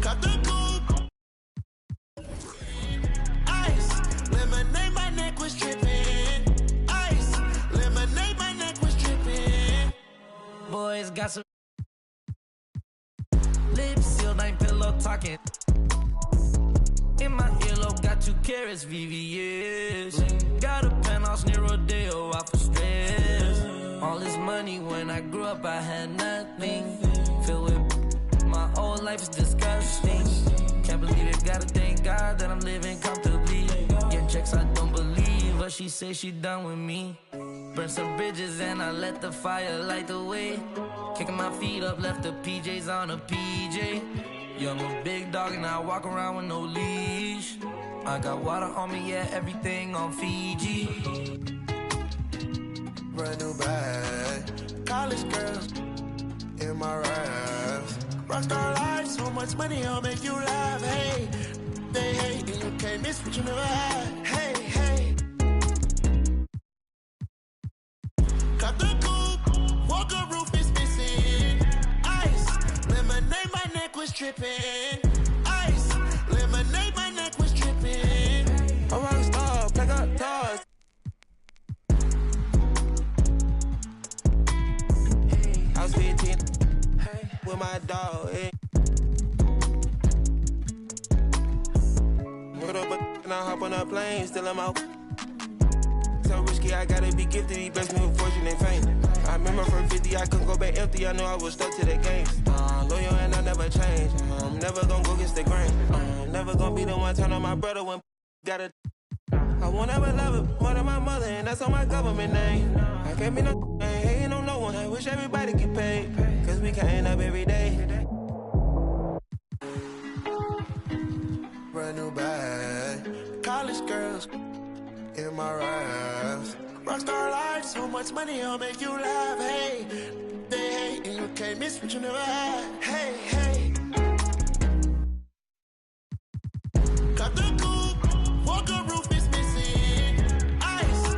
Cut the coupe. Ice, lemonade, my neck was tripping. Ice, lemonade, my neck was tripping. Boys got some lips sealed, ain't pillow talking. In my earlobe, got 2 carats, VVS. Got a penthouse near Rodeo, out for stress. All this money, when I grew up, I had nothing. Filled with my whole life is disgusting. Can't believe it, gotta thank God that I'm living comfortably. Get checks, I don't believe, but she say she done with me. Burn some bridges and I let the fire light the way. Kicking my feet up, left the PJs on a PJ. Yeah, I'm a big dog and I walk around with no leash. I got water on me, yeah, everything on Fiji. Brand new bag, college girls in my raps. Rockstar life, so much money, I'll make you laugh. Hey, they hate and you can't miss what you never had. Hey, hey. Cut the coupe, walker roof is missing. Ice, lemonade, my neck was tripping. Ice, lemonade, my neck was tripping. A rockstar, pack up toys. I was 15 with my dog. Hey. Put up and I hop on a plane, still I'm out. So risky, I gotta be gifted. He blessed me with fortune and fame. I remember from 50, I couldn't go back empty. I knew I was stuck to the game. Loyal and I never change. I'm never gonna go against the grain. I'm never gonna be the one turn on my brother when gotta. I won't ever love it more than my mother, and that's on my government name. I can't be no hating on no one. I wish everybody get paid, cause we can't end up every day. Brand new bag, college girls in my raps. Rockstar life, so much money, I'll make you laugh. Hey, they hate and you can't miss what you never had. Hey, hey. Cut the coupe, walker roof is missing. Ice,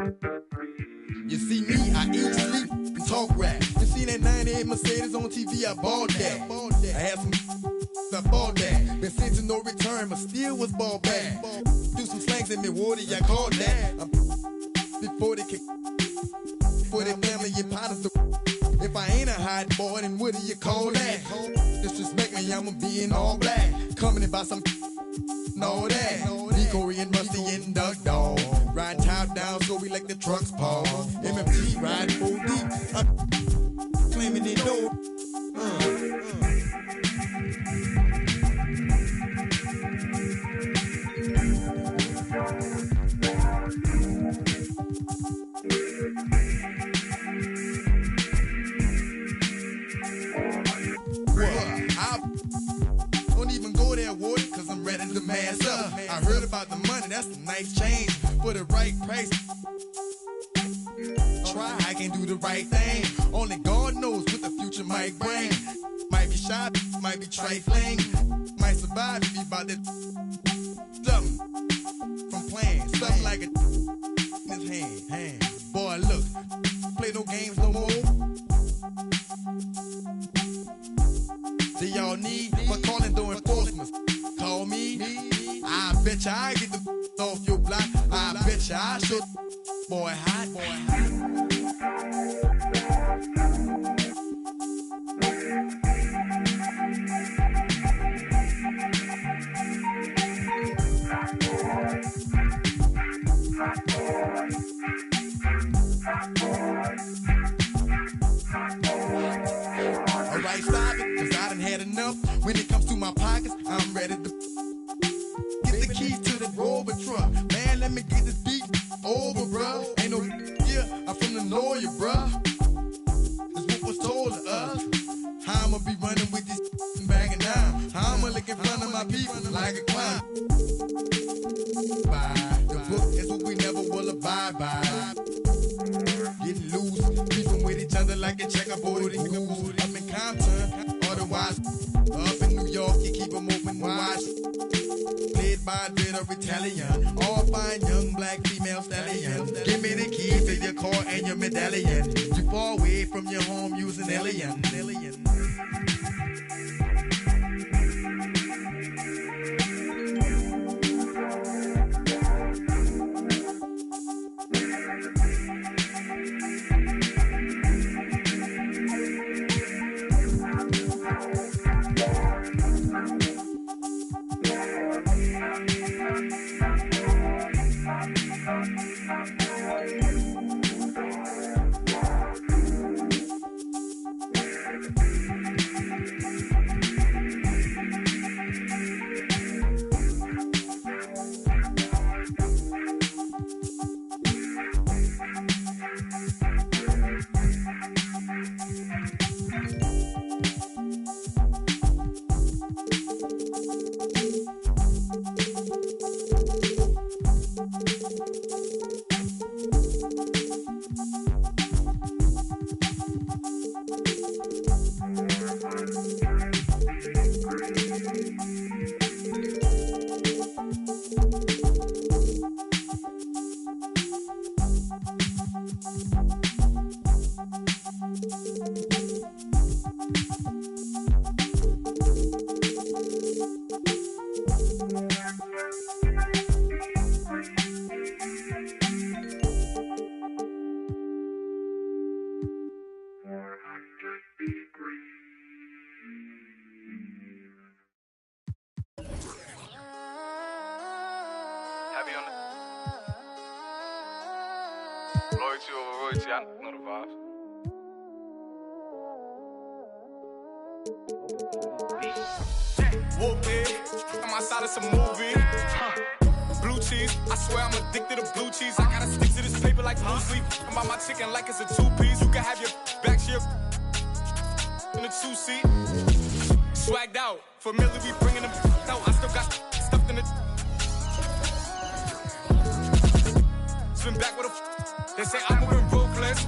You see me, I eat, sleep, and talk rap. You seen that 98 Mercedes on TV, I bought that. I had some I bought that. Been sent to no return, but still was ball back. Do some slangs in Milwaukee, I called that. Before they kick, for their family, your partners. If I ain't a hot boy, then what do you call that? Disrespect me, I'ma be in all black. Coming in by some know that. Decoy and Rusty and Duck Dog. Riding top down, so we like the trucks pause. MMT riding full deep. Claiming they know. Cause I'm ready to mass up. I heard about the money, that's a nice change. For the right price, try, I can do the right thing. Only God knows what the future might bring. Might be shy, might be trifling. Might survive if you about that something from playing. Something like a in his hand. Boy, look, play no games no more. Do y'all need for calling during enforcement? Call me. I bet ya I get the off your block. I bet ya I should. Boy hot. Alright, stop it, cause I done had enough. When it comes to my pockets, I'm ready to get the keys to the Rover truck. Man, let me get this beat over, bruh. Ain't no yeah, I'm from the Noya, bruh. That's what was told to us. How I'ma be running with this and bagging down. How I'ma look in front of my people like a clown. The book is what we never will abide by. Getting loose, beefing with each other like a checkerboard and goose. Up in Compton, otherwise, up in New York, you keep them open wide. Played by a bit of Italian, all fine young black female stallion. Give me the keys to your car and your medallion. You far away from your home using alien. Heavy on the loyalty over royalty. I know the vibes. Whoop it, on my side it's a movie. Blue cheese, I swear I'm addicted to blue cheese. I gotta stick to this paper like blue sleep. I'm about my chicken like it's a two-piece. You can have your back here in a two-seat. Swagged out, familiar, we bringing them out. I still got stuffed in the. Swim back with a. They say I'm moving ruthless.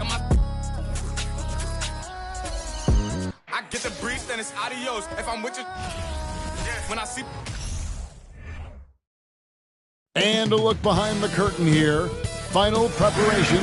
I get the brief, then it's adios. If I'm with you, when I see. And a look behind the curtain here final preparation.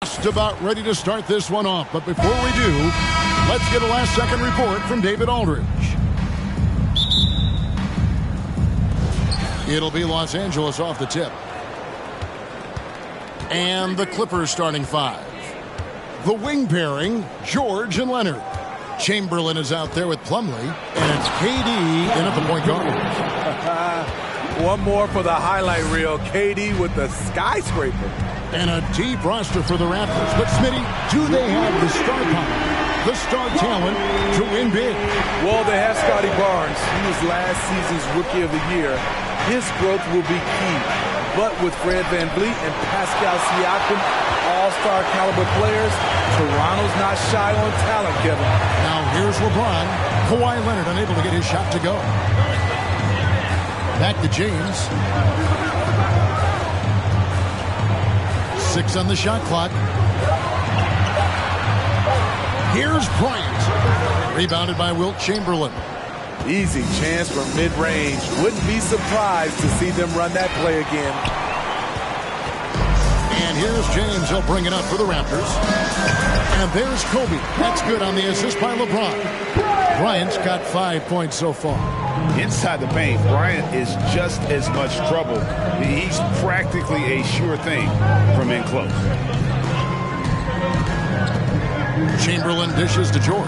Just about ready to start this one off, but before we do, let's get a last-second report from David Aldridge. It'll be Los Angeles off the tip. And the Clippers starting five. The wing pairing, George and Leonard. Chamberlain is out there with Plumlee, and it's KD in at the point guard. One more for the highlight reel. KD with the skyscraper. And a deep roster for the Raptors. But, Smitty, do they have the star power, the star talent to win big? Well, they have Scotty Barnes. He was last season's Rookie of the Year. His growth will be key. But with Fred VanVleet and Pascal Siakam, all-star caliber players, Toronto's not shy on talent, Kevin. Now here's LeBron. Kawhi Leonard unable to get his shot to go. Back to James. 6 on the shot clock. Here's Bryant. Rebounded by Wilt Chamberlain. Easy chance from mid-range. Wouldn't be surprised to see them run that play again. And here's James. He'll bring it up for the Raptors. And there's Kobe. That's good on the assist by LeBron. Bryant's got 5 points so far. Inside the paint, Bryant is just as much trouble. He's practically a sure thing from in close. Chamberlain dishes to George.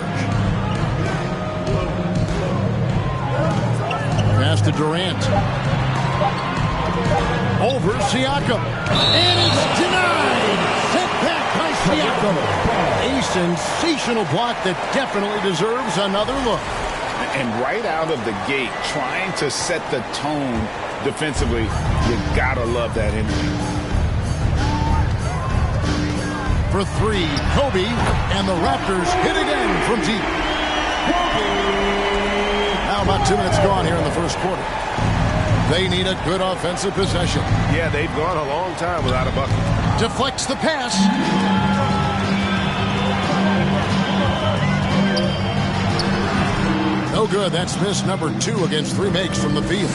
Pass to Durant. Over Siakam. And it's denied. Sent back by Siakam. A sensational block that definitely deserves another look. And right out of the gate, trying to set the tone defensively, you gotta love that energy. For three, Kobe, and the Raptors hit again from deep. Now about 2 minutes gone here in the first quarter. They need a good offensive possession. Yeah, they've gone a long time without a bucket. Deflects the pass. No good. That's miss number 2 against 3 makes from the field.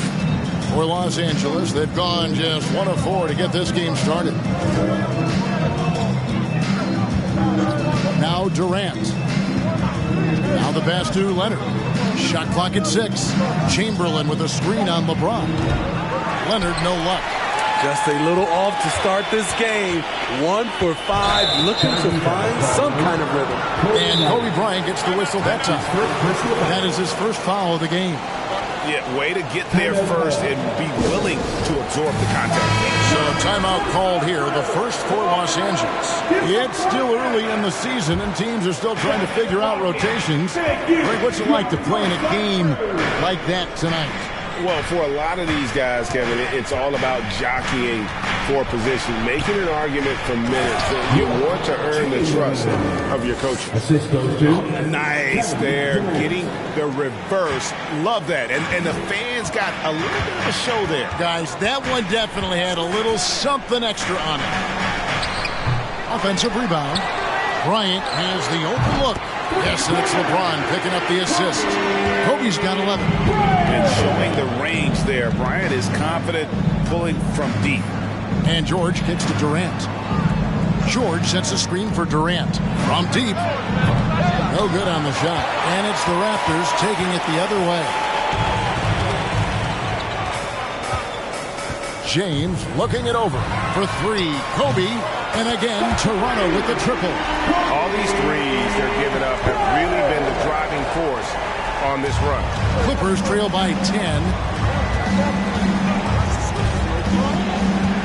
For Los Angeles, they've gone just 1 of 4 to get this game started. Now Durant. Now the pass to Leonard. Shot clock at 6. Chamberlain with a screen on LeBron. Leonard, no luck. Just a little off to start this game. 1 for 5, looking to find some kind of rhythm. And Kobe Bryant gets the whistle that time. That is his first foul of the game. Yeah, way to get there first and be willing to absorb the contact. So timeout called here, the first for Los Angeles. It's still early in the season and teams are still trying to figure out rotations. Greg, what's it like to play in a game like that tonight? Well, for a lot of these guys, Kevin, it's all about jockeying for position, making an argument for minutes. You want to earn the trust of your coach. Assist goes to. Nice there, getting the reverse. Love that. And the fans got a little bit of a show there. Guys, that one definitely had a little something extra on it. Offensive rebound. Bryant has the open look. Yes, and it's LeBron picking up the assist. Kobe's got 11. And showing the range there. Bryant is confident pulling from deep. And George kicks to Durant. George sets a screen for Durant. From deep. No good on the shot. And it's the Raptors taking it the other way. James looking it over for three. Kobe. And again, Toronto with the triple. All these threes they're giving up have really been the driving force on this run. Clippers trail by 10.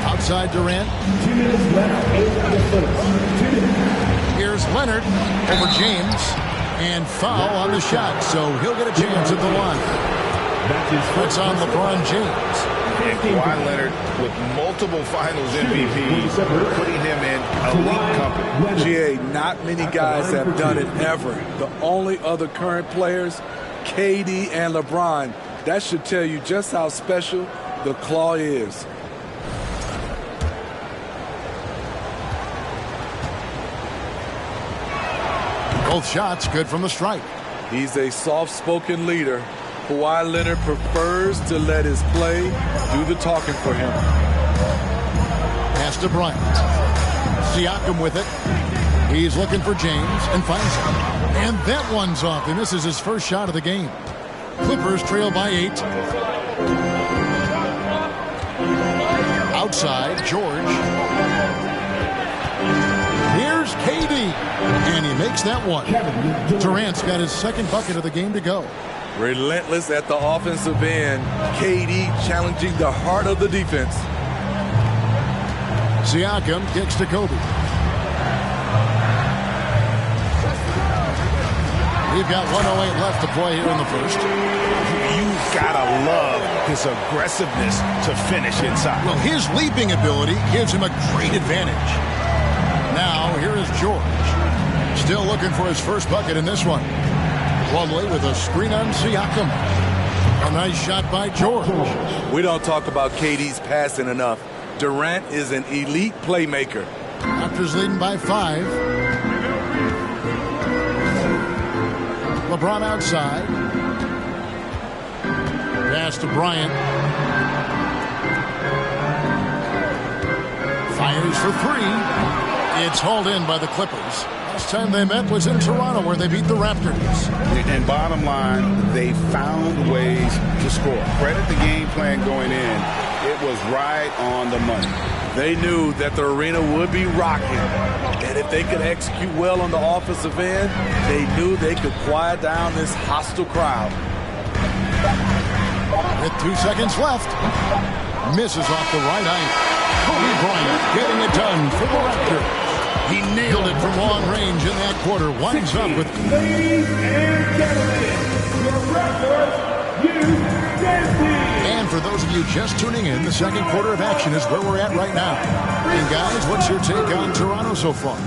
Outside Durant. 2 minutes left. 8 minutes. Here's Leonard over James. And foul on the shot, so he'll get a chance at the line. That's on LeBron James. And Kawhi Leonard with multiple finals MVPs, putting him in elite company. GA, not many guys have done it ever. The only other current players, KD and LeBron. That should tell you just how special the Claw is. Both shots good from the stripe. He's a soft-spoken leader. Kawhi Leonard prefers to let his play do the talking for him. Pass to Bryant. Siakam with it. He's looking for James and finds him. And that one's off. He misses his first shot of the game. Clippers trail by 8. Outside, George. Here's KD. And he makes that one. Durant's got his second bucket of the game to go. Relentless at the offensive end. KD challenging the heart of the defense. Siakam kicks to Kobe. We've got 1:08 left to play here in the first. You've got to love his aggressiveness to finish inside. Well, his leaping ability gives him a great advantage. Now, here is George. Still looking for his first bucket in this one. Plumlee with a screen on Siakam. A nice shot by George. We don't talk about KD's passing enough. Durant is an elite playmaker. Raptors leading by 5. LeBron outside. Pass to Bryant. Fires for 3. It's hauled in by the Clippers. Last time they met was in Toronto, where they beat the Raptors. And bottom line, they found ways to score. Credit the game plan going in. It was right on the money. They knew that the arena would be rocking. And if they could execute well on the offensive end, they knew they could quiet down this hostile crowd. With 2 seconds left. Misses off the right eye. Kobe Bryant getting it done for the Raptors. He nailed it from long range in that quarter. Winds up with... Ladies and gentlemen, your Raptors, And for those of you just tuning in, the second quarter of action is where we're at right now. And guys, what's your take on Toronto so far?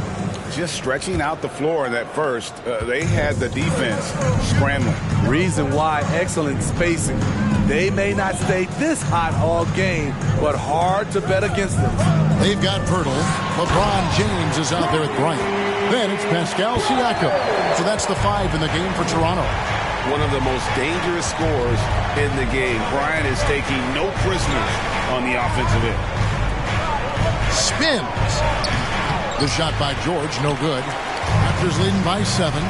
Just stretching out the floor in that first. They had the defense scrambling. Reason why, excellent spacing. They may not stay this hot all game, but hard to bet against them. They've got Pirtle. LeBron James is out there with Bryant. Then it's Pascal Siakam. So that's the 5 in the game for Toronto. One of the most dangerous scorers in the game. Bryant is taking no prisoners on the offensive end. Spins. The shot by George, no good. Raptors leading by 7.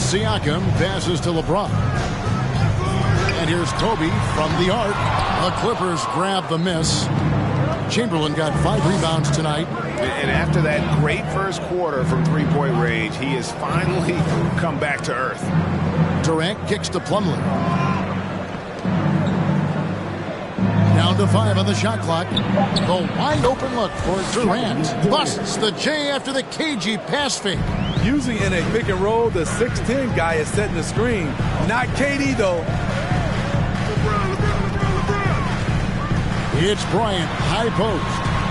Siakam passes to LeBron. And here's Kobe from the arc. The Clippers grab the miss. Chamberlain got 5 rebounds tonight. And after that great first quarter from three-point range, he has finally come back to earth. Durant kicks to Plumlee. Down Down to 5 on the shot clock. The wide open look for Durant. Busts the J after the cagey pass fake. Usually in a pick and roll, the 6'10 guy is setting the screen. Not KD, though. It's Bryant, high post.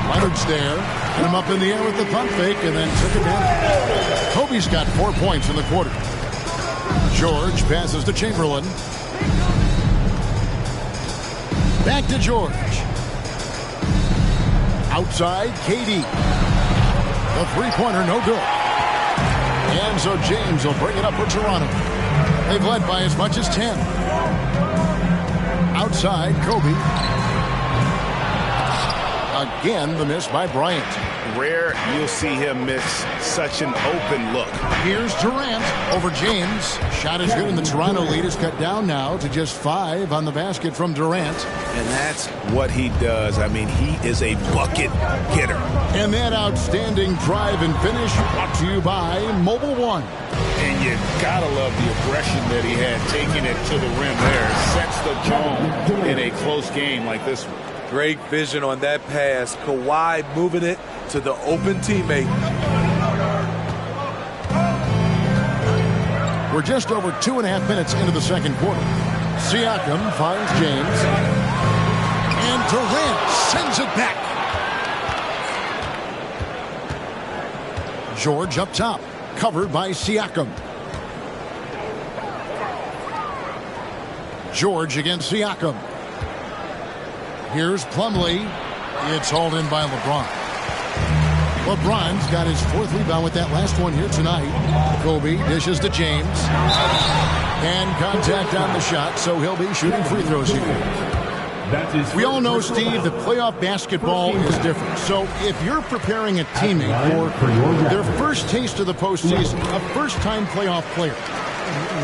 Leonard's there. Put him up in the air with the pump fake and then took it down. Kobe's got 4 points in the quarter. George passes to Chamberlain. Back to George. Outside, KD. The three-pointer, no good. And so James will bring it up for Toronto. They've led by as much as 10. Outside, Kobe. Again, the miss by Bryant. Rare you'll see him miss such an open look. Here's Durant over James. Shot is good, and the Toronto lead is cut down now to just 5 on the basket from Durant. And that's what he does. I mean, he is a bucket getter. And that outstanding drive and finish brought to you by Mobile One. And you gotta love the aggression that he had taking it to the rim there. Sets the tone in a close game like this one. Great vision on that pass. Kawhi moving it to the open teammate. We're just over 2.5 minutes into the second quarter. Siakam finds James. And Durant sends it back. George up top, covered by Siakam. George against Siakam. Here's Plumlee. It's hauled in by LeBron. LeBron's got his 4th rebound with that last one here tonight. Kobe dishes to James. And contact on the shot, so he'll be shooting free throws here. We all know, Steve, that playoff basketball is different. So if you're preparing a teammate for their first taste of the postseason, a first-time playoff player,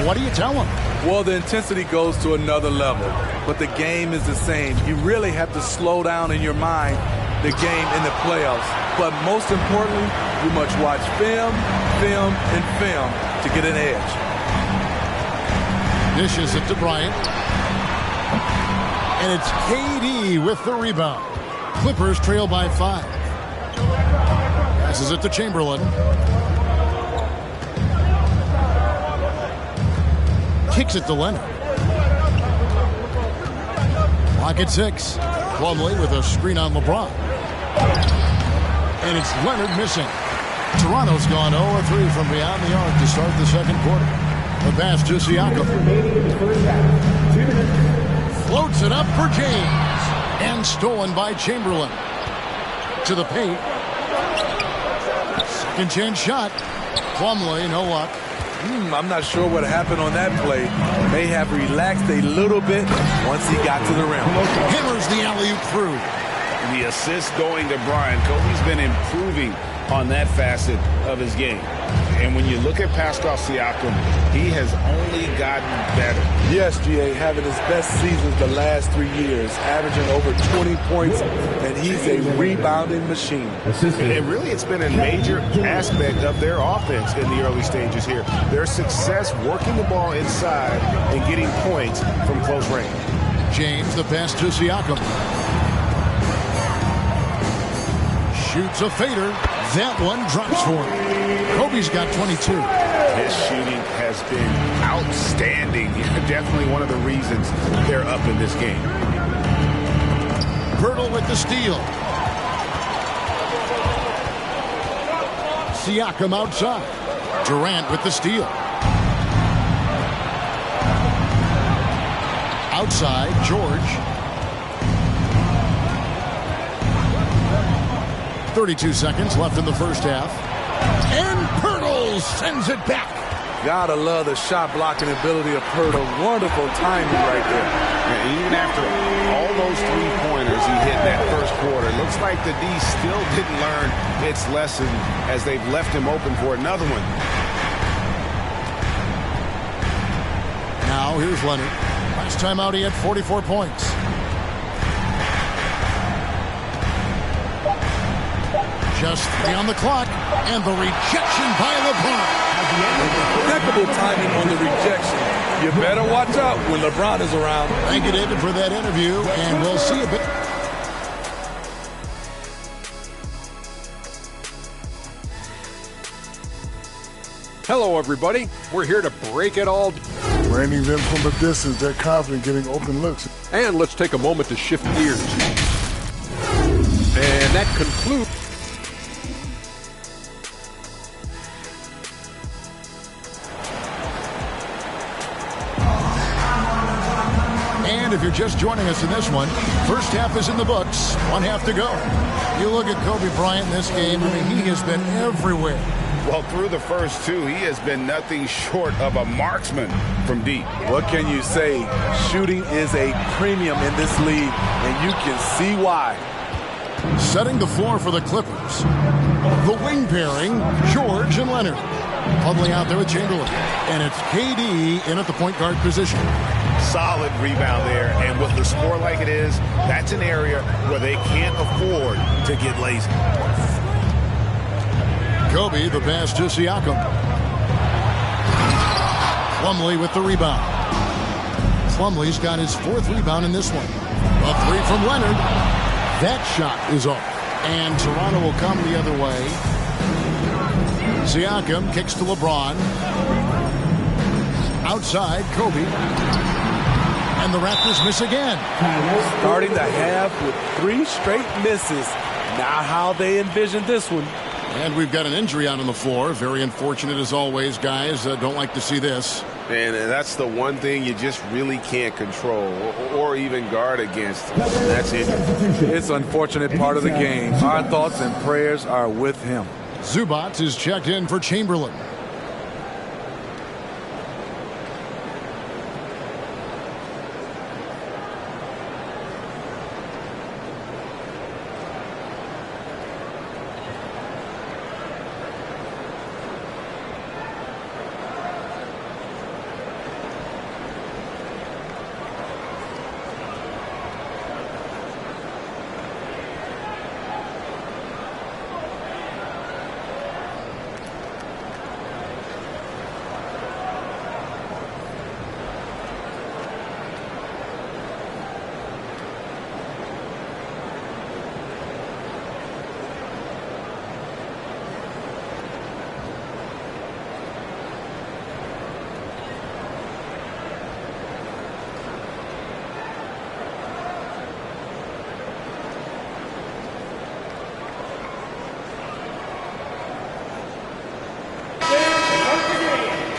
what do you tell them? Well, the intensity goes to another level, but the game is the same. You really have to slow down in your mind the game in the playoffs. But most importantly, you must watch film, and film to get an edge. Dishes it to Bryant. And it's KD with the rebound. Clippers trail by 5. Passes it to Chamberlain. Kicks it to Leonard. Clock at 6. Plumlee with a screen on LeBron. And it's Leonard missing. Toronto's gone 0-3 from beyond the arc to start the second quarter. The pass to Siakam. Floats it up for James. And stolen by Chamberlain. To the paint. Second chance shot. Plumlee, no luck. I'm not sure what happened on that play. May have relaxed a little bit once he got to the rim. Hammers the alley-oop through. The assist going to Bryant. Kobe's been improving on that facet of his game. And when you look at Pascal Siakam, he has only gotten better. Yes, GA, having his best seasons the last 3 years, averaging over 20 points, and he's a rebounding machine. And really, it's been a major aspect of their offense in the early stages here. Their success working the ball inside and getting points from close range. James, the pass to Siakam. Shoots a fader. That one drops for him. Kobe's got 22. His shooting has been outstanding. Definitely one of the reasons they're up in this game. Pirtle with the steal. Siakam outside. Durant with the steal. Outside, George. 32 seconds left in the first half. And Pirtle sends it back. Gotta love the shot blocking ability of Pirtle. Wonderful timing right there. And even after all those three-pointers he hit in that first quarter, it looks like the D still didn't learn its lesson as they've left him open for another one. Now here's Leonard. Last time out he had 44 points. Just 3 on the clock, and the rejection by LeBron. Impeccable timing on the rejection. You better watch out when LeBron is around. Thank you, David, for that interview, and we'll see you. Hello, everybody. We're here to break it all. Raining them from a distance, they're confident getting open looks. And let's take a moment to shift gears. And that concludes. And if you're just joining us in this one, first half is in the books, one half to go. You look at Kobe Bryant in this game, I mean, he has been everywhere. Well, through the first two, he has been nothing short of a marksman from deep. What can you say? Shooting is a premium in this league, and you can see why. Setting the floor for the Clippers. The wing pairing, George and Leonard. Plumlee out there with Chamberlain. And it's KD in at the point guard position. Solid rebound there, and with the score like it is, that's an area where they can't afford to get lazy. Kobe, the pass to Siakam. Plumlee with the rebound. Plumlee's got his fourth rebound in this one. A three from Leonard. That shot is off. And Toronto will come the other way. Siakam kicks to LeBron. Outside, Kobe. And the Raptors miss again. Starting the half with 3 straight misses. Not how they envisioned this one. And we've got an injury out on the floor. Very unfortunate as always, guys. Don't like to see this. And that's the one thing you just really can't control or even guard against. That's injury. It's an unfortunate part of the game. Our thoughts and prayers are with him. Zubac is checked in for Chamberlain.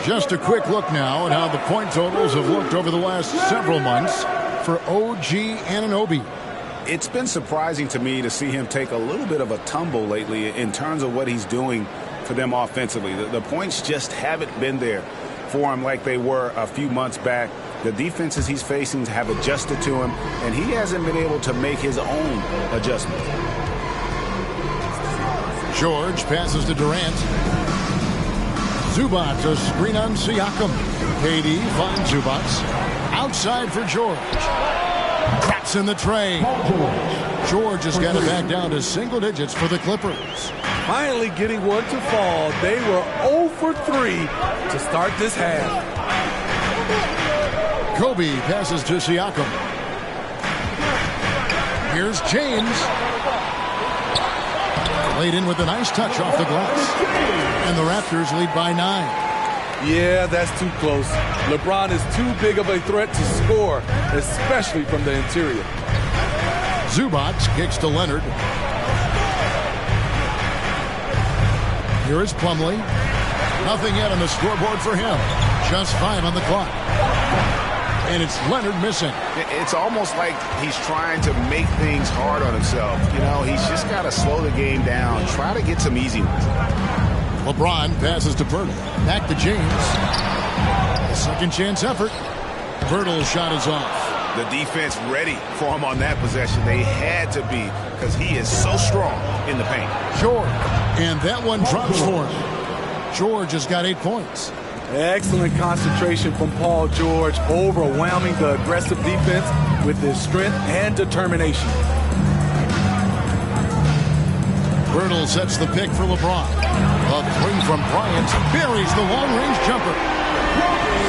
Just a quick look now at how the point totals have looked over the last several months for OG Anunoby. It's been surprising to me to see him take a little bit of a tumble lately in terms of what he's doing for them offensively. The points just haven't been there for him like they were a few months back. The defenses he's facing have adjusted to him, and he hasn't been able to make his own adjustments. George passes to Durant. Zubac, a screen on Siakam. KD finds Zubac. Outside for George. That's in the tray. George has got it back down to single digits for the Clippers. Finally getting one to fall. They were 0 for 3 to start this half. Kobe passes to Siakam. Here's James. Laid in with a nice touch off the glass. And the Raptors lead by 9. Yeah, that's too close. LeBron is too big of a threat to score, especially from the interior. Zubac kicks to Leonard. Here is Plumlee. Nothing yet on the scoreboard for him. Just 5 on the clock. And it's Leonard missing. It's almost like he's trying to make things hard on himself. You know, he's just got to slow the game down. Try to get some easy ones. LeBron passes to Birtle. Back to James. A second chance effort. Birtle's shot is off. The defense ready for him on that possession. They had to be because he is so strong in the paint. George. And that one drops for him. George has got 8 points. Excellent concentration from Paul George, overwhelming the aggressive defense with his strength and determination. Birtle sets the pick for LeBron. A 3 from Bryant buries the long-range jumper.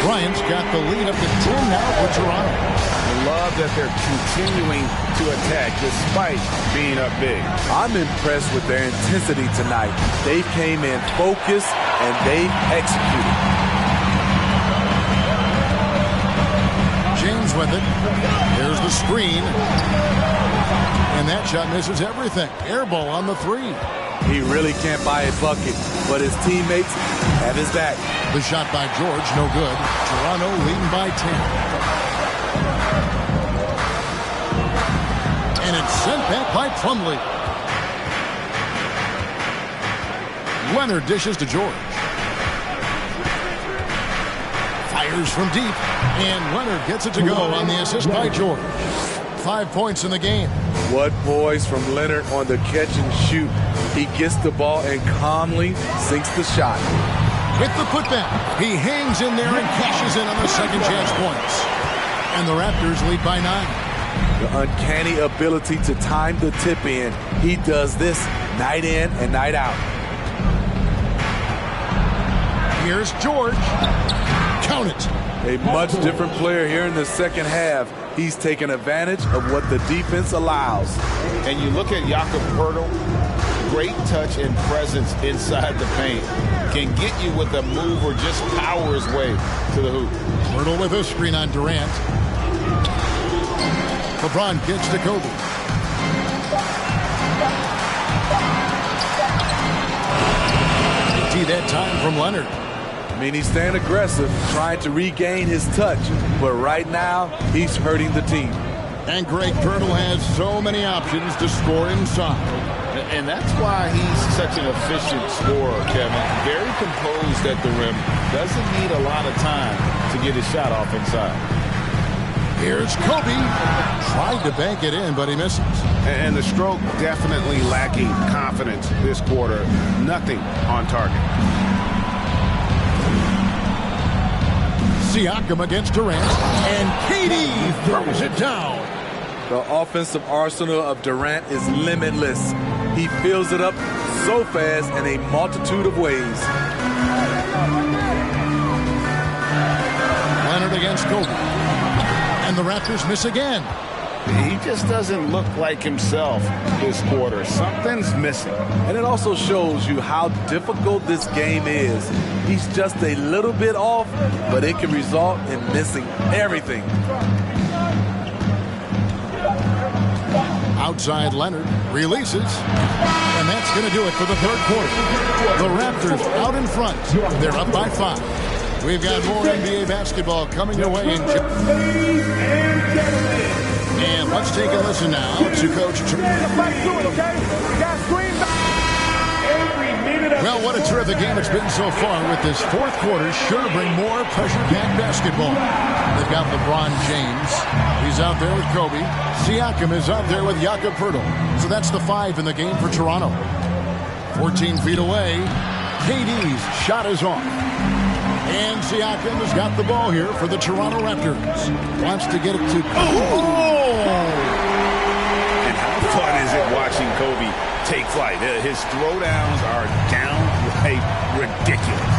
Bryant's got the lead up to 10 now for Toronto. I love that they're continuing to attack despite being up big. I'm impressed with their intensity tonight. They came in focused and they executed. James with it. There's the screen. And that shot misses everything. Air ball on the 3. He really can't buy a bucket, but his teammates have his back. The shot by George, no good. Toronto leading by 10. And it's sent back by Plumlee. Leonard dishes to George. Fires from deep. And Leonard gets it to go on the assist by George. 5 points in the game. What poise from Leonard on the catch and shoot. He gets the ball and calmly sinks the shot. With the putback, he hangs in there and cashes in on the second chance points. And the Raptors lead by 9. The uncanny ability to time the tip in. He does this night in and night out. Here's George. Count it. A much different player here in the second half. He's taken advantage of what the defense allows. And you look at Jakob Poeltl, great touch and presence inside the paint. Can get you with a move or just power his way to the hoop. Poeltl with a screen on Durant. LeBron gets to Kobe. See that time from Leonard. I mean, he's staying aggressive, trying to regain his touch, but right now, he's hurting the team. And Greg Poeltl has so many options to score inside. And that's why he's such an efficient scorer, Kevin. Very composed at the rim. Doesn't need a lot of time to get his shot off inside. Here's Kobe. Tried to bank it in, but he misses. And the stroke definitely lacking confidence this quarter. Nothing on target. Siakam against Durant, and KD throws it down. The offensive arsenal of Durant is limitless. He fills it up so fast in a multitude of ways. Leonard against Kobe, and the Raptors miss again. He just doesn't look like himself this quarter. Something's missing. And it also shows you how difficult this game is. He's just a little bit off, but it can result in missing everything. Outside Leonard releases, and that's going to do it for the third quarter. The Raptors out in front. They're up by 5. We've got more NBA basketball coming your way in and let's take a listen now to Coach Well, what a terrific game it's been so far with this fourth quarter. Sure to bring more pressure-packed basketball. They've got LeBron James. He's out there with Kobe. Siakam is out there with Jakob Poeltl. So that's the 5 in the game for Toronto. 14 feet away. KD's shot is off. And Siakam has got the ball here for the Toronto Raptors. Wants to get it to... And how fun is it watching Kobe take flight? His throwdowns are downright ridiculous.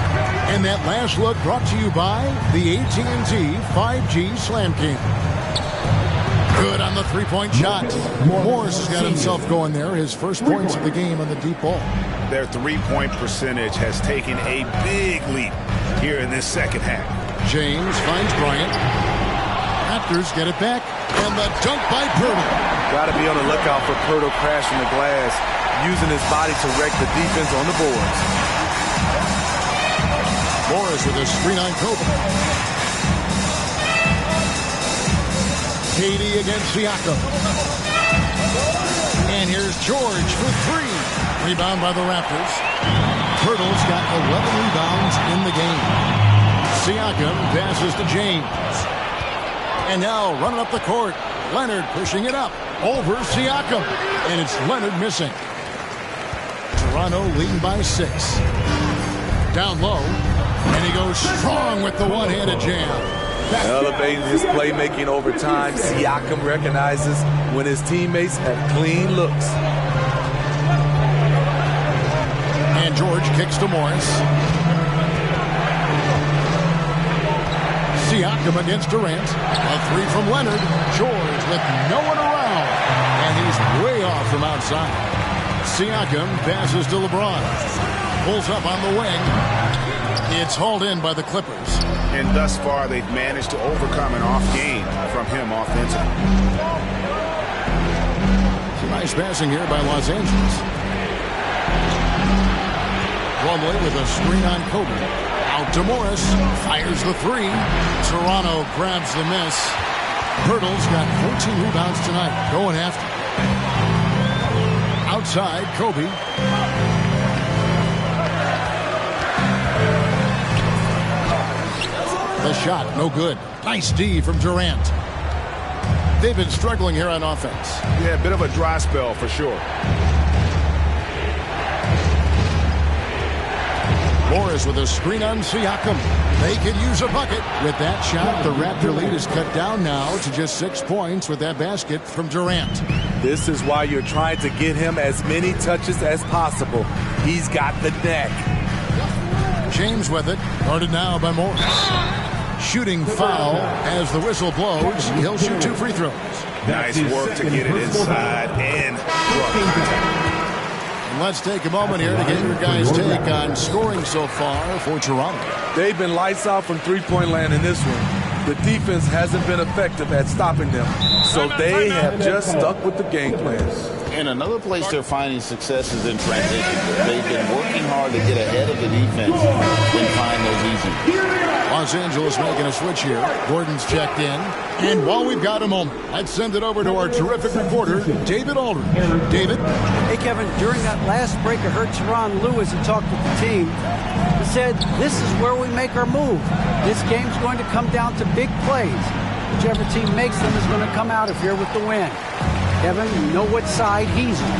And that last look brought to you by the AT&T 5G Slam King. Good on the three-point shot. Morris has got himself going there. His first points of the game on the deep ball. Their three-point percentage has taken a big leap here in this second half. James finds Bryant. Raptors get it back. And the dunk by Poeltl. Got to be on the lookout for Poeltl crashing the glass, using his body to wreck the defense on the boards. Morris with a screen on Kobe. KD against Siakam. And here's George for 3. Rebound by the Raptors. Poeltl's got 11 rebounds in the game. Siakam passes to James. And now running up the court. Leonard pushing it up over Siakam. And it's Leonard missing. Toronto leading by 6. Down low. And he goes strong with the one-handed jam. Elevating his playmaking over time, Siakam recognizes when his teammates have clean looks. And George kicks to Morris. Siakam against Durant. A three from Leonard. George with no one around. And he's way off from outside. Siakam passes to LeBron. Pulls up on the wing. It's hauled in by the Clippers. And thus far, they've managed to overcome an off game from him offensively. Nice passing here by Los Angeles. Plumlee with a screen on Kobe. Out to Morris. Fires the three. Toronto grabs the miss. Hurdle's got 14 rebounds tonight. Going after. Outside, Kobe. The shot, no good. Nice D from Durant. They've been struggling here on offense. Yeah, a bit of a dry spell for sure. Morris with a screen on Siakam. They could use a bucket. With that shot, the Raptor lead is cut down now to just 6 points with that basket from Durant. This is why you're trying to get him as many touches as possible. He's got the neck. James with it. Guarded now by Morris. Shooting foul as the whistle blows. He'll shoot 2 free throws. Nice work to get it inside and And let's take a moment here to get your guys' take on scoring so far for Toronto. They've been lights out from three-point land in this one. The defense hasn't been effective at stopping them, so they have just stuck with the game plan. And another place they're finding success is in transition. They've been working hard to get ahead of the defense and find those easy. Los Angeles making a switch here. Gordon's checked in. And while we've got a moment, let's send it over to our terrific reporter, David Aldridge. David? Hey, Kevin, during that last break, I heard Teron Lewis had talked with the team. He said, this is where we make our move. This game's going to come down to big plays. Whichever team makes them is going to come out of here with the win. Kevin, you know what side he's on.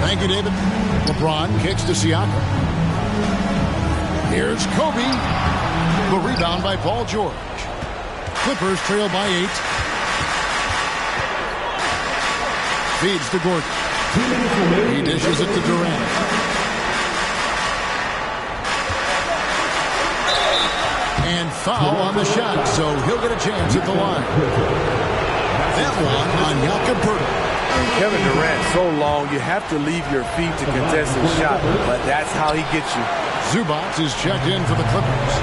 Thank you, David. LeBron kicks to Siakam. Here's Kobe. The rebound by Paul George. Clippers trail by 8. Feeds to Gordon. He dishes it to Durant. And foul on the shot, so he'll get a chance at the line. That one on Jakob Poeltl. Kevin Durant, so long, you have to leave your feet to contest his shot, but that's how he gets you. Zubac is checked in for the Clippers.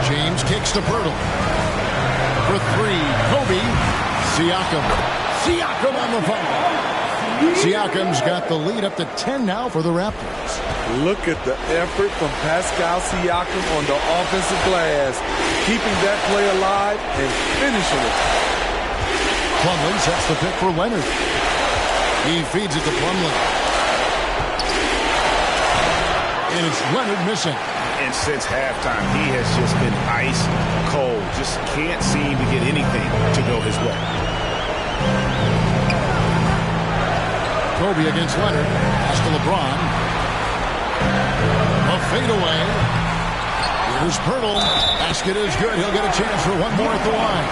James kicks to Poeltl. For 3, Kobe. Siakam. Siakam on the foul. Siakam's got the lead up to 10 now for the Raptors. Look at the effort from Pascal Siakam on the offensive glass, keeping that play alive and finishing it. Plumlee sets the pick for Leonard. He feeds it to Plumlee. And it's Leonard missing. And since halftime, he has just been ice cold. Just can't seem to get anything to go his way. Kobe against Leonard. Pass to LeBron. A fadeaway. Here's Poeltl. Basket is good. He'll get a chance for one more at the line.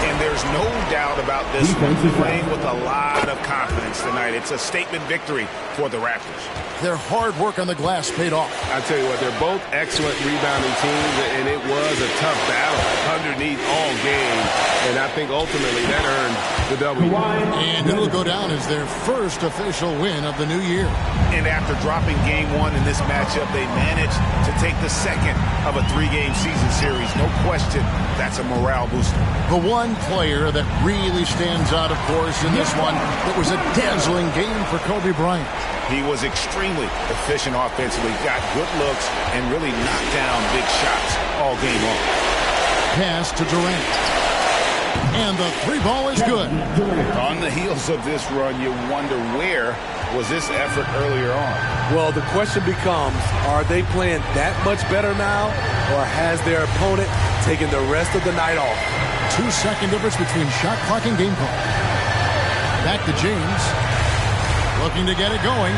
And there's no doubt about this one. Playing with a lot of confidence tonight. It's a statement victory for the Raptors. Their hard work on the glass paid off. I tell you what, they're both excellent rebounding teams, and it was a tough battle underneath all game. And I think ultimately that earned the W. And it'll go down as their first official win of the new year. And after dropping game 1 in this matchup, they managed to take the second of a 3-game season series. No question, that's a morale booster. The one player that really stands out, of course, in this one, it was a dazzling game for Kobe Bryant. He was extremely efficient offensively, got good looks, and really knocked down big shots all game long. Pass to Durant. And the 3 ball is good. On the heels of this run, you wonder where was this effort earlier on? Well, the question becomes, are they playing that much better now, or has their opponent taken the rest of the night off? 2-second difference between shot clock and game clock. Back to James. Looking to get it going.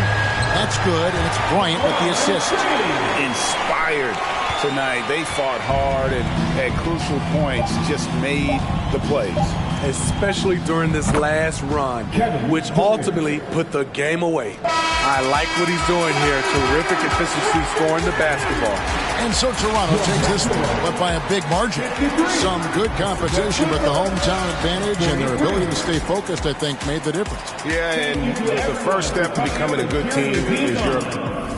That's good, and it's Bryant with the assist. Inspired tonight. They fought hard and at crucial points just made the plays. especially during this last run, which ultimately put the game away. I like what he's doing here. Terrific efficiency scoring the basketball. And so Toronto takes this one, but by a big margin. Some good competition, but the hometown advantage and their ability to stay focused, I think, made the difference. Yeah, and the first step to becoming a good team is your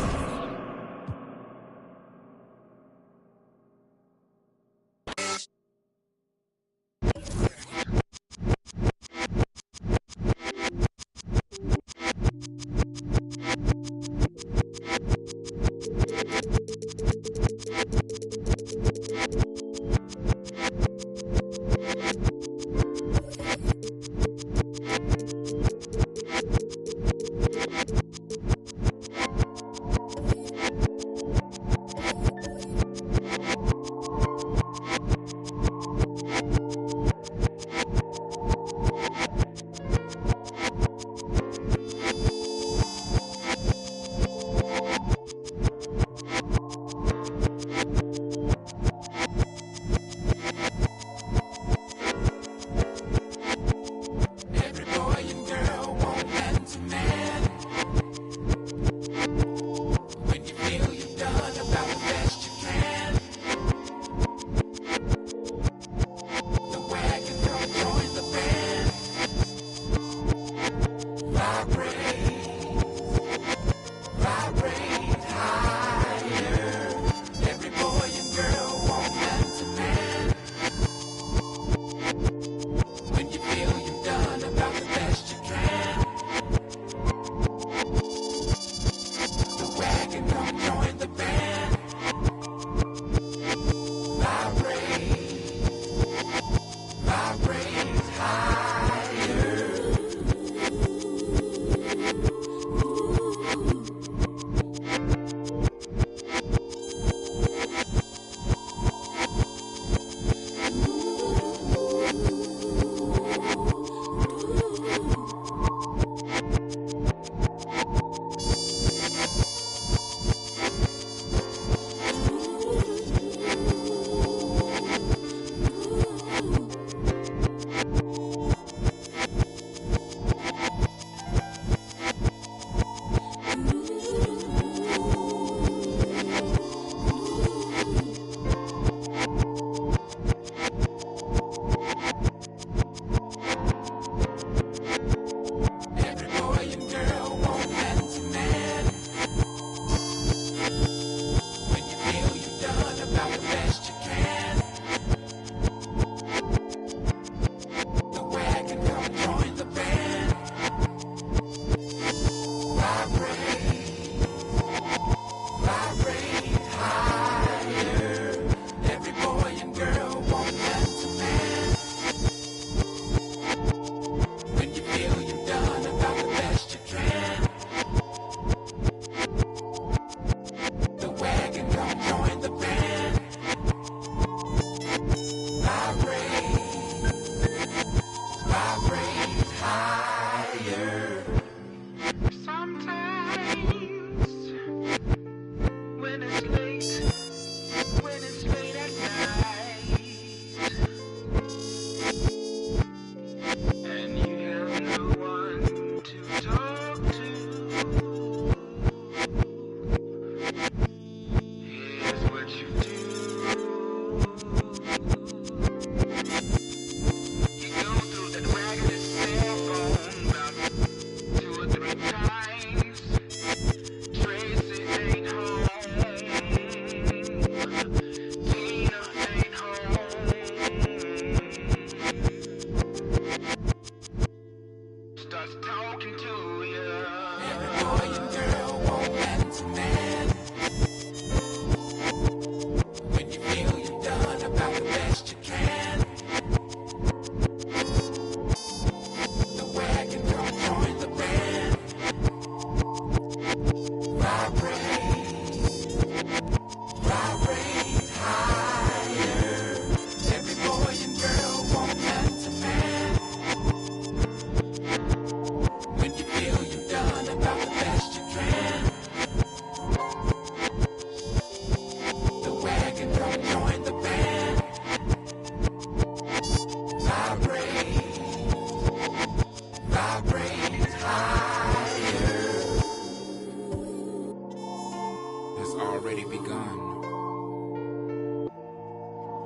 already begun.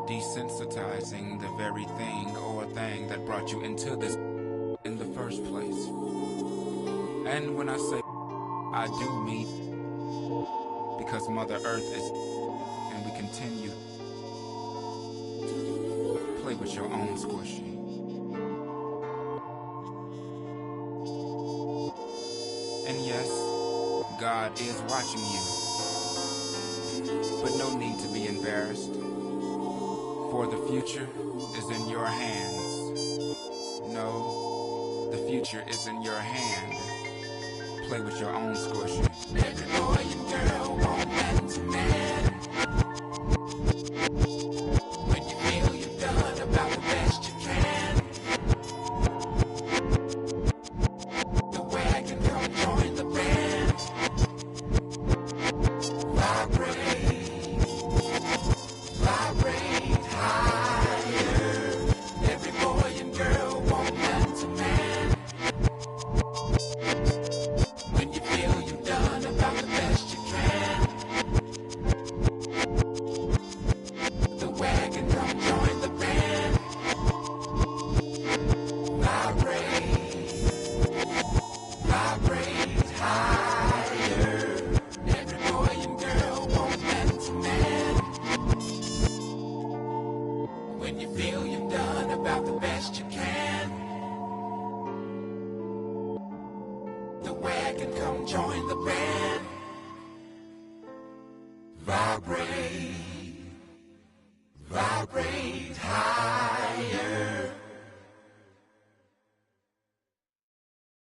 Desensitizing the very thing or thing that brought you into this in the first place. And when I say I do mean, because Mother Earth is, and we continue. Play with your own squishy. And yes, God is watching you. But no need to be embarrassed. For the future is in your hands. No, the future is in your hand. Play with your own squishy. Every boy and girl want man to man. When you feel you've done about the best you can. The way I can come join the band. Vibrate, vibrate higher. Every boy and girl want man to man. When you feel you've done about the best you can. The wagon come join the band. Vibrate, vibrate higher. Every boy and girl want man to man. When you feel you've done about the best you can. The wagon come join the band. Vibrate, vibrate higher.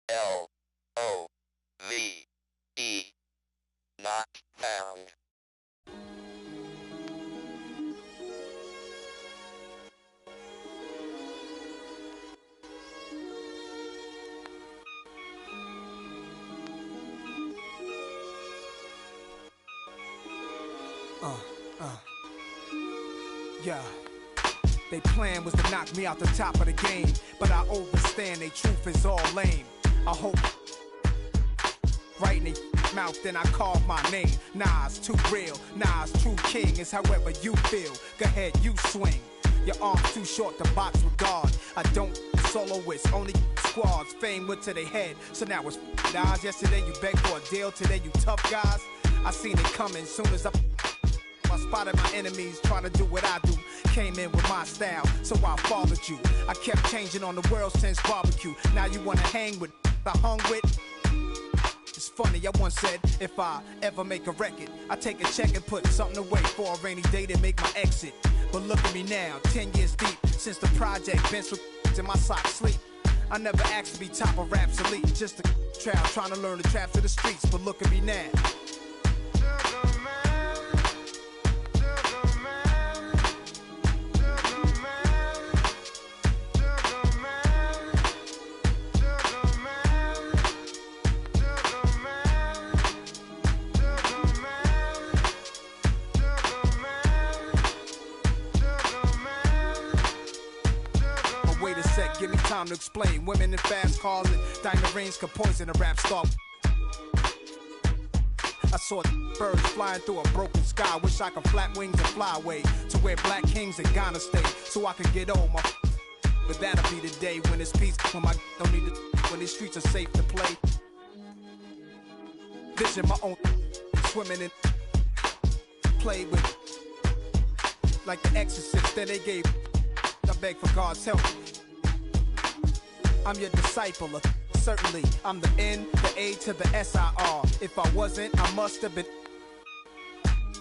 L-O-V-E, not found. Yeah. They plan was to knock me out the top of the game, but I overstand they truth is all lame. I hope right in they mouth, then I carve my name. Nah, it's too real. Nah, it's true king. It's however you feel. Go ahead, you swing. Your arms too short to box with God. I don't soloists, only squads. Fame went to their head, so now it's guys. Yesterday you begged for a deal, today you tough guys. I seen it coming soon as I spotted my enemies trying to do what I do. Came in with my style, so I followed you. I kept changing on the world since barbecue. Now you wanna hang with I hung with. It's funny, I once said, if I ever make a record, I take a check and put something away for a rainy day to make my exit. But look at me now, 10 years deep, since the project bench with in my socks sleep. I never asked to be top of rap's elite, just a trial trying to learn the traps of the streets. But look at me now. Give me time to explain. Women in fast cars and diamond rings could poison a rap star. I saw birds flying through a broken sky. Wish I could flap wings and fly away to where black kings in Ghana stay, so I can get old. But that'll be the day when it's peace, when my don't need to, when these streets are safe to play. Vision my own, swimming and play with like the exorcist that they gave. I beg for God's help. I'm your disciple, certainly. I'm the N, the A to the S-I-R. If I wasn't, I must have been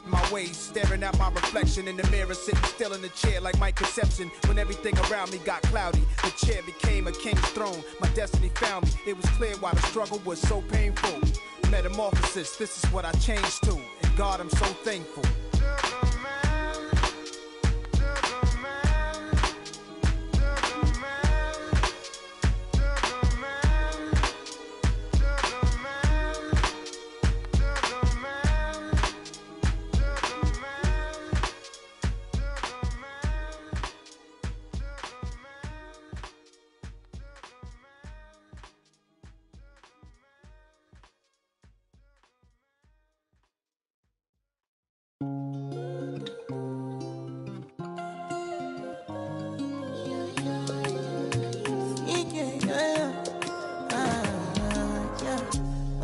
my ways, staring at my reflection in the mirror, sitting still in the chair like my conception. When everything around me got cloudy, the chair became a king's throne. My destiny found me. It was clear why the struggle was so painful. Metamorphosis, this is what I changed to. And God, I'm so thankful.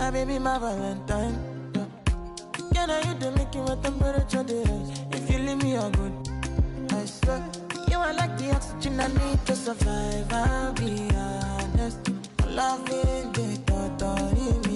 My baby, my Valentine. Can I you to make you a temperature rise? If you leave me a good, I swear. You are like the oxygen I need to survive. I'll be honest. Loving the